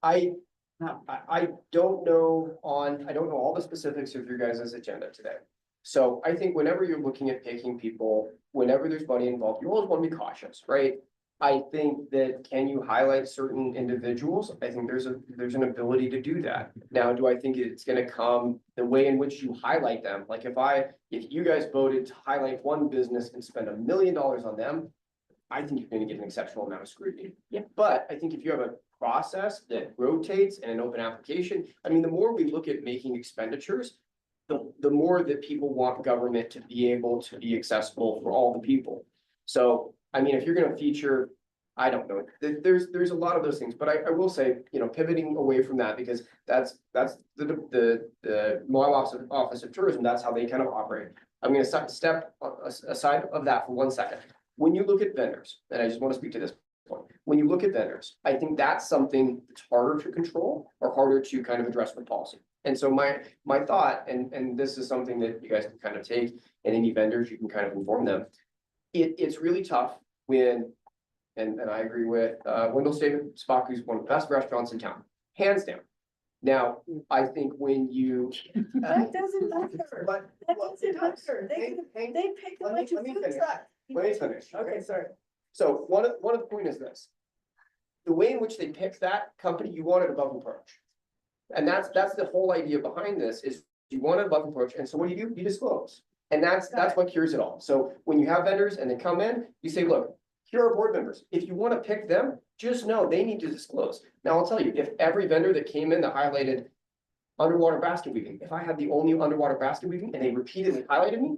I don't know I don't know all the specifics of your guys' agenda today. So I think whenever you're looking at picking people, whenever there's money involved, you always want to be cautious, right? I think that can you highlight certain individuals? I think there's an ability to do that. Now, do I think it's gonna come the way in which you highlight them? Like if you guys voted to highlight one business and spend $1 million on them, I think you're gonna get an exceptional amount of scrutiny. Yep. But I think if you have a process that rotates and an open application, I mean, the more we look at making expenditures, the more that people want government to be able to be accessible for all the people. So, I mean, if you're gonna feature, I don't know, there's a lot of those things, but I will say, pivoting away from that, because that's the Moab Office of Tourism, that's how they kind of operate. I'm gonna step aside of that for 1 second. When you look at vendors, and I just want to speak to this point, when you look at vendors, I think that's something that's harder to control or harder to kind of address with policy. And so my thought, and this is something that you guys can kind of take, and any vendors, you can kind of inform them. It's really tough when, and I agree with Wendell Spock, who's one of the best restaurants in town, hands down. Now, I think when you. That doesn't matter. But. That well, doesn't it does. matter. They pick a let bunch me of food finish. trucks. Let me finish. Okay, sorry. So one of the point is this. The way in which they picked that company, you want it above reproach. And that's the whole idea behind this is you want it above reproach. And so what do? You disclose. And that's what cures it all. So when you have vendors and they come in, you say, look, here are board members. If you want to pick them, just know they need to disclose. Now, I'll tell you, if every vendor that came in that highlighted underwater basket weaving, if I had the only underwater basket weaving and they repeatedly highlighted me,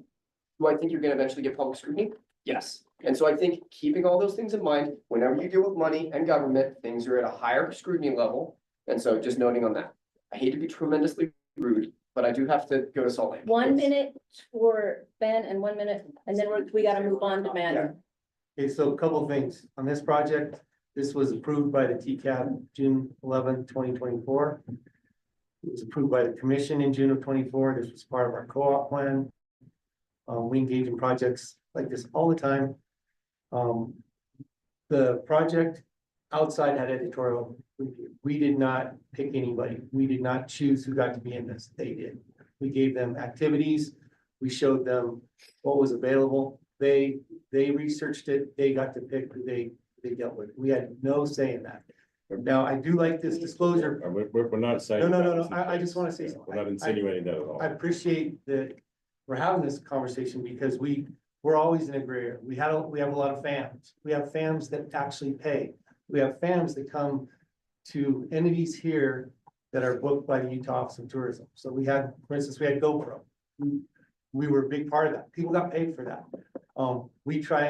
do I think you're going to eventually get public scrutiny? Yes. And so I think keeping all those things in mind, whenever you deal with money and government, things are at a higher scrutiny level. And so just noting on that, I hate to be tremendously rude, but I do have to go to Salt Lake. 1 minute for Ben and 1 minute, and then we gotta move on to Matt. Okay, so a couple of things on this project. This was approved by the TCAB June 11, 2024. It was approved by the commission in June of 24. This was part of our co-op plan. We engage in projects like this all the time. The project outside had editorial review. We did not pick anybody. We did not choose who got to be in this. They did. We gave them activities. We showed them what was available. They researched it. They got to pick who they dealt with. We had no say in that. Now, I do like this disclosure. We're not saying. No. I just want to say something. We're not insinuating that at all. I appreciate that we're having this conversation because we're always in a gray area. We have a lot of fans. We have fans that actually pay. We have fans that come to entities here that are booked by the Utah Office of Tourism. So for instance, we had GoPro. We were a big part of that. People got paid for that. We try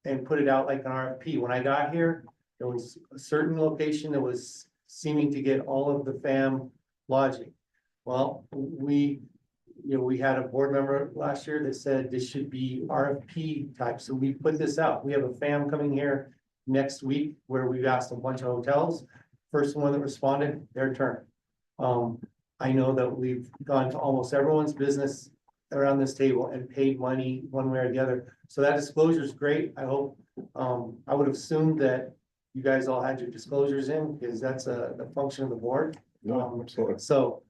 and put it out like an RFP. When I got here, there was a certain location that was seeming to get all of the fam lodging. Well, we had a board member last year that said this should be RFP type. So we put this out. We have a fam coming here next week where we've asked a bunch of hotels. First one that responded, their turn. I know that we've gone to almost everyone's business around this table and paid money one way or the other. So that disclosure is great. I hope, I would have assumed that you guys all had your disclosures in because that's the function of the board. No, absolutely. So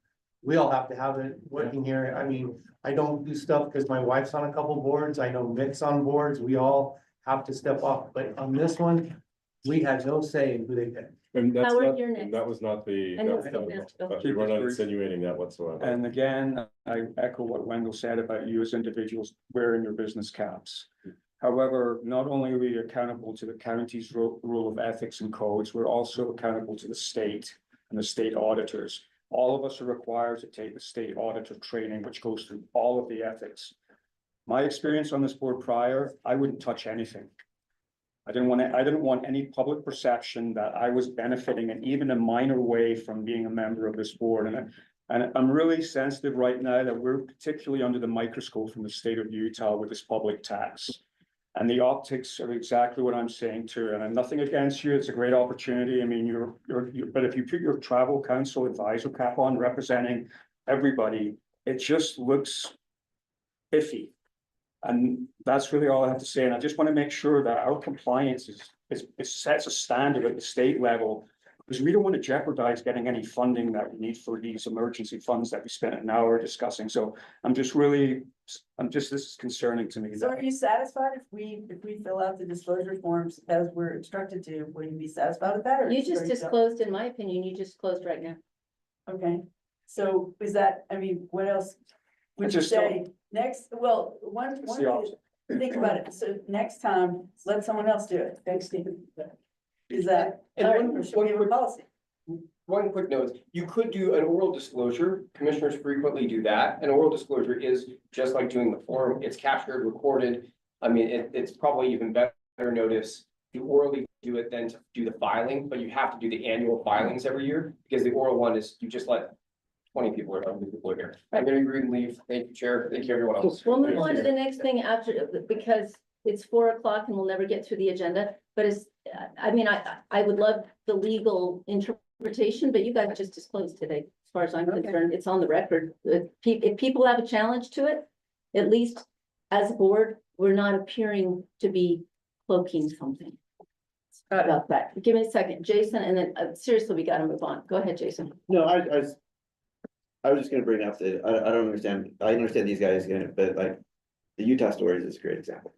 we all have to have it working here. I mean, I don't do stuff because my wife's on a couple boards. I know Mick's on boards. We all have to step up. But on this one, we had no say in who they picked. And that's Howard, not, you're and next. that was not the, And that it's was the not- next bill. we were not insinuating that whatsoever. And again, I echo what Wendell said about you as individuals wearing your business caps. However, not only are we accountable to the county's rule of ethics and codes, we're also accountable to the state and the state auditors. All of us are required to take the state auditor training, which goes through all of the ethics. my experience on this board prior, I wouldn't touch anything. I didn't want any public perception that I was benefiting in even a minor way from being a member of this board. And I'm really sensitive right now that we're particularly under the microscope from the state of Utah with this public tax. And the optics are exactly what I'm saying too. And I'm nothing against you. It's a great opportunity. I mean, but if you put your tribal council advisor cap on representing everybody, it just looks iffy. And that's really all I have to say. And I just want to make sure that our compliance sets a standard at the state level, because we don't want to jeopardize getting any funding that we need for these emergency funds that we spent an hour discussing. So this is concerning to me. So are you satisfied if we fill out the disclosure forms as we're instructed to, will you be satisfied with that? Or You just are disclosed, in my opinion, you just closed right now. Okay, so is that, I mean, what else would you Just say next, well, one It's way the to think about it, so next time, let someone else do it, thanks, Stephen. Is that, And all right, one- or should we have a policy? One quick note, you could do an oral disclosure. Commissioners frequently do that. An oral disclosure is just like doing the form. It's captured, recorded. I mean, it's probably even better notice to orally do it than to do the filing, but you have to do the annual filings every year because the oral one is, you just let 20 people or 100 people are here. I'm gonna agree and leave. Thank you, Chair. Thank you, everyone else. We'll move on to the next thing after, because it's 4 o'clock and we'll never get through the agenda. But I mean, I would love the legal interpretation, but you guys just disclosed today, as far as I'm concerned, it's on the record. If people have a challenge to it, at least as a board, we're not appearing to be cloaking something about that. Give me a second, Jason, and then seriously, we gotta move on. Go ahead, Jason. No, I was just gonna bring up that, I don't understand, I understand these guys, but like, the Utah Stories is a great example.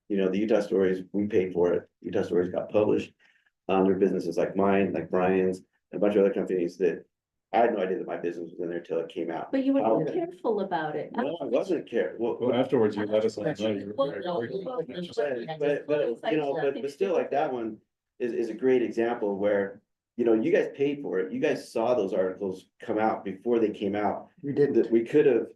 You know, the Utah Stories, we paid for it, Utah Stories got published. There are businesses like mine, like Brian's, and a bunch of other companies that I had no idea that my business was in there till it came out. But you were How- careful about it. No, I wasn't careful. Well, afterwards, you let us all know you were very Well, quick. well, But, you know, but still, like that one is a great example where, you know, you guys paid for it. You guys saw those articles come out before they came out. We did. That we could have,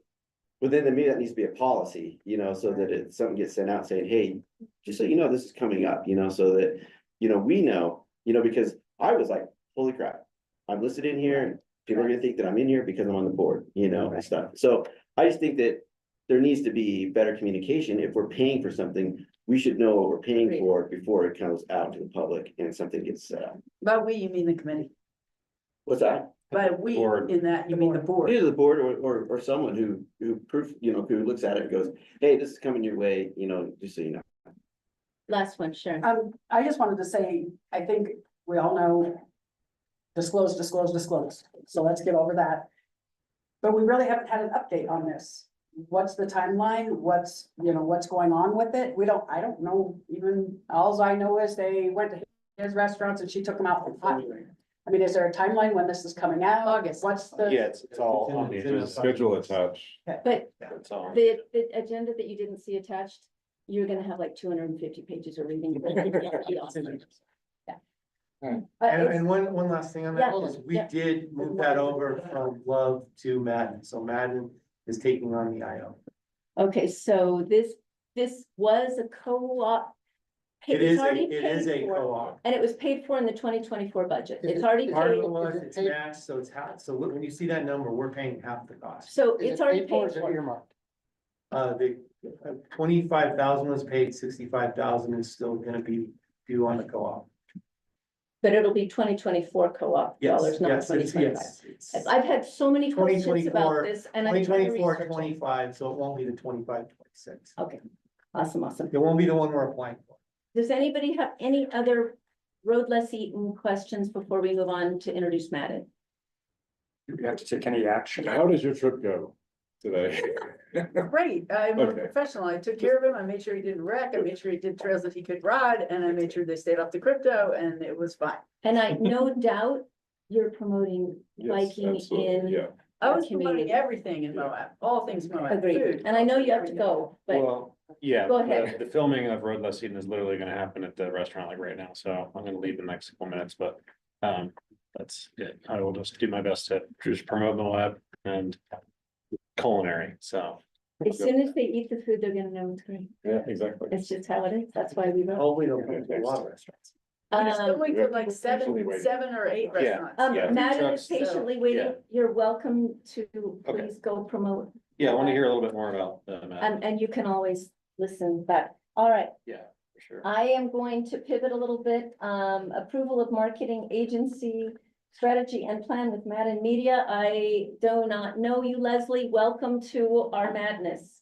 within the media, that needs to be a policy, you know, so that something gets sent out saying, hey, just so you know, this is coming up, you know, so that, you know, we know, you know, because I was like, holy crap, I'm listed in here and people are gonna think that I'm in here because I'm on the board, you know, and stuff. So I just think that there needs to be better communication. If we're paying for something, we should know what we're paying for before it comes out to the public and something gets set up. By we, you mean the committee? What's that? By we, Board. in that, you mean the board? Either the board or someone who proof, you know, who looks at it and goes, hey, this is coming your way, you know, just so you know. Last one, Sharon. I just wanted to say, I think we all know disclose. So let's get over that. But we really haven't had an update on this. What's the timeline? What's going on with it? I don't know, even, alls I know is they went to his restaurants and she took them out. I mean, is there a timeline when this is coming out? August. What's the? Yeah, it's all on the agenda. Schedule attached. But It's all. the agenda that you didn't see attached, you're gonna have like 250 pages of reading. And one last thing on that Yeah. is we Yeah. did move that over from Love to Madden. So Madden is taking on the IO. Okay, so this was a co-op. It It's is already it is a paid for, co-op. and it was paid for in the 2024 budget. It's already Part of paid. it was, it's matched, so it's half, so look, when you see that number, we're paying half the cost. So Is it's it already paid for or paid is it for. earmarked? The 25,000 was paid, 65,000 is still gonna be due on the co-op. But it'll be 2024, co-op Yes, dollars, not yes, twenty it's, twenty-five. yes. it's I've had so many questions 2024, about this and I'm trying to 2024, research it. 25, so it won't be the 25, 26. Okay, awesome. It won't be the one we're applying for. Does anybody have any other road less eaten questions before we move on to introduce Madden? Do we have to take any action? How does your trip go today? Great, I'm a Okay. professional, I took care of him, I made sure he didn't wreck, I made sure he did trails that he could ride, and I made sure they stayed off the crypto, and it was fine. And I no doubt you're promoting Yes, biking absolutely, in. yeah. I was Community. promoting everything in Moab, all things Moab, Agreed, food. and I know you have to go, but Well, yeah, Go ahead. the filming of Road Less Eaten is literally gonna happen at the restaurant like right now, so I'm gonna leave in the next couple minutes, but. That's it, I will just do my best to just promote Moab and culinary, so. As soon as they eat the food, they're gonna know it's great. Yeah, exactly. It's just how it is. That's why we vote. Oh, we don't go to a lot of restaurants. It's going Yeah. for like Usually waiting. seven or eight Yeah. restaurants. Yeah, food Madden is trucks, patiently yeah. waiting. You're welcome to Okay. please go promote. Yeah, I want to hear a little bit more about Matt. And you can always listen back. All right. Yeah, for sure. I am going to pivot a little bit. Approval of marketing agency strategy and plan with Madden Media. I do not know you, Leslie. Welcome to our madness.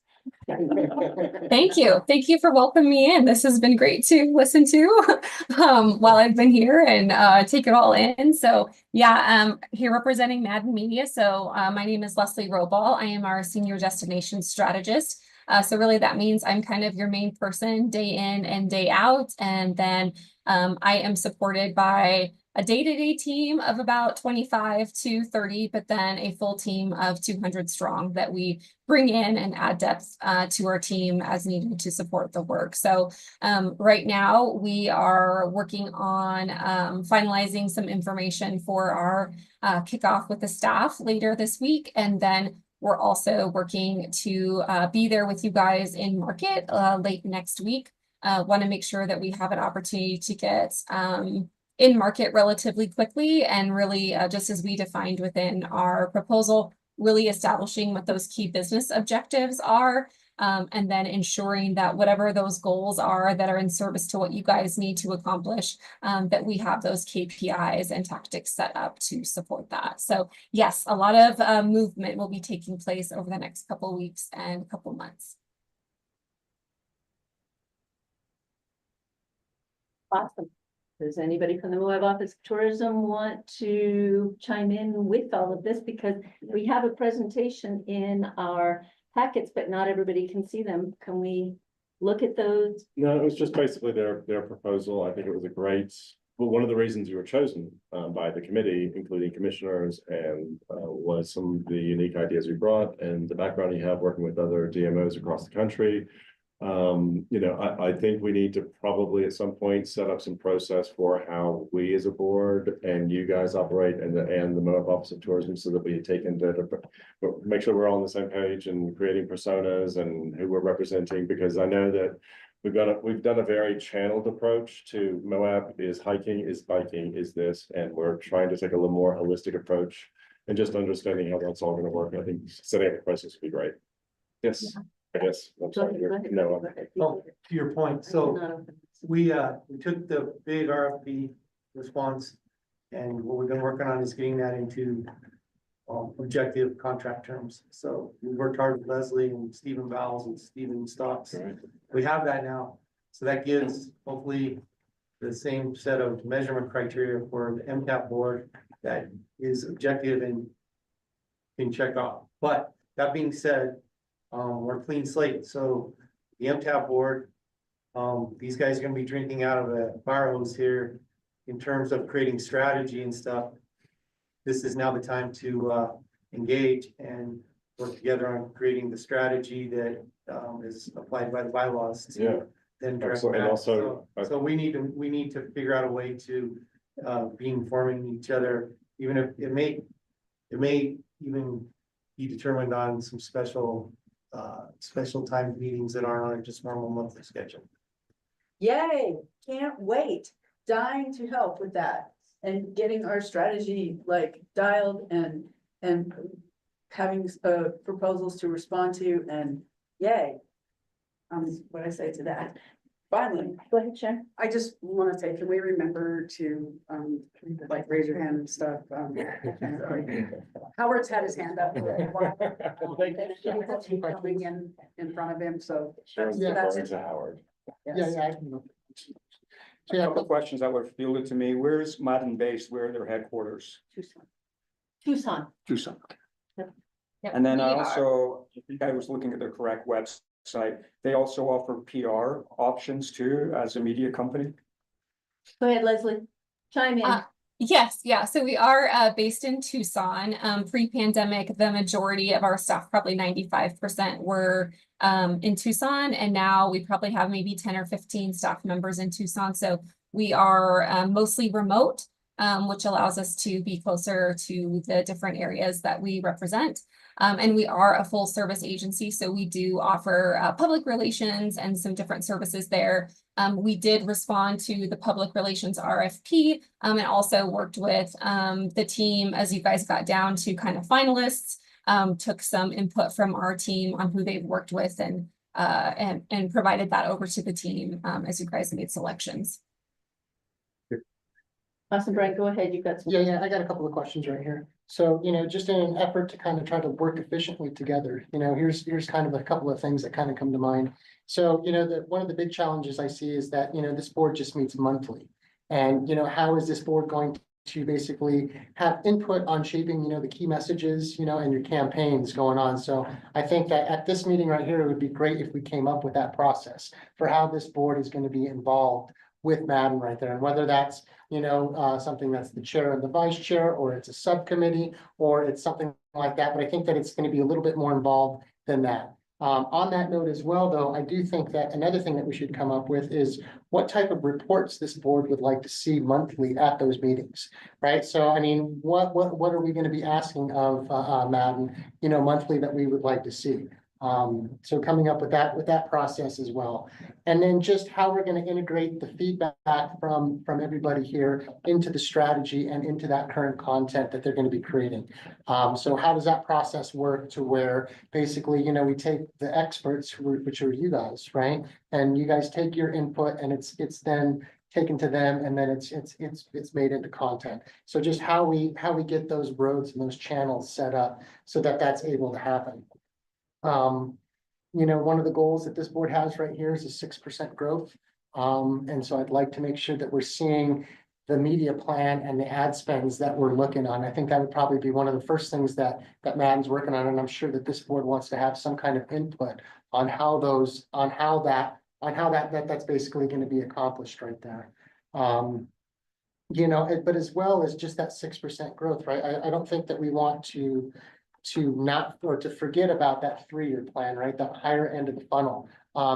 Thank you. Thank you for welcoming me in. This has been great to listen to while I've been here and take it all in. So yeah, here representing Madden Media. So my name is Leslie Roball. I am our senior destination strategist. So really that means I'm kind of your main person day in and day out. And then I am supported by a day-to-day team of about 25 to 30, but then a full team of 200 strong that we bring in and add depth to our team as needed to support the work. So right now we are working on finalizing some information for our kickoff with the staff later this week. And then we're also working to be there with you guys in market late next week. Want to make sure that we have an opportunity to get in market relatively quickly and really just as we defined within our proposal, really establishing what those key business objectives are. And then ensuring that whatever those goals are that are in service to what you guys need to accomplish, that we have those KPIs and tactics set up to support that. So yes, a lot of movement will be taking place over the next couple of weeks and couple months. Awesome. Does anybody from the Moab Office of Tourism want to chime in with all of this? Because we have a presentation in our packets, but not everybody can see them. Can we look at those? No, it was just basically their proposal. I think it was a great, well, one of the reasons you were chosen by the committee, including commissioners, and was some of the unique ideas we brought and the background you have working with other DMOs across the country. You know, I think we need to probably at some point set up some process for how we as a board and you guys operate and the Moab Office of Tourism so that we take into make sure we're all on the same page and creating personas and who we're representing, because I know that we've done a very channeled approach to Moab is hiking, is biking, is this, and we're trying to take a little more holistic approach and just understanding how that's all going to work. I think setting up a process would be great. Yes. Yeah. I guess. I'm sorry. No. Well, to your point, so we took the big RFP response and what we've been working on is getting that into objective contract terms. So we worked hard with Leslie and Stephen Bowles and Stephen Stocks. Right. We have that now. So that gives hopefully the same set of measurement criteria for the MTAB board that is objective and can check off. But that being said, we're a clean slate. So the MTAB board, these guys are gonna be drinking out of a fire hose here in terms of creating strategy and stuff. This is now the time to engage and work together on creating the strategy that is applied by the bylaws to then direct Absolutely. And that. also, So we need to figure out a way to be informing each other, even if it may even be determined on some special time meetings that aren't on just normal monthly schedule. Yay, can't wait, dying to help with that and getting our strategy like dialed and having proposals to respond to and yay. What I say to that. Finally, Go ahead, Sharon. I just want to say, can we remember to, like, raise your hand and stuff? Howard's had his hand up. For a while. Coming in front of him, so. That's Howard. Yes. A couple of questions that were fielded to me. Where's Madden based? Where are their headquarters? Tucson. Tucson. Yep. And then I We are- also, I was looking at their correct website. They also offer PR options too as a media company. Go ahead, Leslie. Chime in. Yes, yeah. So we are based in Tucson. Pre-pandemic, the majority of our staff, probably 95%, were in Tucson, and now we probably have maybe 10 or 15 staff members in Tucson. So we are mostly remote. which allows us to be closer to the different areas that we represent. And we are a full service agency, so we do offer public relations and some different services there. We did respond to the public relations RFP and also worked with the team as you guys got down to kind of finalists, took some input from our team on who they've worked with and provided that over to the team as you guys made selections. Awesome, Brian, go ahead, you've got some. Yeah, I got a couple of questions right here. So, just in an effort to kind of try to work efficiently together, here's kind of a couple of things that kind of come to mind. So, one of the big challenges I see is that, this board just meets monthly. And, how is this board going to basically have input on shaping, the key messages, and your campaigns going on? So I think that at this meeting right here, it would be great if we came up with that process for how this board is going to be involved with Madden right there, and whether that's something that's the chair and the vice chair, or it's a subcommittee, or it's something like that. But I think that it's going to be a little bit more involved than that. On that note as well, though, I do think that another thing that we should come up with is what type of reports this board would like to see monthly at those meetings, right? So, I mean, what are we going to be asking of Madden, monthly that we would like to see? So coming up with that process as well. And then just how we're going to integrate the feedback from everybody here into the strategy and into that current content that they're going to be creating. So how does that process work to where basically, we take the experts, which are you guys, right? And you guys take your input and it's then taken to them, and then it's made into content. So just how we get those roads and those channels set up so that that's able to happen. One of the goals that this board has right here is a 6% growth. And so I'd like to make sure that we're seeing the media plan and the ad spends that we're looking on. I think that would probably be one of the first things that Madden's working on, and I'm sure that this board wants to have some kind of input on how that's basically going to be accomplished right there. But as well as just that 6% growth, right? I don't think that we want to not, or to forget about that 3-year plan, right? That higher end of the funnel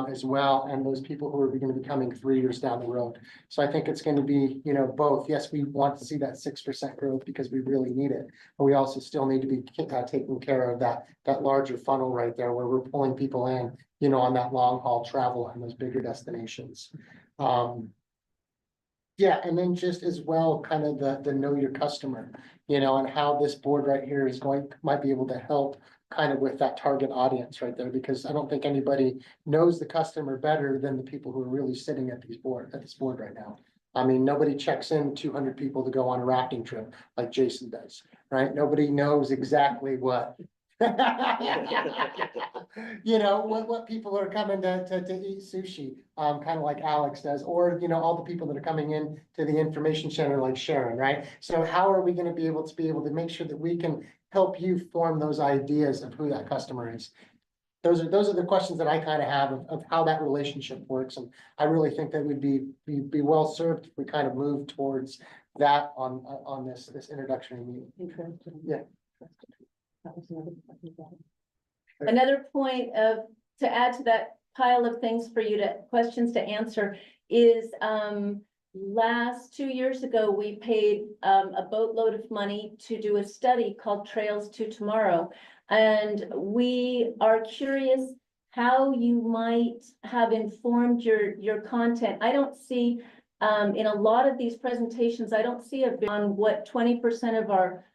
as well, and those people who are going to be coming 3 years down the road. So I think it's going to be, both. Yes, we want to see that 6% growth because we really need it, but we also still need to be taking care of that larger funnel right there where we're pulling people in, on that long haul travel and those bigger destinations. Yeah, and then just as well, kind of the know your customer, and how this board right here might be able to help kind of with that target audience right there, because I don't think anybody knows the customer better than the people who are really sitting at this board right now. I mean, nobody checks in 200 people to go on a rafting trip like Jason does, right? Nobody knows exactly what what people are coming to eat sushi, kind of like Alex does, or, all the people that are coming in to the information center like Sharon, right? So how are we going to be able to make sure that we can help you form those ideas of who that customer is? Those are the questions that I kind of have of how that relationship works. And I really think that we'd be well served if we kind of move towards that on this introductory meeting. Yeah. Another point to add to that pile of things for you questions to answer is, last 2 years ago, we paid a boatload of money to do a study called Trails to Tomorrow. And we are curious how you might have informed your content. I don't see, in a lot of these presentations, I don't see on what 20% of our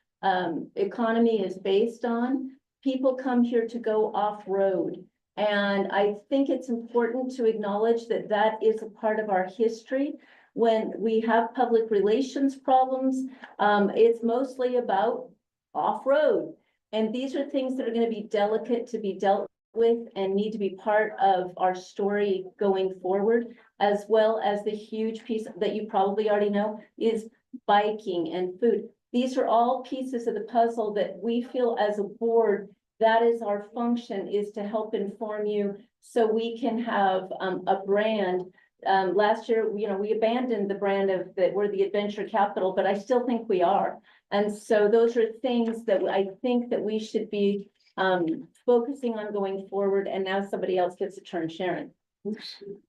economy is based on. People come here to go off-road. And I think it's important to acknowledge that that is a part of our history. When we have public relations problems, it's mostly about off-road. And these are things that are going to be delicate to be dealt with and need to be part of our story going forward, as well as the huge piece that you probably already know is biking and food. These are all pieces of the puzzle that we feel as a board, that is our function, is to help inform you so we can have a brand. Last year, we abandoned the brand of that we're the adventure capital, but I still think we are. And so those are things that I think that we should be focusing on going forward. And now somebody else gets a turn, Sharon.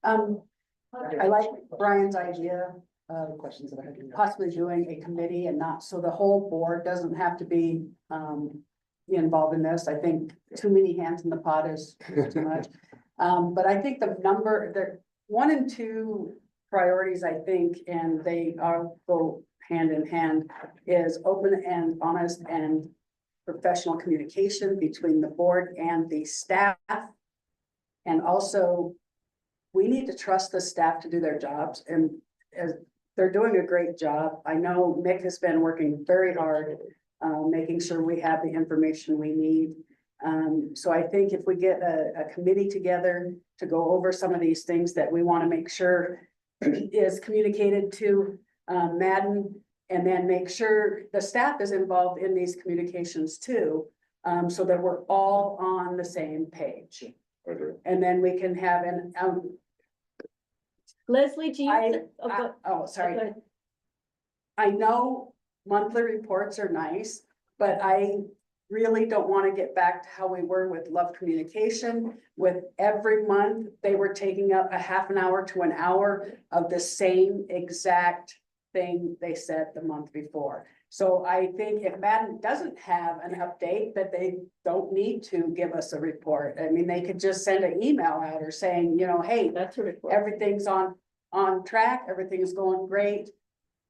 I like Brian's idea questions that I had. possibly doing a committee and not, so the whole board doesn't have to be, involved in this. I think too many hands in the pot is too much. But I think the 1 and 2 priorities, I think, and they go hand in hand, is open and honest and professional communication between the board and the staff. And also, we need to trust the staff to do their jobs, and as they're doing a great job. I know Mick has been working very hard, making sure we have the information we need. So I think if we get a committee together to go over some of these things that we want to make sure is communicated to Madden, and then make sure the staff is involved in these communications too, so that we're all on the same page. And then we can have Leslie, do you? sorry. Okay. I know monthly reports are nice, but I really don't want to get back to how we were with Love Communication. With every month, they were taking up a half an hour to an hour of the same exact thing they said the month before. So I think if Madden doesn't have an update, that they don't need to give us a report. I mean, they could just send an email out or saying, you know, hey, That's a report. everything's on track, everything is going great.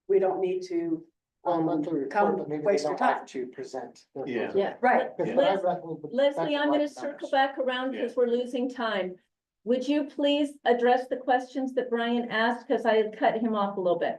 We don't need to Monthly report, come but maybe they waste your don't time. have to present. Yeah. Yeah. Right. Because what I reckon would- Leslie, I'm gonna that's the right circle numbers. back around because we're losing time. Would you please address the questions that Brian asked? Because I had cut him off a little bit.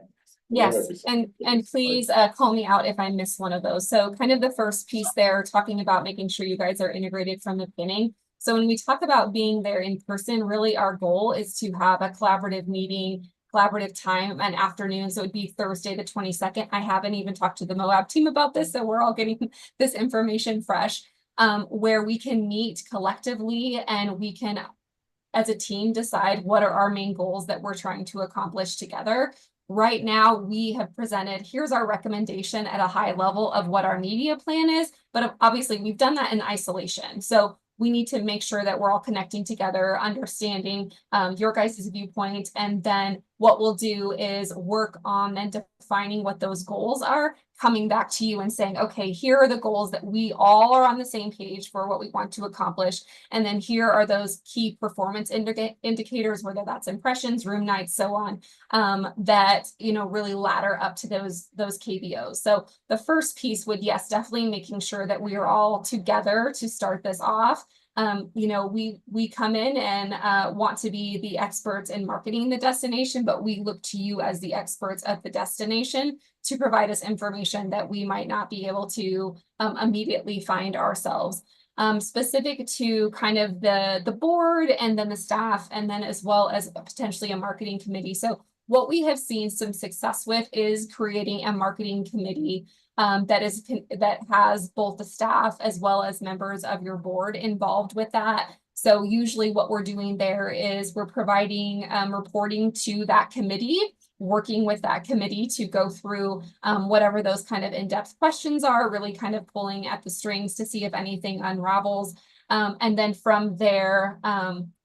Yes, and please call me out if I miss one of those. So kind of the first piece there, talking about making sure you guys are integrated from the beginning. So when we talk about being there in person, really our goal is to have a collaborative meeting, collaborative time and afternoon. So it'd be Thursday, the 22nd. I haven't even talked to the Moab team about this, so we're all getting this information fresh, where we can meet collectively and we can, as a team, decide what are our main goals that we're trying to accomplish together. Right now, we have presented, here's our recommendation at a high level of what our media plan is, but obviously we've done that in isolation. So we need to make sure that we're all connecting together, understanding your guys' viewpoint, and then what we'll do is work on then defining what those goals are, coming back to you and saying, okay, here are the goals that we all are on the same page for what we want to accomplish. And then here are those key performance indicators, whether that's impressions, room nights, so on, that, you know, really ladder up to those KBOs. So the first piece would, yes, definitely making sure that we are all together to start this off. You know, we come in and want to be the experts in marketing the destination, but we look to you as the experts at the destination to provide us information that we might not be able to immediately find ourselves. Specific to kind of the board and then the staff, and then as well as potentially a marketing committee. So what we have seen some success with is creating a marketing committee that has both the staff as well as members of your board involved with that. So usually what we're doing there is we're providing reporting to that committee, working with that committee to go through whatever those kind of in-depth questions are, really kind of pulling at the strings to see if anything unravels. And then from there,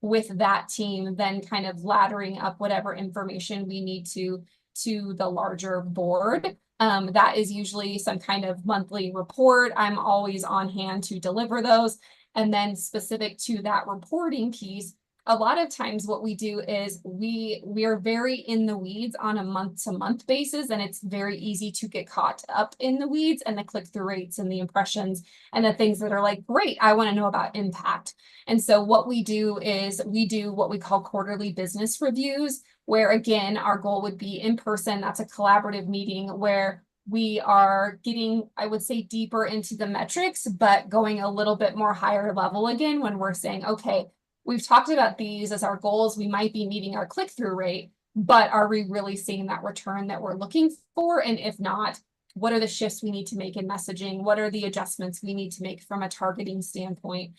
with that team, then kind of laddering up whatever information we need to the larger board. That is usually some kind of monthly report. I'm always on hand to deliver those. And then specific to that reporting piece, a lot of times what we do is we are very in the weeds on a month-to-month basis, and it's very easy to get caught up in the weeds and the click-through rates and the impressions and the things that are like, great, I want to know about impact. And so what we do is we do what we call quarterly business reviews, where again, our goal would be in person. That's a collaborative meeting where we are getting, I would say, deeper into the metrics, but going a little bit more higher level again when we're saying, okay, we've talked about these as our goals. We might be meeting our click-through rate, but are we really seeing that return that we're looking for? And if not, what are the shifts we need to make in messaging? What are the adjustments we need to make from a targeting standpoint?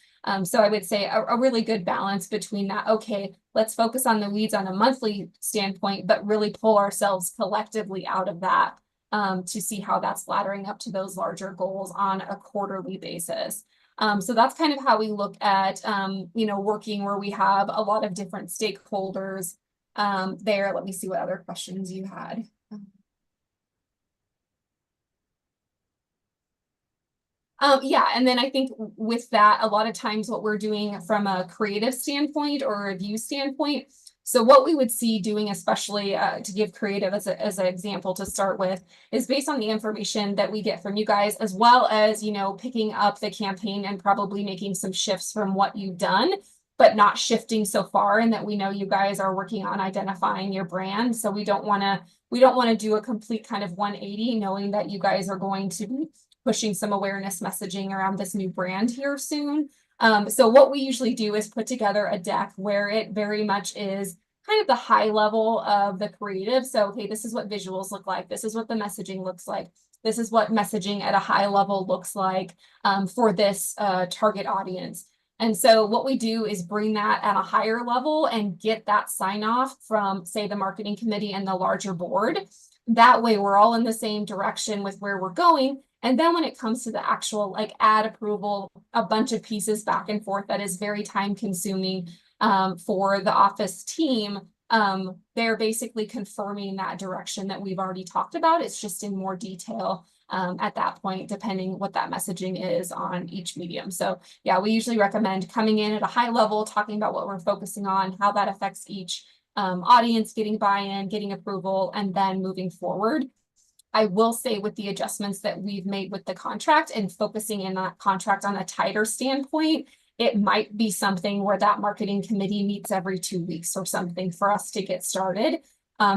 So I would say a really good balance between that. Okay, let's focus on the weeds on a monthly standpoint, but really pull ourselves collectively out of that to see how that's laddering up to those larger goals on a quarterly basis. So that's kind of how we look at, you know, working where we have a lot of different stakeholders there. Let me see what other questions you had. Yeah, and then I think with that, a lot of times what we're doing from a creative standpoint or a review standpoint. So what we would see doing, especially to give creative as an example to start with, is based on the information that we get from you guys, as well as, you know, picking up the campaign and probably making some shifts from what you've done, but not shifting so far, and that we know you guys are working on identifying your brand. So we don't want to do a complete kind of 180, knowing that you guys are going to be pushing some awareness messaging around this new brand here soon. So what we usually do is put together a deck where it very much is kind of the high level of the creative. So, okay, this is what visuals look like. This is what the messaging looks like. This is what messaging at a high level looks like for this target audience. And so what we do is bring that at a higher level and get that sign off from, say, the marketing committee and the larger board. That way we're all in the same direction with where we're going. And then when it comes to the actual like ad approval, a bunch of pieces back and forth that is very time consuming for the office team. They're basically confirming that direction that we've already talked about. It's just in more detail at that point, depending what that messaging is on each medium. So yeah, we usually recommend coming in at a high level, talking about what we're focusing on, how that affects each audience, getting buy-in, getting approval, and then moving forward. I will say with the adjustments that we've made with the contract and focusing in that contract on a tighter standpoint, it might be something where that marketing committee meets every 2 weeks or something for us to get started.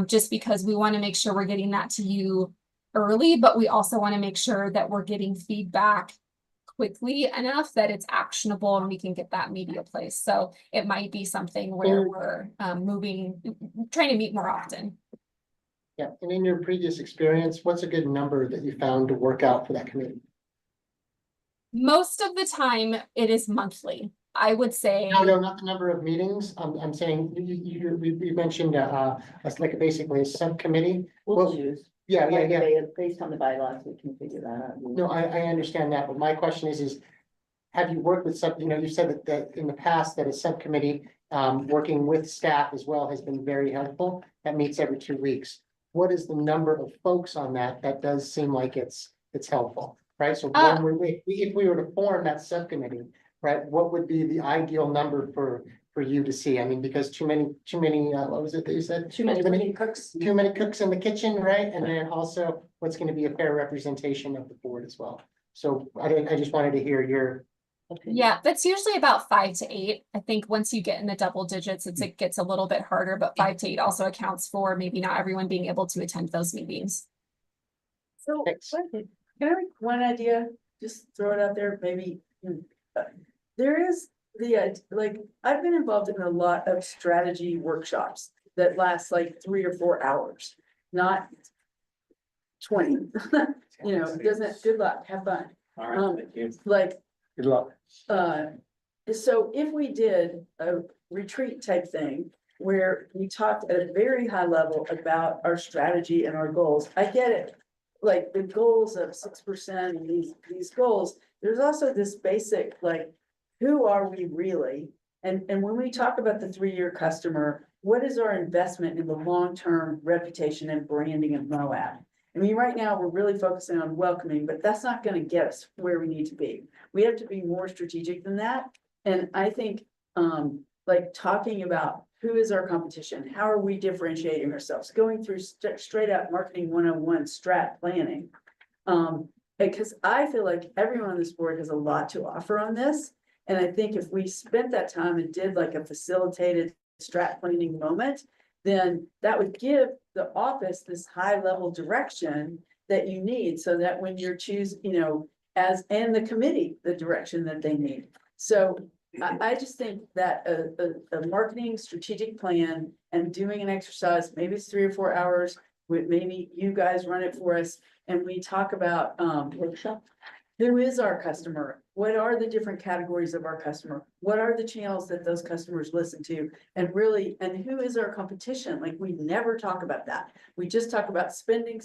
Just because we want to make sure we're getting that to you early, but we also want to make sure that we're getting feedback quickly enough that it's actionable and we can get that media placed. So it might be something where we're trying to meet more often. Yeah, and in your previous experience, what's a good number that you found to work out for that committee? Most of the time, it is monthly. I would say. No, not the number of meetings. I'm saying we mentioned as like basically a subcommittee. We'll choose. Yeah. Based on the bylaws, we can figure that out. No, I understand that, but my question is have you worked with you said that in the past that a subcommittee working with staff as well has been very helpful. That meets every 2 weeks. What is the number of folks on that? That does seem like it's helpful, right? So if we were to form that subcommittee, right, what would be the ideal number for you to see? I mean, because too many, what was it that you said? Too many cooks. Too many cooks in the kitchen, right? And then also what's going to be a fair representation of the board as well. So I just wanted to hear your. Yeah, that's usually about 5 to 8. I think once you get in the double digits, it gets a little bit harder, but 5 to 8 also accounts for maybe not everyone being able to attend those meetings. So can I make one idea? Just throw it out there, maybe. There is like, I've been involved in a lot of strategy workshops that last like 3 or 4 hours, not 20. You know, doesn't, good luck, have fun. All right, thank you. Like, Good luck. So if we did a retreat type thing where we talked at a very high level about our strategy and our goals, I get it. Like the goals of 6% and these goals, there's also this basic, like, who are we really? And when we talk about the 3-year customer, what is our investment in the long-term reputation and branding of Moab? I mean, right now, we're really focusing on welcoming, but that's not going to get us where we need to be. We have to be more strategic than that. And I think, like talking about who is our competition? How are we differentiating ourselves? Going through straight out marketing 101 strat planning. Because I feel like everyone on this board has a lot to offer on this. And I think if we spent that time and did like a facilitated strat planning moment, then that would give the office this high level direction that you need so that when you're and the committee, the direction that they need. So I just think that a marketing strategic plan and doing an exercise, maybe it's 3 or 4 hours, maybe you guys run it for us and we talk about workshop. Who is our customer? What are the different categories of our customer? What are the channels that those customers listen to? And who is our competition? Like we never talk about that. We just talk about spending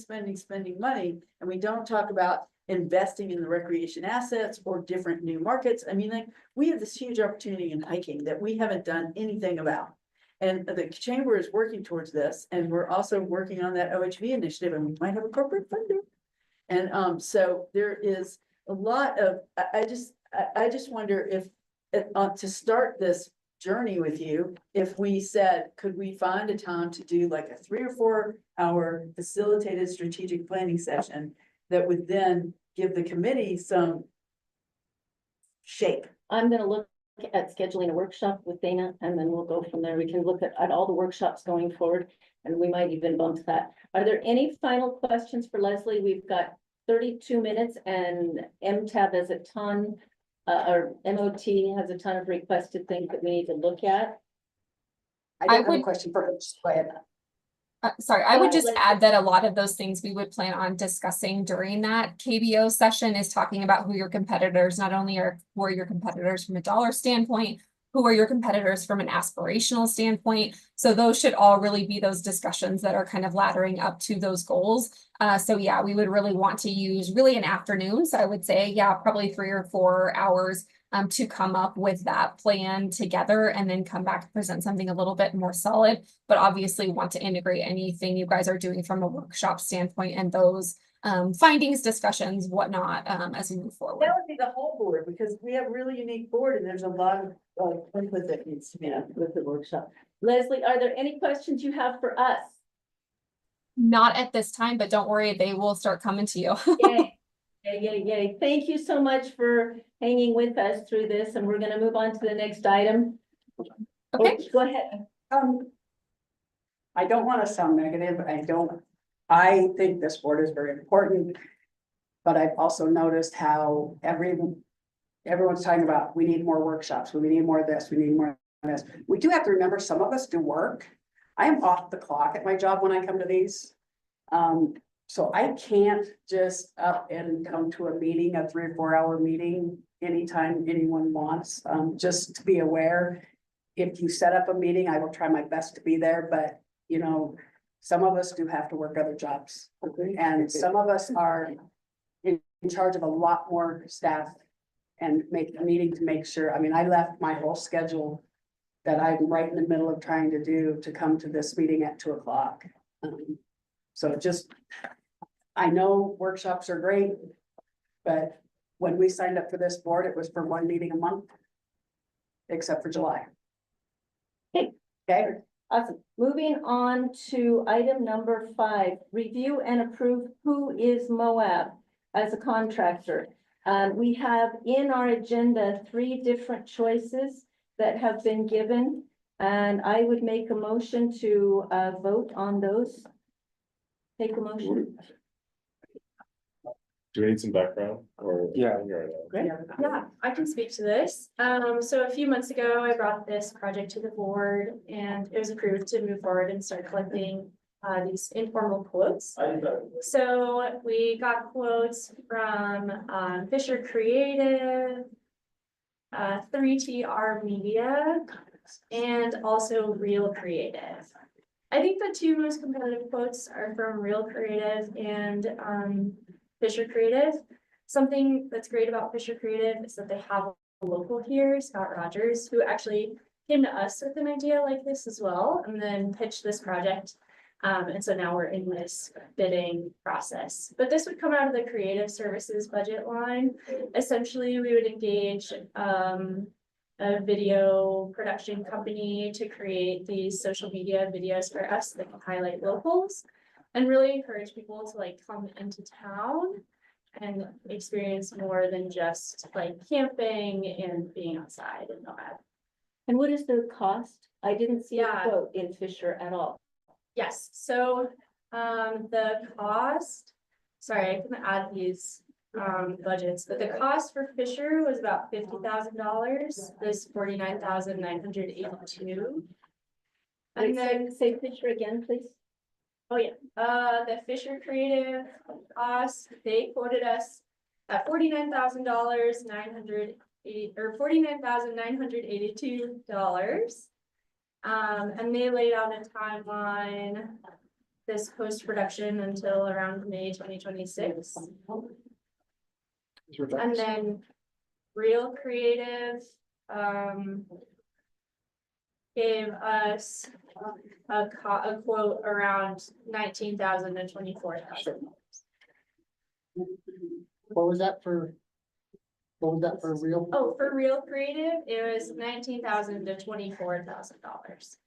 money. And we don't talk about investing in the recreation assets or different new markets. I mean, like we have this huge opportunity in hiking that we haven't done anything about. And the chamber is working towards this. And we're also working on that OHV initiative and we might have a corporate funding. And so there is a lot of, I just wonder if, to start this journey with you, if we said, could we find a time to do like a 3 or 4 hour facilitated strategic planning session that would then give the committee some shape? I'm gonna look at scheduling a workshop with Dana, and then we'll go from there. We can look at all the workshops going forward, and we might even bump that. Are there any final questions for Leslie? We've got 32 minutes, and MTAB has a ton, or MOT has a ton of requested things that we need to look at. I do have a question for her, just go ahead. Sorry, I would just add that a lot of those things we would plan on discussing during that KBO session is talking about who your competitors, not only who are your competitors from a dollar standpoint, who are your competitors from an aspirational standpoint. So those should all really be those discussions that are kind of laddering up to those goals. So yeah, we would really want to use really an afternoon. So I would say, yeah, probably 3 or 4 hours to come up with that plan together and then come back and present something a little bit more solid, but obviously want to integrate anything you guys are doing from a workshop standpoint and those findings, discussions, whatnot, as we move forward. That would be the whole board, because we have a really unique board and there's a lot of input that needs to be done with the workshop. Leslie, are there any questions you have for us? Not at this time, but don't worry, they will start coming to you. Yay. Yay. Thank you so much for hanging with us through this, and we're gonna move on to the next item. Okay. Go ahead. I don't want to sound negative. I think this board is very important. But I've also noticed how everyone's talking about, we need more workshops, we need more of this, we need more of this. We do have to remember, some of us do work. I am off the clock at my job when I come to these. So I can't just up and come to a meeting, a 3 or 4 hour meeting, anytime anyone wants. Just to be aware, if you set up a meeting, I will try my best to be there, but you know, some of us do have to work other jobs. And some of us are in charge of a lot more staff and needing to make sure, I mean, I left my whole schedule that I'm right in the middle of trying to do to come to this meeting at 2 o'clock. So just, I know workshops are great, but when we signed up for this board, it was for 1 meeting a month, except for July. Okay. Awesome. Moving on to item number 5, review and approve who is Moab as a contractor. We have in our agenda 3 different choices that have been given, and I would make a motion to vote on those. Take a motion. Do we need some background or? Yeah. Great. Yeah, I can speak to this. So a few months ago, I brought this project to the board and it was approved to move forward and start collecting these informal quotes. So we got quotes from Fisher Creative, 3TR Media, and also Real Creative. I think the 2 most competitive quotes are from Real Creative and Fisher Creative. Something that's great about Fisher Creative is that they have a local here, Scott Rogers, who actually came to us with an idea like this as well, and then pitched this project. And so now we're in this bidding process. But this would come out of the creative services budget line. Essentially, we would engage a video production company to create these social media videos for us that can highlight locals and really encourage people to like come into town and experience more than just like camping and being outside in Moab. And what is the cost? I didn't see a Yeah. quote in Fisher at all. Yes, so the cost, sorry, I can add these budgets, but the cost for Fisher was about $50,000, this $49,982. And then Say Fisher again, please. oh yeah, the Fisher Creative cost, they quoted us at $49,000, $49,982. And they laid out a timeline, this post-production until around May 2026. And then Real Creative, gave us a quote around $19,000 to $24,000. What was that for What was that for real? Oh, for Real Creative, it was $19,000 to $24,000.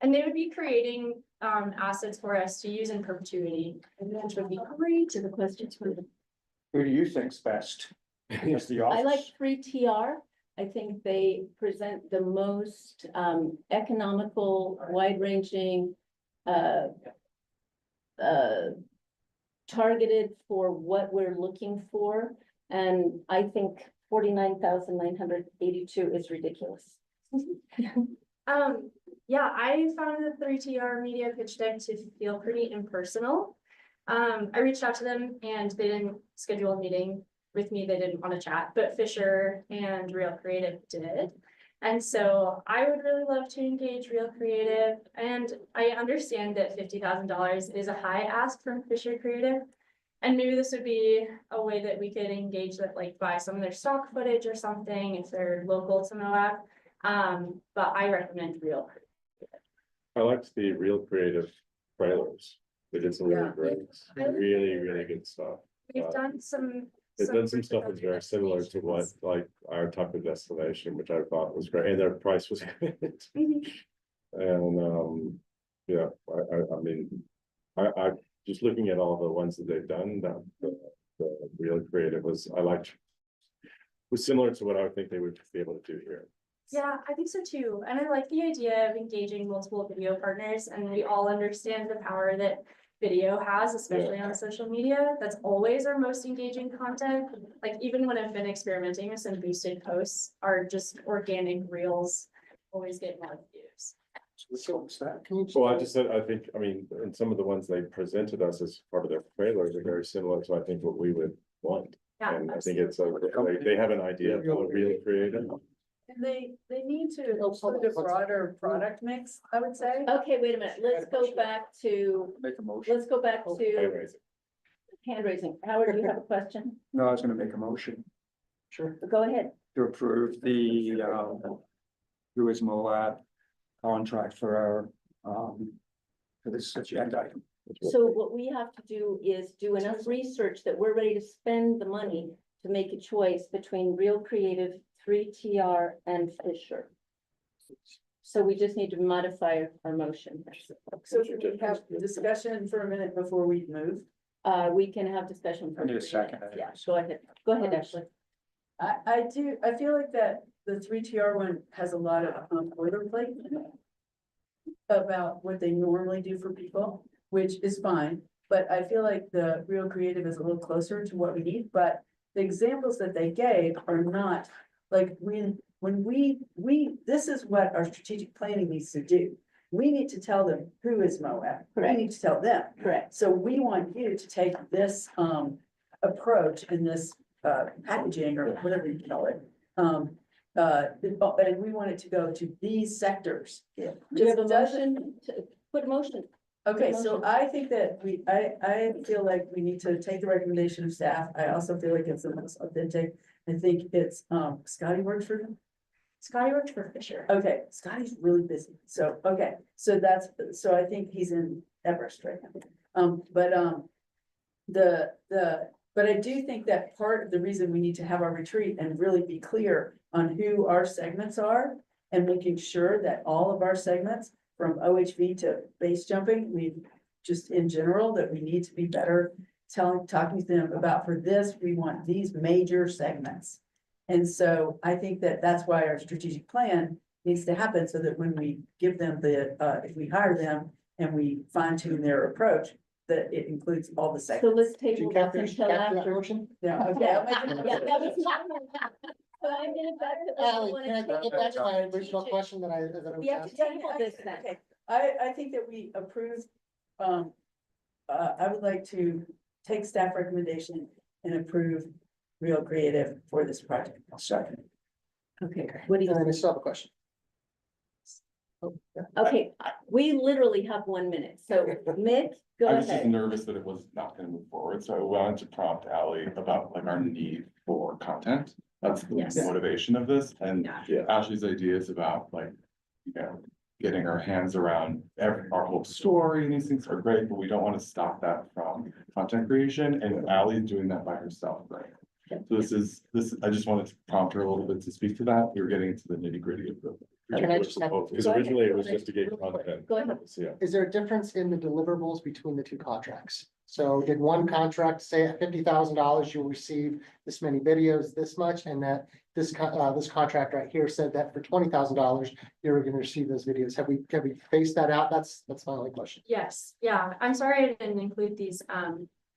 And they would be creating assets for us to use in perpetuity, which would be great. To the questions for the. Who do you think's best? Is the I like office? 3TR. I think they present the most economical, wide-ranging, targeted for what we're looking for. And I think 49,982 is ridiculous. Yeah, I found the 3TR media pitch deck to feel pretty impersonal. I reached out to them and they didn't schedule a meeting with me. They didn't want to chat, but Fisher and Real Creative did. And so I would really love to engage Real Creative. And I understand that $50,000 is a high ask from Fisher Creative. And maybe this would be a way that we could engage that, like buy some of their stock footage or something if they're local to Moab. But I recommend Real Creative. I liked the Real Creative trailers. They did some really great, really good stuff. We've done some. They've done some stuff that's very similar to what, like, our Taco Destination, which I thought was great, and their price was good. And, yeah, I mean, I just looking at all the ones that they've done, that the Real Creative was similar to what I would think they would be able to do here. Yeah, I think so too. And I like the idea of engaging multiple video partners, and we all understand the power that video has, especially on social media. That's always our most engaging content. Like even when I've been experimenting with some boosted posts, are just organic reels always get more views. Well, I just said, I think, I mean, and some of the ones they presented us as part of their trailers are very similar to, I think, what we would want. Yeah, And I think it's they have an idea of what Real Creative. And they need to include a broader product mix, I would say. Okay, wait a minute. Let's go back to, Make a motion. let's go back to hand raising. Howard, do you have a question? No, I was gonna make a motion Sure. Go ahead. to approve the, Who is Moab contract for our, for this agenda item. So what we have to do is do enough research that we're ready to spend the money to make a choice between Real Creative, 3TR, and Fisher. So we just need to modify our motion. So can we have discussion for a minute before we move? We can have discussion. for I need a 3 second. minutes. Yeah, go ahead, Ashley. I feel like that the 3TR one has a lot of boilerplate about what they normally do for people, which is fine. But I feel like the Real Creative is a little closer to what we need, but the examples that they gave are not like when we, this is what our strategic planning needs to do. We need to tell them who is Moab. We need to tell them. Correct. So we want you to take this approach and this packaging or whatever you call it. And we want it to go to these sectors. Do you have a motion? Put a motion. Okay, so I think that I feel like we need to take the recommendation of staff. I also feel like it's the most authentic. I think it's, Scotty works for them. Scotty worked for Fisher. Okay, Scotty's really busy. So, okay, so so I think he's in Everest right now. But I do think that part of the reason we need to have our retreat and really be clear on who our segments are and making sure that all of our segments from OHV to base jumping, we just in general, that we need to be better talking to them about for this, we want these major segments. And so I think that that's why our strategic plan needs to happen so that when we give them if we hire them and we fine tune their approach, that it includes all the So segments. let's table this until after. Yeah, okay. Yeah, that was not. So I'm gonna back to. Ally, can I get back to my original question that I We have to table this then. Okay, I think that we approve, I would like to take staff recommendation and approve Real Creative for this project. Second. Okay, what do you? I still have a question. Okay, we literally have 1 minute, so Mick, go I was just ahead. nervous that it was not gonna move forward, so I wanted to prompt Ally about like our need for content. That's the Yes. motivation of this, and Yeah. Ashley's ideas about like, you know, getting our hands around our whole story, and these things are great, but we don't want to stop that from content creation, and Ally's doing that by herself, right? So I just wanted to prompt her a little bit to speak to that. We were getting into the nitty gritty of the. Can I just have- Because originally it was just to get content. Go ahead. Yeah. Is there a difference in the deliverables between the two contracts? So did one contract say at $50,000, you'll receive this many videos, this much, and that this contract right here said that for $20,000, you're gonna receive those videos? Have we phased that out? That's my only question. Yes, yeah, I'm sorry I didn't include these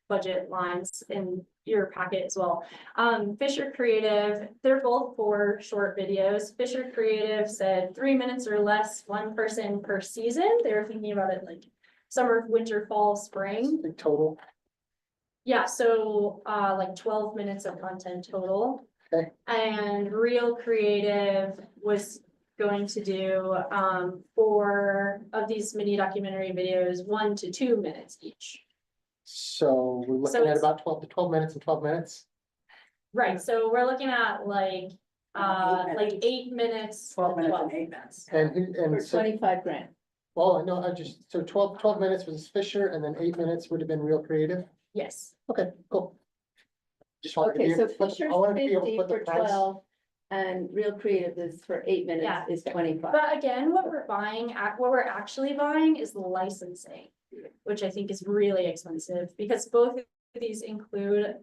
budget lines in your packet as well. Fisher Creative, they're both for short videos. Fisher Creative said 3 minutes or less, one person per season. They were thinking about it like summer, winter, fall, spring. The total. Yeah, so like 12 minutes of content total. Okay. And Real Creative was going to do 4 of these mini documentary videos, 1 to 2 minutes each. So we're So looking at it's- about 12 minutes and 12 minutes. Right, so we're looking at like 8 minutes. 12 minutes and 8 minutes. And For so, 25 grand. well, no, so 12 minutes was Fisher, and then 8 minutes would have been Real Creative. Yes. Okay, cool. Just wanted to be Okay, so able to put, Fisher's I wanted to be able to 50 put the for price. 12 and Real Creative is for 8 minutes Yeah. is 25. But again, what we're actually buying is the licensing, which I think is really expensive because both of these include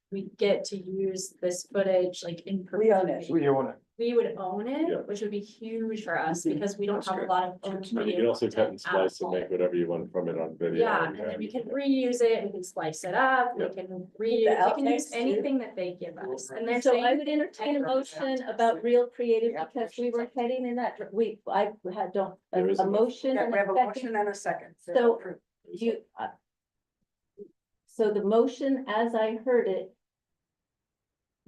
we get to use this footage like in. We own it. We own it. We would own Yeah. it, which would be huge for us because we don't have a lot of owned You video. can also cut and content at slice and all. make whatever you want from it on video. Yeah, and then we can reuse it, we can slice it up, we Yeah. can The reuse, we can use outtakes too. anything that they give us, and they're So I saying. would entertain a motion about Real Creative because we were heading in that, I had There is a a motion Yeah, and we have a a second. motion and a second. So you, so the motion, as I heard it,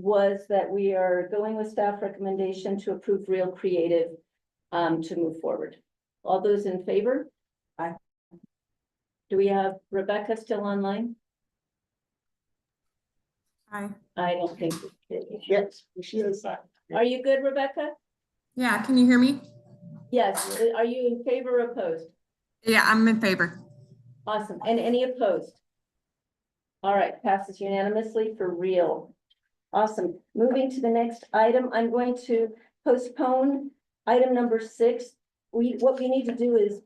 was that we are going with staff recommendation to approve Real Creative to move forward. All those in favor? Aye. Do we have Rebecca still online? Hi. I don't think. Yes, she is. Are you good, Rebecca? Yeah, can you hear me? Yes. Are you in favor or opposed? Yeah, I'm in favor. Awesome. And any opposed? All right, passes unanimously for Real. Awesome. Moving to the next item, I'm going to postpone item number 6. What we need to do is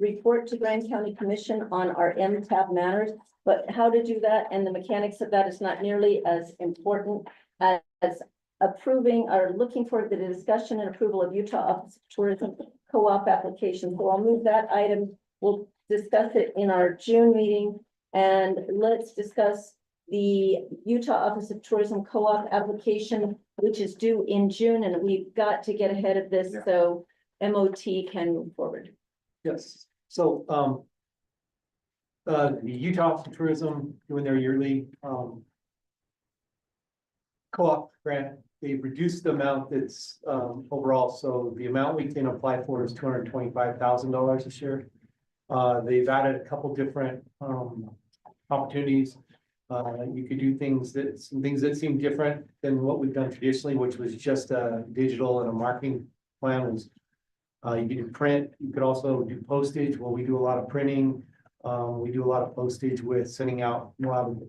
report to Grand County Commission on our MTAB matters, but how to do that and the mechanics of that is not nearly as important as approving or looking for the discussion and approval of Utah Office of Tourism co-op application. So I'll move that item. We'll discuss it in our June meeting, and let's discuss the Utah Office of Tourism co-op application, which is due in June, and we've got to get ahead of this so MOT can move forward. Yes, so, the Utah Office of Tourism doing their yearly, co-op grant, they've reduced the amount that's, overall, so the amount we can apply for is $225,000 this year. They've added a couple different, opportunities. You could do some things that seem different than what we've done traditionally, which was just a digital and a marketing plan was. You could do print, you could also do postage. Well, we do a lot of printing. We do a lot of postage with sending out Moab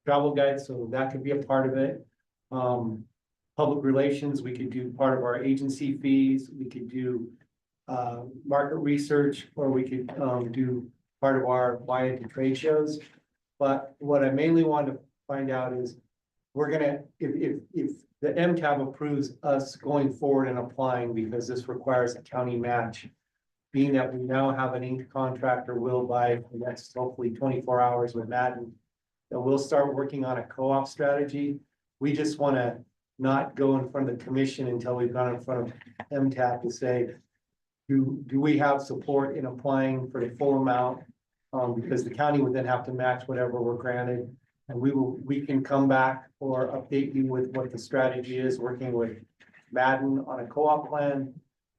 travel guides, so that could be a part of it. Public relations, we could do part of our agency fees. We could do market research, or we could do part of our buy into trade shows. But what I mainly want to find out is, we're gonna, if the MTAB approves us going forward and applying, because this requires a county match. Being that we now have an ink contractor, will by the next hopefully 24 hours with Madden, that we'll start working on a co-op strategy. We just want to not go in front of the commission until we've gone in front of MTAB to say, do we have support in applying for the full amount? Because the county would then have to match whatever we're granted. And we can come back or update you with what the strategy is, working with Madden on a co-op plan.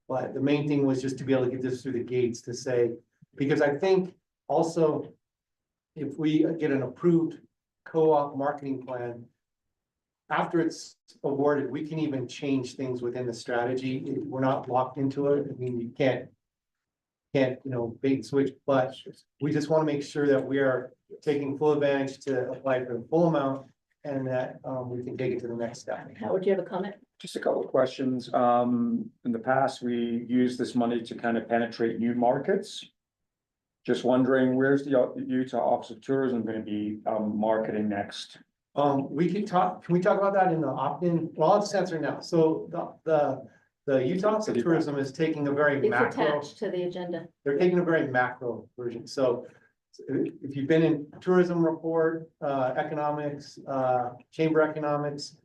But the main thing was just to be able to get this through the gates to say, because I think also, if we get an approved co-op marketing plan, after it's awarded, we can even change things within the strategy. We're not locked into it. I mean, you can't, bait and switch, but we just want to make sure that we are taking full advantage to apply for the full amount and that, we can take it to the next step. Howard, do you have a comment? Just a couple of questions. In the past, we used this money to kind of penetrate new markets. Just wondering, where's the Utah Office of Tourism gonna be, marketing next? Can we talk about that in the opt-in? Well, I'll just answer now. So the Utah Office of Tourism is taking a very It's macro, attached to the agenda. they're taking a very macro version. So if you've been in tourism report, economics, chamber economics,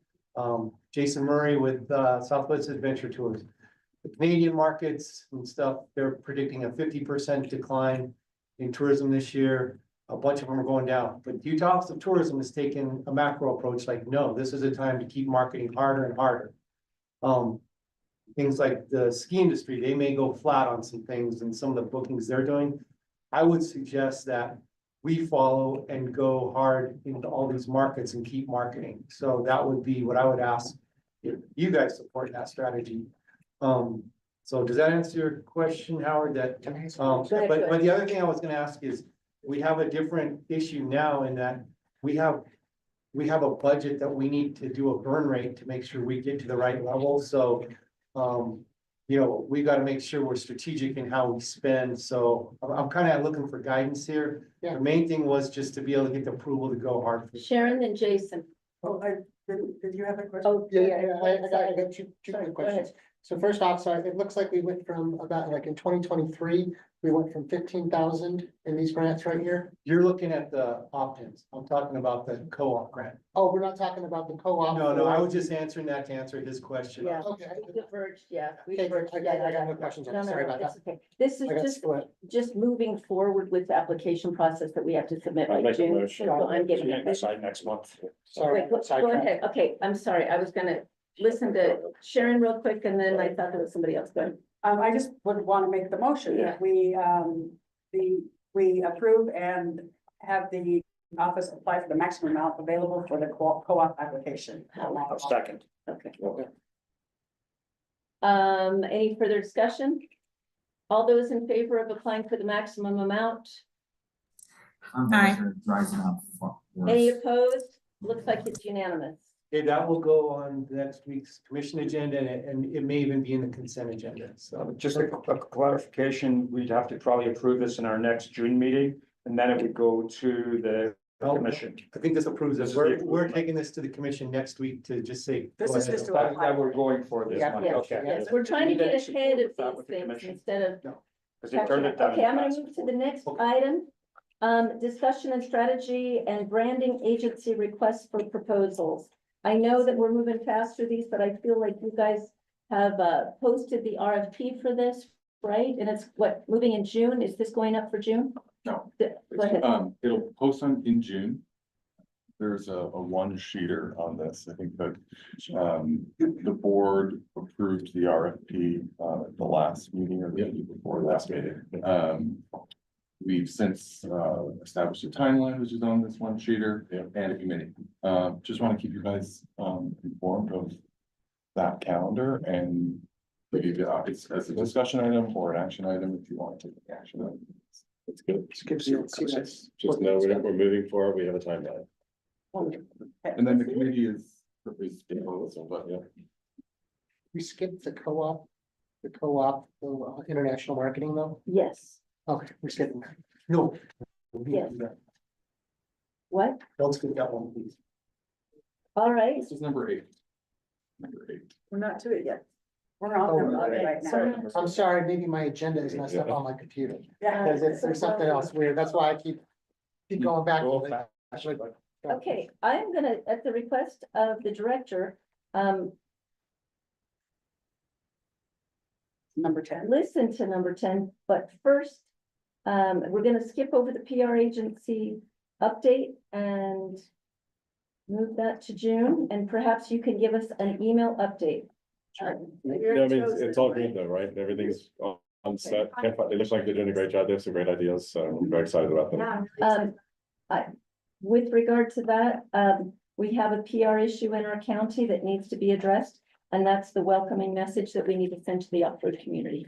Jason Murray with, Southwest Adventure Tours. The Canadian markets and stuff, they're predicting a 50% decline in tourism this year. A bunch of them are going down, but Utah Office of Tourism is taking a macro approach, like, no, this is a time to keep marketing harder and harder. Things like the ski industry, they may go flat on some things and some of the bookings they're doing. I would suggest that we follow and go hard into all these markets and keep marketing. So that would be what I would ask if you guys support that strategy. So does that answer your question, Howard? That, but the other thing I was gonna ask is, we have a different issue now in that we have a budget that we need to do a burn rate to make sure we get to the right level. So, we gotta make sure we're strategic in how we spend. So I'm kind of looking for guidance here. Yeah. The main thing was just to be able to get the approval to go hard. Sharon and Jason. Oh, did you have a question? Oh, Yeah, I got two Sorry, quick go ahead. questions. So first off, sorry, it looks like we went from about like in 2023, we went from 15,000 in these grants right here. You're looking at the opt-ins. I'm talking about the co-op grant. Oh, we're not talking about the co-op. No, I was just answering that to answer his question. Yeah. Okay. We diverged, yeah. We Okay, diverged. I got no questions on No, it. no, Sorry no, about it's that. okay. This is I got just, split. just moving forward with the application process that we have to submit by June. So I'm getting it. Decide next month. Sorry. Wait, go ahead. Okay, I'm sorry. I was gonna listen to Sharon real quick and then I thought there was somebody else going. I just would want to make the motion that we approve and have the office apply for the maximum amount available for the co-op application. Second. Okay. Any further discussion? All those in favor of applying for the maximum amount? Aye. Any opposed? Looks like it's unanimous. Okay, that will go on next week's commission agenda and it may even be in the consent agenda. So Just a clarification, we'd have to probably approve this in our next June meeting, and then it would go to the commission. I think this approves it. This is We're the- taking this to the commission next week to just say. This go is ahead. just to That we're going for this Yeah, one, Yes, okay. yes, we're trying to get ahead of That these with the things commission. instead of. Because they turned it down. Okay, I'm gonna move to the next item. Discussion and strategy and branding agency requests for proposals. I know that we're moving fast through these, but I feel like you guys have posted the RFP for this, right? And it's what, moving in June? Is this going up for June? No. Go ahead. It'll post in June. There's a one-sheeter on this. I think that, the board approved the RFP, at the last meeting or the meeting before last meeting. We've since, established a timeline, which is on this one-sheeter and a committee. Just want to keep you guys, informed of that calendar and maybe it's as a discussion item or an action item if you want to take an action item. It's good. Just know we're moving forward, we have a timeline. And then the committee is, but yeah. We skipped the co-op, the international marketing though. Yes. Okay, we're skipping that. No. Yes. What? Don't skip that one, please. All right. This is number 8. Number 8. We're not to it yet. We're on Oh, the okay. right now. Sorry. I'm sorry, maybe my agenda is messed up on my computer. Yeah. Because there's something else weird. That's why I keep going back. Go to it. Actually, Okay, I'm gonna, at the request of the director, Number 10. listen to number 10, but first, we're gonna skip over the PR agency update and move that to June, and perhaps you can give us an email update. Yeah, I mean, it's all good though, right? Everything's on set. It looks like they're doing a great job. They have some great ideas, so I'm very excited about them. With regard to that, we have a PR issue in our county that needs to be addressed. And that's the welcoming message that we need to send to the off-road community.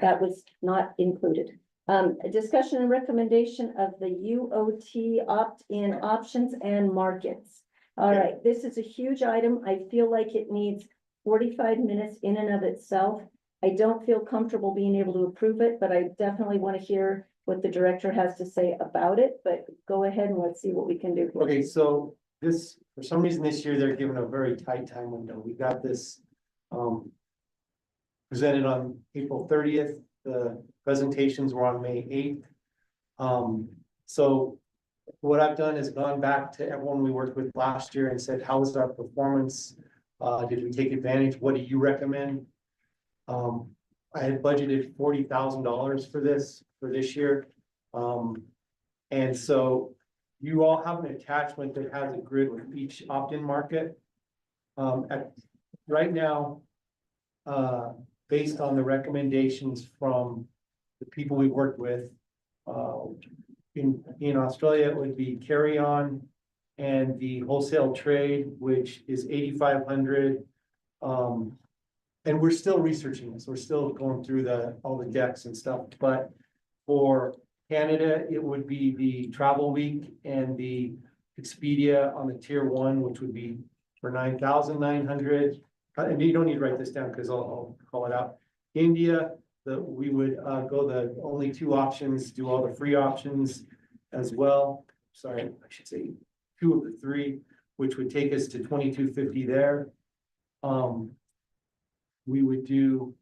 That was not included. A discussion and recommendation of the UOT opt-in options and markets. All right, this is a huge item. I feel like it needs 45 minutes in and of itself. I don't feel comfortable being able to approve it, but I definitely want to hear what the director has to say about it, but go ahead and let's see what we can do. Okay, so this, for some reason this year, they're given a very tight time window. We got this presented on April 30th. The presentations were on May 8th. So what I've done is gone back to everyone we worked with last year and said, how was our performance? Did we take advantage? What do you recommend? I had budgeted $40,000 for this year. And so you all have an attachment that has a grid with each opt-in market. Right now, based on the recommendations from the people we worked with, in Australia, it would be Carry On and the wholesale trade, which is 8,500. And we're still researching this. We're still going through all the decks and stuff, but for Canada, it would be the Travel Week and the Expedia on the tier 1, which would be for 9,900. And you don't need to write this down because I'll call it out. India, we would go the only 2 options, do all the free options as well. Sorry, I should say 2 of the 3, which would take us to 2,250 there. We would do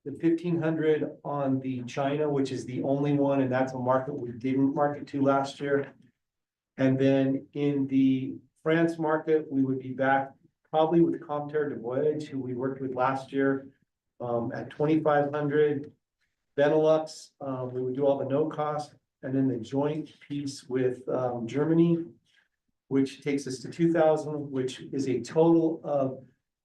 the 1,500 on the China, which is the only one, and that's a market we didn't market to last year. And then in the France market, we would be back probably with Comterre de Voyage, who we worked with last year, at 2,500. Benelux, we would do all the no cost, and then the joint piece with Germany, which takes us to 2,000, which is a total of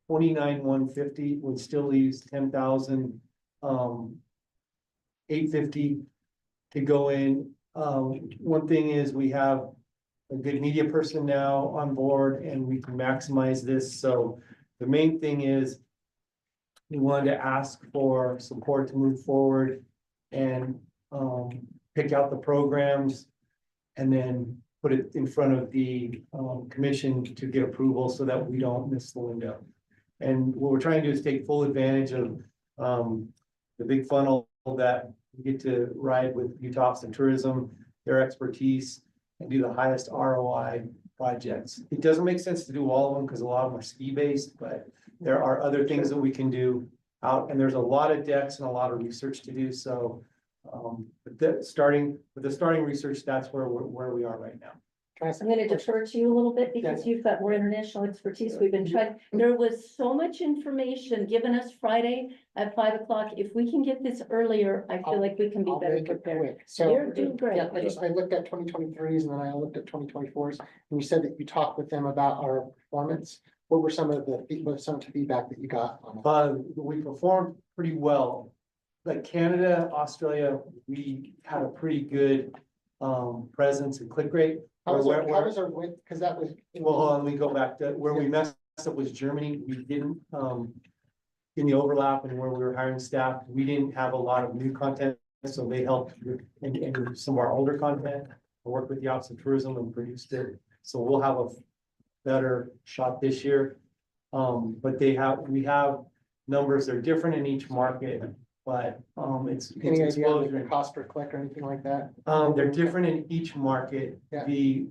29,150, would still leaves 10,850 to go in. One thing is we have a good media person now on board and we can maximize this. So the main thing is we wanted to ask for support to move forward and pick out the programs and then put it in front of the commission to get approval so that we don't miss the window. And what we're trying to do is take full advantage of the big funnel that we get to ride with Utah Office of Tourism, their expertise, and do the highest ROI projects. It doesn't make sense to do all of them because a lot of them are ski-based, but there are other things that we can do out, and there's a lot of decks and a lot of research to do. So starting with the starting research, that's where we are right now. I'm going to defer to you a little bit because you've got more international expertise. We've been trying, there was so much information given us Friday at 5 o'clock. If we can get this earlier, I feel like we can be better prepared. So You're doing great. yeah, I looked at 2023s and then I looked at 2024s, and you said that you talked with them about our performance. What were some of the feedback that you got on it? We performed pretty well. Like Canada, Australia, we had a pretty good presence and click rate. How was our width? Because that was. Well, hold on, we go back to where we messed up was Germany. We didn't, in the overlap and where we were hiring staff, we didn't have a lot of new content. So they helped in some of our older content. I worked with the Office of Tourism and produced it. So we'll have a better shot this year. But we have numbers, they're different in each market. But it's Any idea on exposure. the cost per click or anything like that? They're different in each market. Yeah. The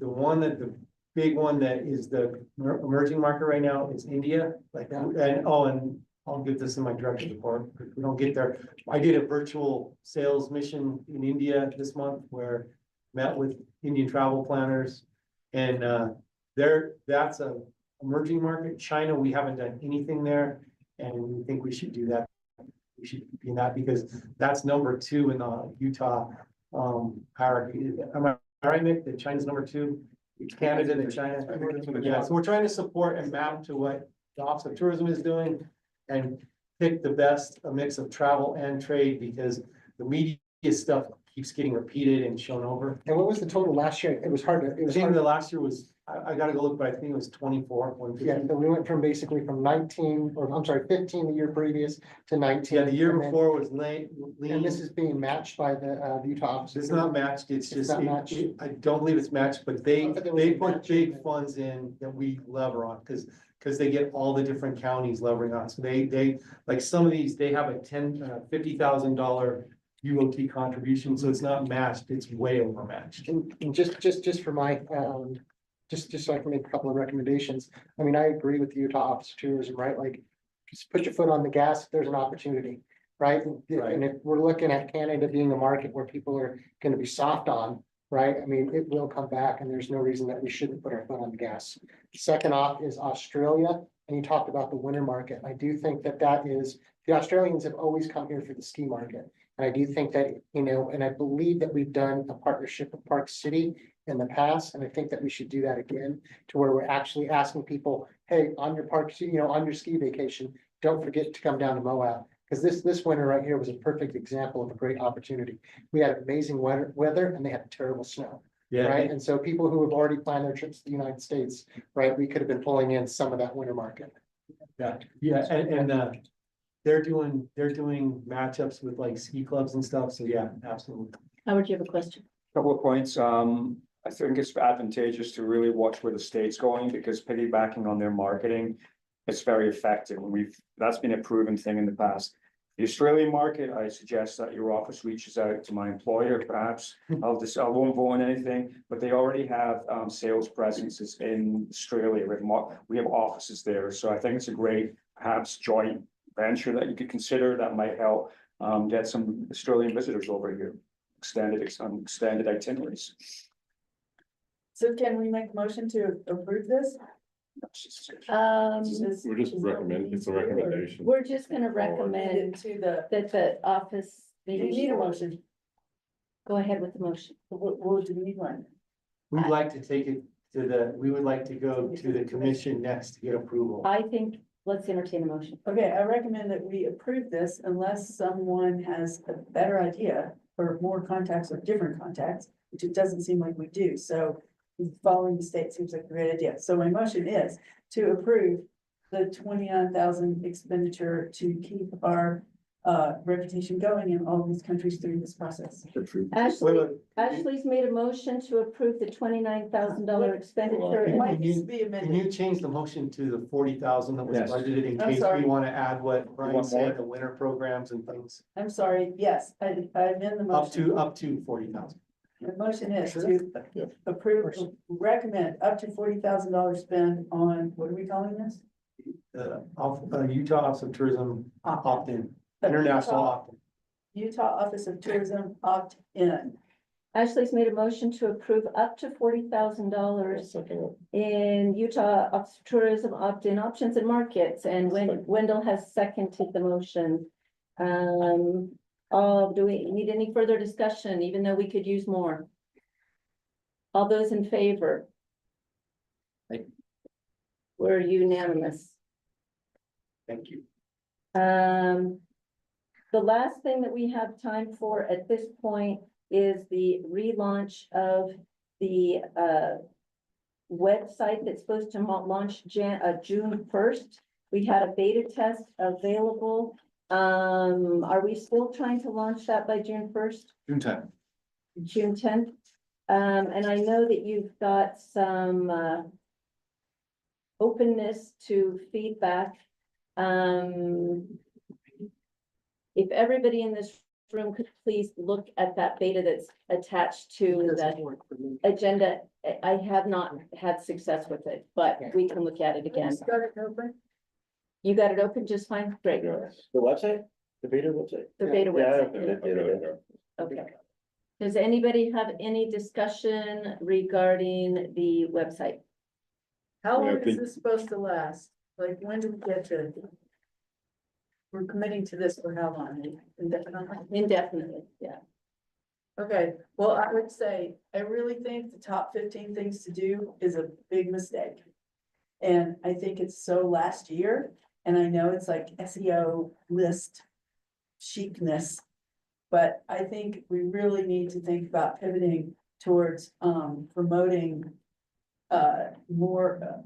big one that is the emerging market right now is India. And I'll give this in my director's report. If we don't get there. I did a virtual sales mission in India this month where met with Indian travel planners. And that's a emerging market. China, we haven't done anything there. And we think we should do that. We should be in that because that's number 2 in the Utah hierarchy. Am I right, Nick? That China's number 2? It's Canada and China. Yeah, so we're trying to support and map to what the Office of Tourism is doing and pick the best, a mix of travel and trade, because the media stuff keeps getting repeated and shown over. And what was the total last year? It was hard to, it I was think hard. the last year was, I gotta go look, but I think it was 24. Yeah, so we went from basically from 19, or I'm sorry, 15 the year previous to 19. Yeah, the year and then- before was late. And this is being matched by the Utah office. It's not matched, it's just, not matched. I don't believe it's matched, but they But there was a put match. big funds in that we lever on, cause they get all the different counties levering on, so they, like some of these, they have a $50,000 UOT contribution, so it's not matched, it's way over matched. And just for my, just so I can make a couple of recommendations. I mean, I agree with the Utah Office of Tourism, right? Like, just put your foot on the gas if there's an opportunity, right? And if we're looking at Canada being a market where people are gonna be soft on, right? I mean, it will come back and there's no reason that we shouldn't put our foot on the gas. Second off is Australia, and you talked about the winter market. I do think that the Australians have always come here for the ski market. And I do think that, and I believe that we've done a partnership with Park City in the past, and I think that we should do that again, to where we're actually asking people, hey, on your on your ski vacation, don't forget to come down to Moab. Because this winter right here was a perfect example of a great opportunity. We had amazing weather and they had terrible snow. Yeah, Right, and so people who have already planned their trips to the United States, right, we could have been pulling in some of that winter market. yeah, and they're doing matchups with like ski clubs and stuff, so yeah, absolutely. Howard, you have a question? Couple of points. I think it's advantageous to really watch where the state's going because piggybacking on their marketing, it's very effective. And that's been a proven thing in the past. The Australian market, I suggest that your office reaches out to my employer, perhaps. I won't vote on anything, but they already have sales presences in Australia. We have offices there. So I think it's a great, perhaps joint venture that you could consider that might help get some Australian visitors over here. Extended itineraries. So can we make a motion to approve this? We're just recommending, it's a recommendation. We're just gonna Or recommend to the, that the office. do you need a motion? Go ahead with the motion. What do we need one? We'd like to take it we would like to go to the commission next to get approval. I think, let's entertain a motion. Okay, I recommend that we approve this unless someone has a better idea or more contacts or different contacts, which it doesn't seem like we do. So following the state seems like a great idea. So my motion is to approve the 29,000 expenditure to keep our reputation going in all these countries through this process. Ashley's made a motion to approve the $29,000 expenditure. It might Can you- be Can amended. you change the motion to the 40,000 that was Yes. budgeted in I'm case sorry. we want to add what Brian want said, more? the winter programs and things? I'm sorry, yes, I amend the motion. Up to 40,000. The motion is Sure. to Yeah. approve, recommend up to $40,000 spend on, what are we calling this? Utah Office of Tourism opt-in, international opt-in. Utah Office of Tourism opt-in. Ashley's made a motion to approve up to $40,000 in Utah Office of Tourism opt-in options and markets, and Wendell has seconded the motion. Do we need any further discussion, even though we could use more? All those in favor? We're unanimous. Thank you. The last thing that we have time for at this point is the relaunch of the website that's supposed to launch June 1st. We had a beta test available. Are we still trying to launch that by June 1st? June 10th. June 10th? And I know that you've got some openness to feedback. If everybody in this room could please look at that beta that's attached to the agenda. I have not had success with it, but we can look at it again. Got it open? You got it open just fine? Great. The website, the beta website? The beta Yeah, I website. opened it. Okay. Does anybody have any discussion regarding the website? How Yeah, I long is think- this supposed to last? Like, when do we get to? We're committing to this for how long? Indefinitely? Indefinitely, yeah. Okay, well, I would say, I really think the top 15 things to do is a big mistake. And I think it's so last year, and I know it's like SEO list chicness. But I think we really need to think about pivoting towards, promoting, more,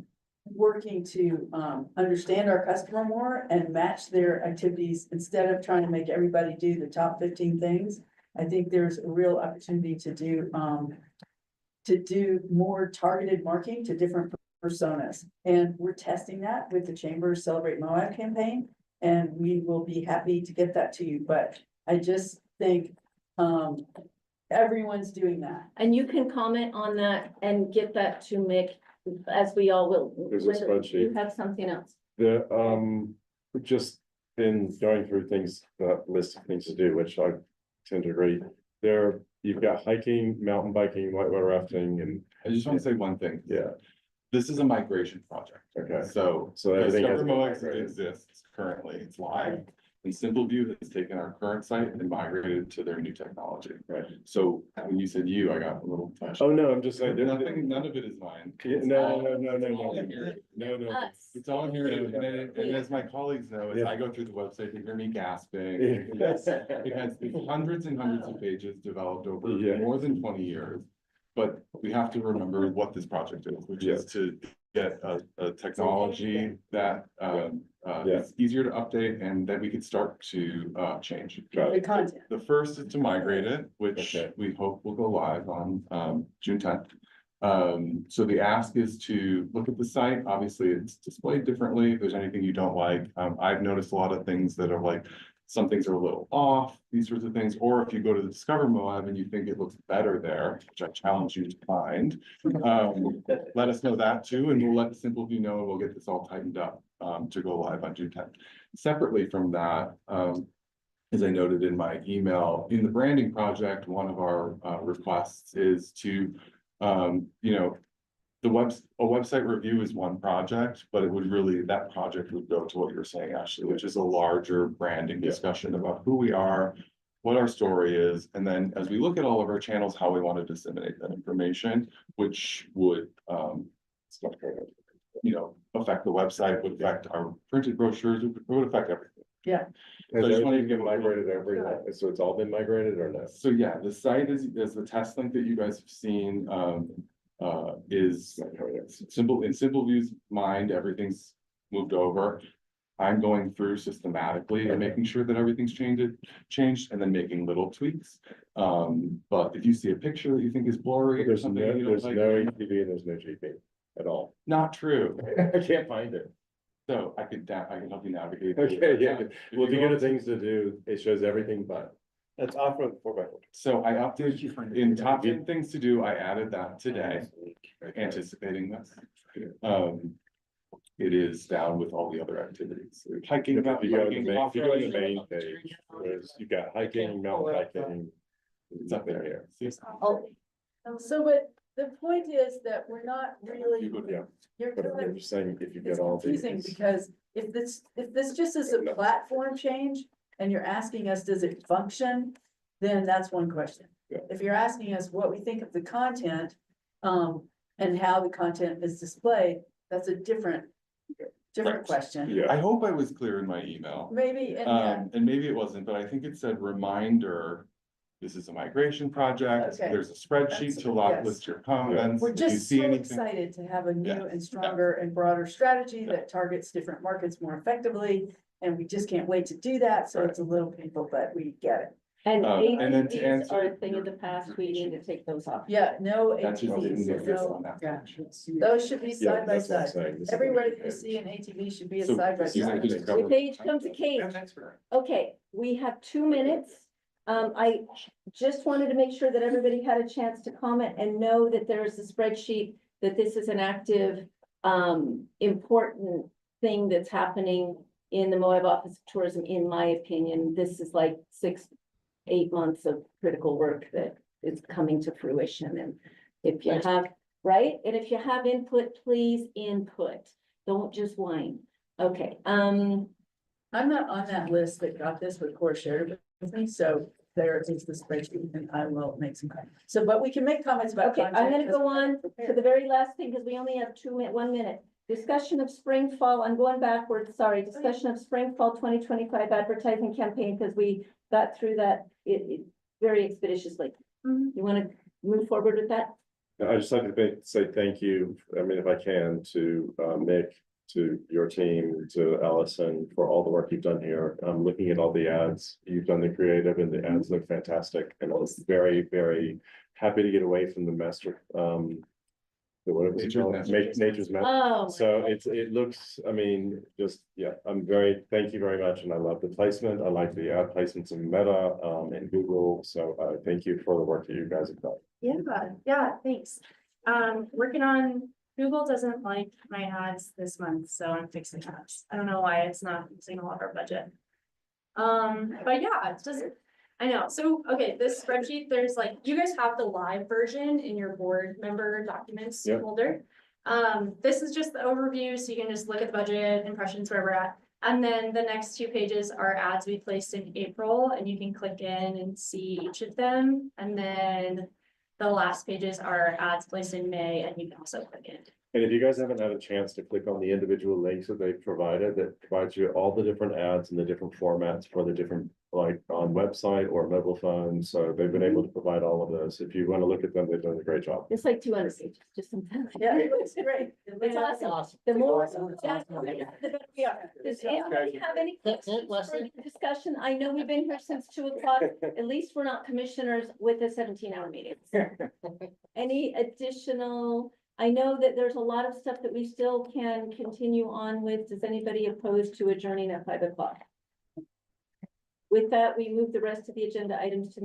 working to, understand our customer more and match their activities instead of trying to make everybody do the top 15 things. I think there's a real opportunity to do more targeted marketing to different personas. And we're testing that with the Chamber's Celebrate Moab campaign, and we will be happy to get that to you, but I just think, everyone's doing that. And you can comment on that and get that to Mick, as we all will. There's a spreadsheet. You have something else. Just in going through things, list of things to do, which I tend to agree. There, you've got hiking, mountain biking, whitewater rafting, and I just want to say one thing. yeah, This is a migration project. okay. So. So everything has Discover been Moab migrated. exists currently, it's live. And Simple View has taken our current site and migrated to their new technology. Right. So when you said you, I got a little touched. Oh, no, I'm just saying. Nothing, none of it is mine. Yeah, It's no, all- no, no, no, it's all no. in here. No. Us. It's all in here, No, no. and as my colleagues know, as Yeah. I go through the website, you hear me gasping. Yeah. It has hundreds and hundreds of pages developed over Yeah. more than 20 years. But we have to remember what this project is, which is to get a technology that is easier to update and that we could start to change. The content. The first is to migrate it, which Okay. we hope will go live on June 10th. So the ask is to look at the site. Obviously, it's displayed differently. If there's anything you don't like, I've noticed a lot of things that are like, some things are a little off, these sorts of things. Or if you go to the Discover Moab and you think it looks better there, which I challenge you to find, let us know that too, and we'll let Simple View know, and we'll get this all tightened up to go live on June 10th. Separately from that, as I noted in my email, in the branding project, one of our requests is to, a website review is one project, but it would really, that project would go to what you're saying, Ashley, which is a larger branding discussion about who we are, what our story is, and then as we look at all of our channels, how we want to disseminate that information, which would, affect the website, would affect our printed brochures, it would affect everything. Yeah. Has I just wanted to everything give been a little- migrated so it's all been migrated or no? So yeah, the site is the test link that you guys have seen, is simple, in Simple View's mind, everything's moved over. I'm going through systematically and making sure that everything's changed and then making little tweaks. But if you see a picture that you think is blurry or There's something no, you don't there's like. no ATV and there's no GP at all. Not true. I can't find it. So I can help you navigate. Okay, yeah. If Well, if you go go to to- things to do, it shows everything but. That's off of 4x4. So I updated, in top 10 things to do, I added that today, anticipating this. It is down with all the other activities, hiking, If mountain you go to the biking, main, if you go to the off-roading. main page, you got hiking, mountain biking. It's up there. See? So, but the point is that we're not really, You go to- Yeah, you're but kind I'm of, just saying, if you it's get all confusing these. because if this just is a platform change and you're asking us, does it function? Then that's one question. Yeah. If you're asking us what we think of the content, and how the content is displayed, that's a different question. Yeah. I hope I was clear in my email. Maybe, and yeah, And maybe it wasn't, but I think it said reminder. This is a migration project. Okay. There's a spreadsheet to Yes. list your comments. we're If you just see so anything. excited to have a new Yeah. and stronger and broader strategy that targets different markets more effectively. And we just can't wait to do that, so it's a little painful, but we get it. And And then to ATVs answer are a thing of the past, we need to take those off. Yeah, no That just didn't ATVs, exist no, on that. yeah, those should be Yeah, side by that's what I'm side. saying. This is Everywhere the that you main see an ATV should be a So, side by Susan, side. could you cover- The page comes a cage. Okay, we have 2 minutes. I just wanted to make sure that everybody had a chance to comment and know that there is a spreadsheet, that this is an active, important thing that's happening in the Moab Office of Tourism, in my opinion. This is like 6-8 months of critical work that is coming to fruition. And if you have, right? And if you have input, please input. Don't just whine. Okay, I'm not on that list that got this, but Core shared it with me, so there is the spreadsheet and I will make some comments. So, but we can make comments about. okay, I'm content gonna go on to prepared. the very last thing, because we only have 1 minute. Discussion of spring, fall, I'm going backwards, sorry, discussion of spring, fall 2025 advertising campaign, because we got through that, it very expeditiously. You wanna move forward with that? I just like to say thank you, I mean, if I can, to Nick, to your team, to Allison, for all the work you've done here. I'm looking at all the ads, you've done the creative and the ads look fantastic, and I was very, very happy to get away from the master, what was it Nature's called? Mess. Nature's Mess. Oh. So it looks, I mean, just, yeah, thank you very much, and I love the placement, I like the ad placements in Meta, and Google, so, thank you for the work that you guys have done. Yeah, thanks. Working on, Google doesn't like my ads this month, so I'm fixing that. I don't know why it's not using a lot of our budget. But yeah, it's just, I know. So, okay, this spreadsheet, there's like, you guys have the live version in your board member documents Yep. folder. This is just the overview, so you can just look at the budget, impressions, where we're at. And then the next 2 pages are ads we placed in April, and you can click in and see each of them. And then the last pages are ads placed in May, and you can also click in. And if you guys haven't had a chance to click on the individual links that they've provided, that provides you all the different ads and the different formats for the different, like on website or mobile phone. So they've been able to provide all of those. If you want to look at them, they've done a great job. It's like 200 pages, just sometimes. Yeah, it looks great. It's awesome. The more, the better we are. Does anybody have any questions for the discussion? I know we've been here since 2 o'clock. At least we're not commissioners with a 17-hour meeting. Any additional, I know that there's a lot of stuff that we still can continue on with. Does anybody oppose to adjourning at 5 o'clock? With that, we move the rest of the agenda items to